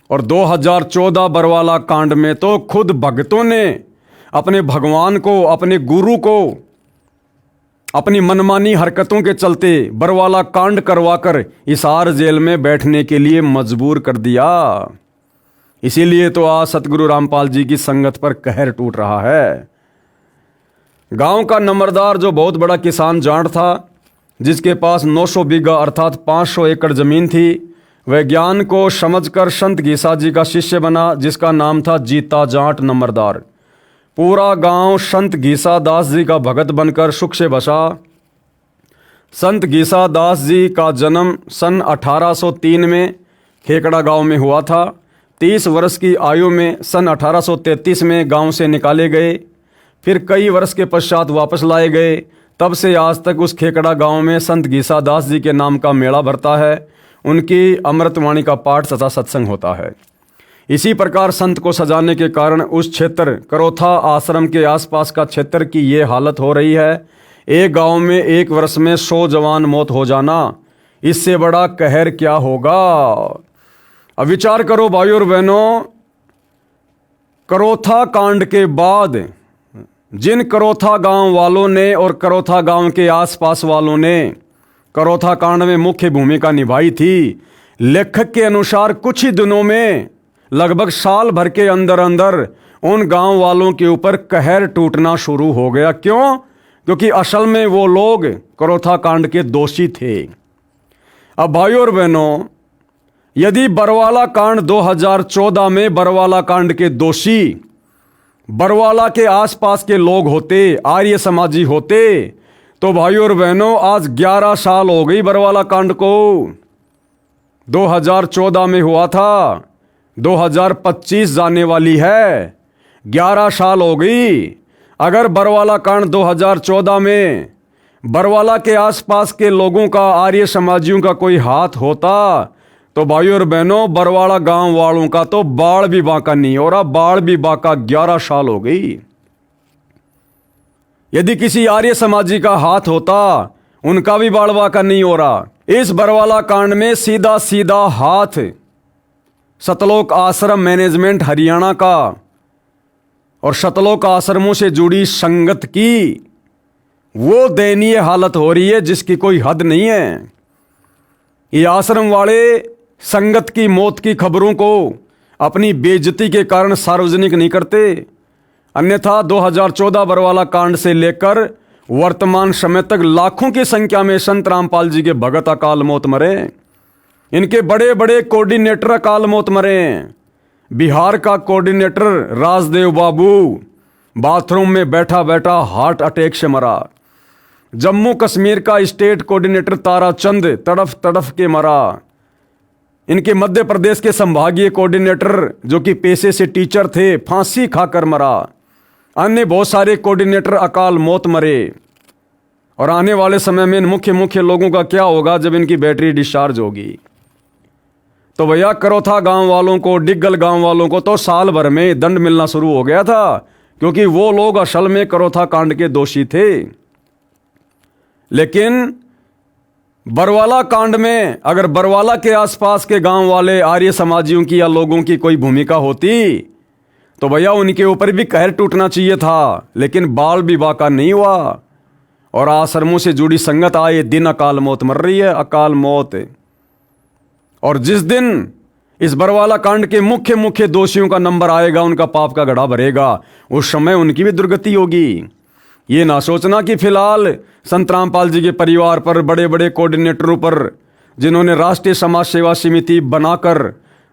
और 2014 बरवाला कांड में तो खुद भक्तों ने अपने भगवान को, अपने गुरु को अपनी मनमानी हरकतों के चलते बरवाला कांड करवाकर हिसार जेल में बैठने के लिए मजबूर कर दिया। इसीलिए तो आज सतगुरु रामपाल जी की संगत पर कहर टूट रहा है। गांव का नंबरदार जो बहुत बड़ा किसान जाट था, जिसके पास 900 बीघा अर्थात 500 एकड़ जमीन थी, वह ज्ञान को समझकर संत घीसा जी का शिष्य बना, जिसका नाम था जीता जाट नंबरदार। पूरा गांव संत घीसा दास जी का भगत बनकर सुख से बसा। संत घीसा दास जी का जन्म सन 1803 में खेकड़ा गांव में हुआ था। 30 वर्ष की आयु में सन 1833 में गांव से निकाले गए, फिर कई वर्ष के पश्चात वापस लाए गए। तब से आज तक उस खेकड़ा गांव में संत घीसा दास जी के नाम का मेला भरता है। उनकी अमृतवाणी का पाठ तथा सत्संग होता है। इसी प्रकार संत को सजाने के कारण उस क्षेत्र करोथा आश्रम के आसपास का क्षेत्र की ये हालत हो रही है। एक गांव में एक वर्ष में 100 जवान मौत हो जाना, इससे बड़ा कहर क्या होगा। अब विचार करो भाइयों और बहनों, करोथा कांड के बाद जिन करोथा गांव वालों ने और करोथा गांव के आसपास वालों ने करोथा कांड में मुख्य भूमिका निभाई थी, लेखक के अनुसार कुछ ही दिनों में लगभग साल भर के अंदर अंदर उन गांव वालों के ऊपर कहर टूटना शुरू हो गया। क्यों? क्योंकि असल में वो लोग करोथा कांड के दोषी थे। अब भाइयों और बहनों, यदि बरवाला कांड 2014 में बरवाला कांड के दोषी बरवाला के आसपास के लोग होते, आर्य समाजी होते, तो भाइयों और बहनों आज 11 साल हो गई बरवाला कांड को। 2014 में हुआ था, 2025 जाने वाली है, 11 साल हो गई। अगर बरवाला कांड 2014 में बरवाला के आसपास के लोगों का, आर्य समाजियों का कोई हाथ होता, तो भाइयों और बहनों बरवाला गांव वालों का तो बाढ़ भी बांका नहीं हो रहा। बाढ़ भी बांका 11 साल हो गई। यदि किसी आर्य समाजी का हाथ होता, उनका भी बाढ़ बांका नहीं हो रहा। इस बरवाला कांड में सीधा सीधा हाथ सतलोक आश्रम मैनेजमेंट हरियाणा का और सतलोक आश्रमों से जुड़ी संगत की वो दयनीय हालत हो रही है जिसकी कोई हद नहीं है। ये आश्रम वाले संगत की मौत की खबरों को अपनी बेइज्जती के कारण सार्वजनिक नहीं करते। अन्यथा 2014 बरवाला कांड से लेकर वर्तमान समय तक लाखों की संख्या में संत रामपाल जी के भगत अकाल मौत मरे। इनके बड़े बड़े कोऑर्डिनेटर अकाल मौत मरे। बिहार का कोऑर्डिनेटर राजदेव बाबू बाथरूम में बैठा बैठा हार्ट अटैक से मरा। जम्मू कश्मीर का स्टेट कोऑर्डिनेटर ताराचंद तड़फ तड़फ के मरा। इनके मध्य प्रदेश के संभागीय कोऑर्डिनेटर जो कि पेशे से टीचर थे, फांसी खाकर मरा। अन्य बहुत सारे कोऑर्डिनेटर अकाल मौत मरे। और आने वाले समय में इन मुख्य लोगों का क्या होगा जब इनकी बैटरी डिस्चार्ज होगी। तो भैया करोथा गांव वालों को, डिग्गल गांव वालों को तो साल भर में दंड मिलना शुरू हो गया था, क्योंकि वो लोग असल में करोथा कांड के दोषी थे। लेकिन बरवाला कांड में अगर बरवाला के आसपास के गांव वाले आर्य समाजियों की या लोगों की कोई भूमिका होती, तो भैया उनके ऊपर भी कहर टूटना चाहिए था। लेकिन बाल विवाह का नहीं हुआ और आश्रमों से जुड़ी संगत आए दिन अकाल मौत मर रही है, अकाल मौत। और जिस दिन इस बरवाला कांड के मुख्य दोषियों का नंबर आएगा, उनका पाप का घड़ा भरेगा, उस समय उनकी भी दुर्गति होगी। ये ना सोचना कि फिलहाल संत रामपाल जी के परिवार पर, बड़े बड़े कोऑर्डिनेटरों पर, जिन्होंने राष्ट्रीय समाज सेवा समिति बनाकर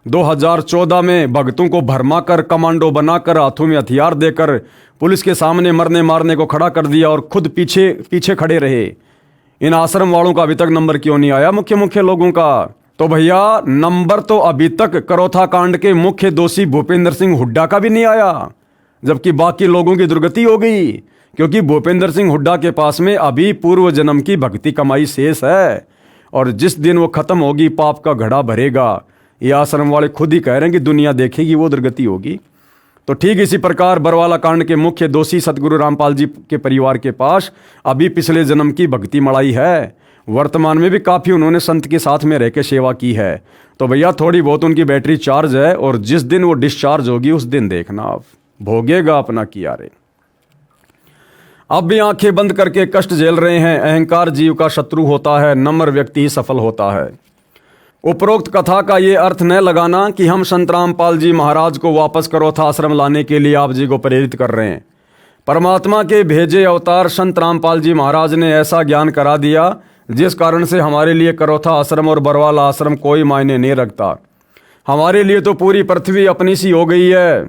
2014 में भक्तों को भरमाकर, कमांडो बनाकर, हाथों में हथियार देकर पुलिस के सामने मरने मारने को खड़ा कर दिया और खुद पीछे खड़े रहे, इन आश्रम वालों का अभी तक नंबर क्यों नहीं आया मुख्य लोगों का? तो भैया नंबर तो अभी तक करोथा कांड के मुख्य दोषी भूपेंद्र सिंह हुड्डा का भी नहीं आया, जबकि बाकी लोगों की दुर्गति हो गई, क्योंकि भूपेंद्र सिंह हुड्डा के पास में अभी पूर्व जन्म की भक्ति कमाई शेष है। और जिस दिन वो खत्म होगी, पाप का घड़ा भरेगा। ये आश्रम वाले खुद ही कह रहे हैं कि दुनिया देखेगी, वो दुर्गति होगी। तो ठीक इसी प्रकार बरवाला कांड के मुख्य दोषी सतगुरु रामपाल जी के परिवार के पास अभी पिछले जन्म की भक्ति मड़ाई है। वर्तमान में भी काफ़ी उन्होंने संत के साथ में रह के सेवा की है। तो भैया थोड़ी बहुत उनकी बैटरी चार्ज है, और जिस दिन वो डिस्चार्ज होगी उस दिन देखना आप भोगेगा अपना किया रे। अब भी आंखें बंद करके कष्ट झेल रहे हैं। अहंकार जीव का शत्रु होता है, नम्र व्यक्ति ही सफल होता है। उपरोक्त कथा का ये अर्थ न लगाना कि हम संत रामपाल जी महाराज को वापस करोथा आश्रम लाने के लिए आप जी को प्रेरित कर रहे हैं। परमात्मा के भेजे अवतार संत रामपाल जी महाराज ने ऐसा ज्ञान करा दिया जिस कारण से हमारे लिए करोथा आश्रम और बरवाला आश्रम कोई मायने नहीं रखता। हमारे लिए तो पूरी पृथ्वी अपनी सी हो गई है,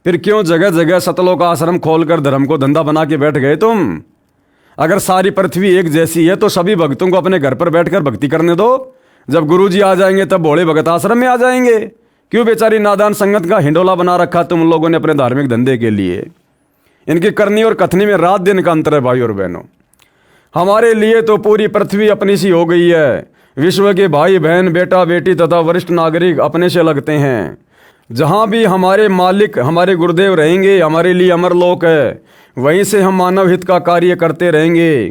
फिर क्यों जगह जगह सतलोक आश्रम खोलकर धर्म को धंधा बना के बैठ गए तुम? अगर सारी पृथ्वी एक जैसी है तो सभी भक्तों को अपने घर पर बैठकर भक्ति करने दो। जब गुरुजी आ जाएंगे तब भोले भगत आश्रम में आ जाएंगे। क्यों बेचारी नादान संगत का हिंडोला बना रखा तुम लोगों ने अपने धार्मिक धंधे के लिए? इनकी करनी और कथनी में रात दिन का अंतर है भाई और बहनों। हमारे लिए तो पूरी पृथ्वी अपनी सी हो गई है। विश्व के भाई बहन, बेटा बेटी तथा वरिष्ठ नागरिक अपने से लगते हैं। जहाँ भी हमारे मालिक हमारे गुरुदेव रहेंगे हमारे लिए अमरलोक है, वहीं से हम मानव हित का कार्य करते रहेंगे।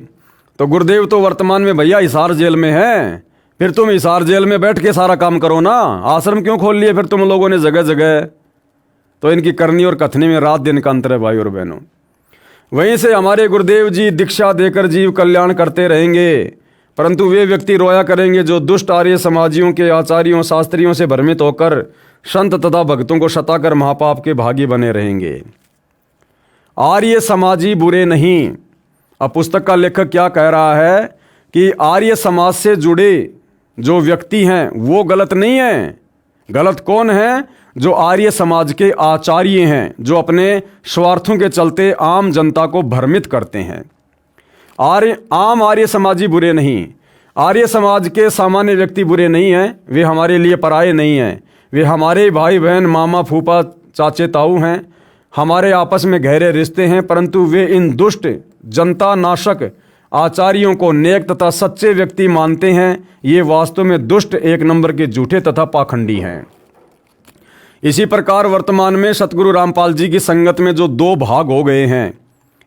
तो गुरुदेव तो वर्तमान में भैया हिसार जेल में है, फिर तुम हिसार जेल में बैठ के सारा काम करो ना। आश्रम क्यों खोल लिए फिर तुम लोगों ने जगह जगह? तो इनकी करनी और कथनी में रात दिन का अंतर है भाई और बहनों। वहीं से हमारे गुरुदेव जी दीक्षा देकर जीव कल्याण करते रहेंगे, परंतु वे व्यक्ति रोया करेंगे जो दुष्ट आर्य समाजियों के आचार्यों शास्त्रियों से भ्रमित होकर संत तथा भक्तों को सताकर महापाप के भागी बने रहेंगे। आर्य समाजी बुरे नहीं। अब पुस्तक का लेखक क्या कह रहा है कि आर्य समाज से जुड़े जो व्यक्ति हैं वो गलत नहीं है। गलत कौन है? जो आर्य समाज के आचार्य हैं, जो अपने स्वार्थों के चलते आम जनता को भ्रमित करते हैं। आम आर्य समाजी बुरे नहीं। आर्य समाज के सामान्य व्यक्ति बुरे नहीं हैं। वे हमारे लिए पराये नहीं हैं। वे हमारे भाई बहन, मामा फूफा चाचे ताऊ हैं। हमारे आपस में गहरे रिश्ते हैं, परंतु वे इन दुष्ट जनता नाशक आचार्यों को नेक तथा सच्चे व्यक्ति मानते हैं। ये वास्तव में दुष्ट, एक नंबर के झूठे तथा पाखंडी हैं। इसी प्रकार वर्तमान में सतगुरु रामपाल जी की संगत में जो दो भाग हो गए हैं,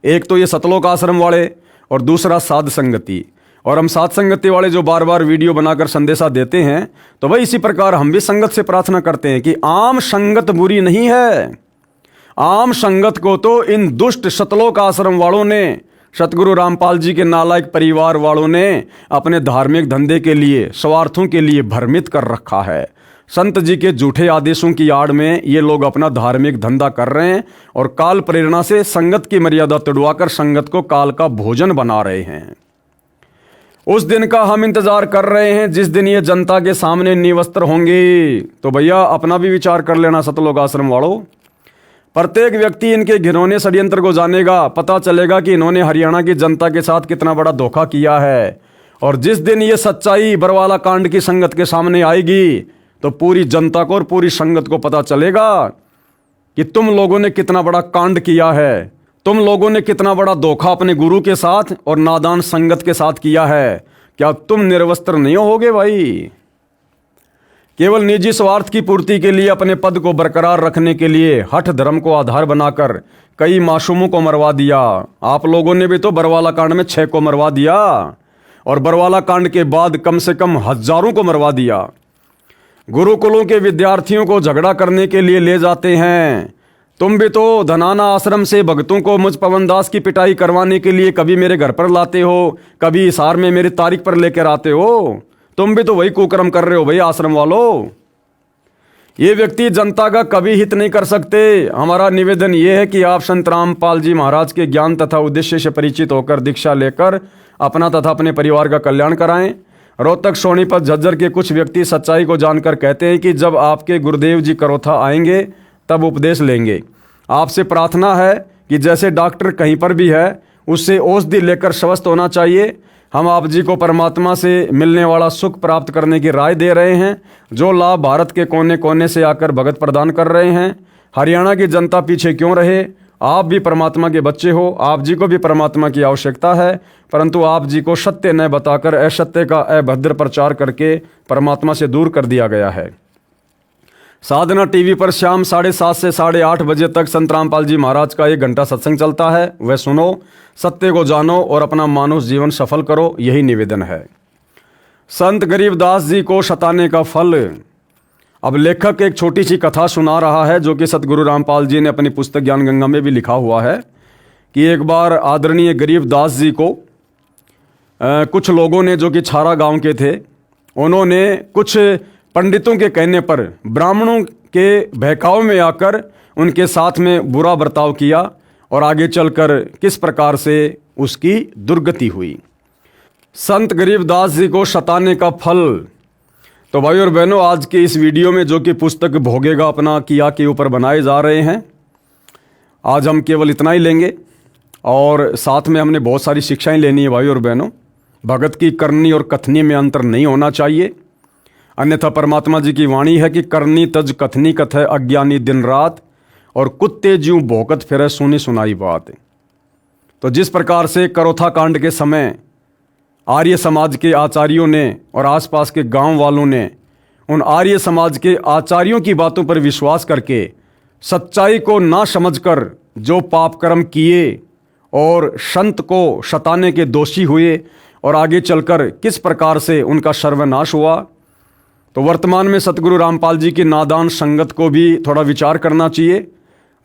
एक तो ये सतलोक आश्रम वाले और दूसरा साध संगति। और हम साध संगति वाले जो बार बार वीडियो बनाकर संदेशा देते हैं, तो भाई इसी प्रकार हम भी संगत से प्रार्थना करते हैं कि आम संगत बुरी नहीं है। आम संगत को तो इन दुष्ट सतलोक आश्रम वालों ने, सतगुरु रामपाल जी के नालायक परिवार वालों ने अपने धार्मिक धंधे के लिए, स्वार्थों के लिए भ्रमित कर रखा है। संत जी के झूठे आदेशों की आड़ में ये लोग अपना धार्मिक धंधा कर रहे हैं और काल प्रेरणा से संगत की मर्यादा तोड़वाकर संगत को काल का भोजन बना रहे हैं। उस दिन का हम इंतजार कर रहे हैं जिस दिन ये जनता के सामने निवस्त्र होंगे। तो भैया अपना भी विचार कर लेना सतलोक आश्रम वालों। प्रत्येक व्यक्ति इनके घिनौने षड्यंत्र को जानेगा, पता चलेगा कि इन्होंने हरियाणा की जनता के साथ कितना बड़ा धोखा किया है। और जिस दिन ये सच्चाई बरवाला कांड की संगत के सामने आएगी तो पूरी जनता को और पूरी संगत को पता चलेगा कि तुम लोगों ने कितना बड़ा कांड किया है, तुम लोगों ने कितना बड़ा धोखा अपने गुरु के साथ और नादान संगत के साथ किया है। क्या तुम निर्वस्त्र नहीं होगे भाई? केवल निजी स्वार्थ की पूर्ति के लिए, अपने पद को बरकरार रखने के लिए हठ धर्म को आधार बनाकर कई मासूमों को मरवा दिया। आप लोगों ने भी तो बरवाला कांड में 6 को मरवा दिया और बरवाला कांड के बाद कम से कम हजारों को मरवा दिया। गुरुकुलों के विद्यार्थियों को झगड़ा करने के लिए ले जाते हैं। तुम भी तो धनाना आश्रम से भक्तों को मुझ पवन दास की पिटाई करवाने के लिए कभी मेरे घर पर लाते हो, कभी हिसार में मेरी तारीख पर लेकर आते हो। तुम भी तो वही कुकर्म कर रहे हो भाई आश्रम वालों। ये व्यक्ति जनता का कभी हित नहीं कर सकते। हमारा निवेदन ये है कि आप संत रामपाल जी महाराज के ज्ञान तथा उद्देश्य से परिचित होकर दीक्षा लेकर अपना तथा अपने परिवार का कल्याण कराएं। रोहतक, सोनीपत, झज्जर के कुछ व्यक्ति सच्चाई को जानकर कहते हैं कि जब आपके गुरुदेव जी करोथा आएंगे तब उपदेश लेंगे। आपसे प्रार्थना है कि जैसे डॉक्टर कहीं पर भी है उससे औषधि लेकर स्वस्थ होना चाहिए। हम आप जी को परमात्मा से मिलने वाला सुख प्राप्त करने की राय दे रहे हैं, जो लाभ भारत के कोने कोने से आकर भगत प्रदान कर रहे हैं। हरियाणा की जनता पीछे क्यों रहे? आप भी परमात्मा के बच्चे हो, आप जी को भी परमात्मा की आवश्यकता है, परंतु आप जी को सत्य न बताकर असत्य का अभद्र प्रचार करके परमात्मा से दूर कर दिया गया है। साधना टीवी पर शाम 7:30 से 8:30 बजे तक संत रामपाल जी महाराज का 1 घंटा सत्संग चलता है। वह सुनो, सत्य को जानो और अपना मानव जीवन सफल करो, यही निवेदन है। संत गरीबदास जी को सताने का फल। अब लेखक एक छोटी सी कथा सुना रहा है जो कि सतगुरु रामपाल जी ने अपनी पुस्तक ज्ञान गंगा में भी लिखा हुआ है कि एक बार आदरणीय गरीबदास जी को कुछ लोगों ने, जो कि छारा गांव के थे, उन्होंने कुछ पंडितों के कहने पर ब्राह्मणों के बहकाव में आकर उनके साथ में बुरा बर्ताव किया और आगे चलकर किस प्रकार से उसकी दुर्गति हुई। संत गरीबदास जी को सताने का फल। तो भाई और बहनों, आज के इस वीडियो में जो कि पुस्तक भोगेगा अपना किया के ऊपर बनाए जा रहे हैं, आज हम केवल इतना ही लेंगे और साथ में हमने बहुत सारी शिक्षाएं लेनी है। भाई और बहनों, भगत की करनी और कथनी में अंतर नहीं होना चाहिए, अन्यथा परमात्मा जी की वाणी है कि करनी तज कथनी कथ अज्ञानी दिन रात, और कुत्ते ज्यों भौंकत फिरे सुनी सुनाई बात। तो जिस प्रकार से करोथा कांड के समय आर्य समाज के आचार्यों ने और आसपास के गांव वालों ने उन आर्य समाज के आचार्यों की बातों पर विश्वास करके सच्चाई को ना समझकर जो पाप कर्म किए और संत को सताने के दोषी हुए और आगे चलकर किस प्रकार से उनका सर्वनाश हुआ, तो वर्तमान में सतगुरु रामपाल जी की नादान संगत को भी थोड़ा विचार करना चाहिए।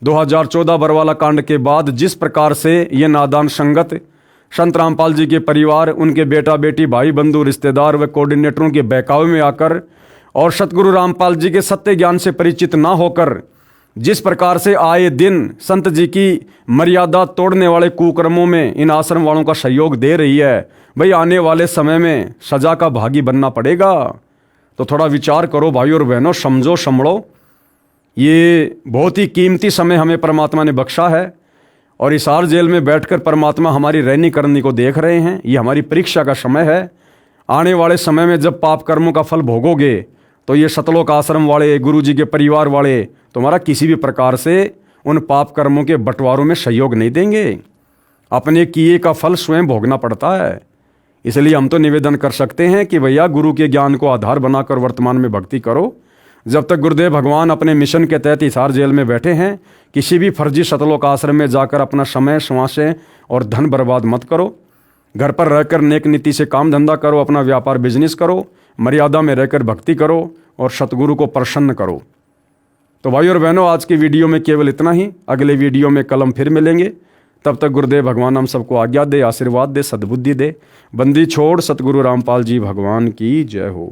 2014 बरवाला कांड के बाद जिस प्रकार से ये नादान संगत संत रामपाल जी के परिवार, उनके बेटा बेटी, भाई बंधु, रिश्तेदार व कोऑर्डिनेटरों के बहकावे में आकर और सतगुरु रामपाल जी के सत्य ज्ञान से परिचित ना होकर जिस प्रकार से आए दिन संत जी की मर्यादा तोड़ने वाले कुकर्मों में इन आश्रम वालों का सहयोग दे रही है, भाई आने वाले समय में सजा का भागी बनना पड़ेगा। तो थोड़ा विचार करो भाई और बहनों, समझो संभलो। ये बहुत ही कीमती समय हमें परमात्मा ने बख्शा है और हिसार जेल में बैठकर परमात्मा हमारी रहनी करनी को देख रहे हैं। ये हमारी परीक्षा का समय है। आने वाले समय में जब पाप कर्मों का फल भोगोगे तो ये सतलोक आश्रम वाले, गुरु जी के परिवार वाले तुम्हारा किसी भी प्रकार से उन पाप कर्मों के बंटवारों में सहयोग नहीं देंगे। अपने किए का फल स्वयं भोगना पड़ता है। इसलिए हम तो निवेदन कर सकते हैं कि भैया गुरु के ज्ञान को आधार बनाकर वर्तमान में भक्ति करो। जब तक गुरुदेव भगवान अपने मिशन के तहत हिसार जेल में बैठे हैं, किसी भी फर्जी सतलोक आश्रम में जाकर अपना समय, श्वासें और धन बर्बाद मत करो। घर पर रहकर नेक नीति से काम धंधा करो, अपना व्यापार बिजनेस करो, मर्यादा में रहकर भक्ति करो और सतगुरु को प्रसन्न करो। तो भाई और बहनों, आज की वीडियो में केवल इतना ही। अगले वीडियो में कल हम फिर मिलेंगे। तब तक गुरुदेव भगवान हम सबको आज्ञा दे, आशीर्वाद दे, सद्बुद्धि दे। बंदी छोड़ सतगुरु रामपाल जी भगवान की जय हो।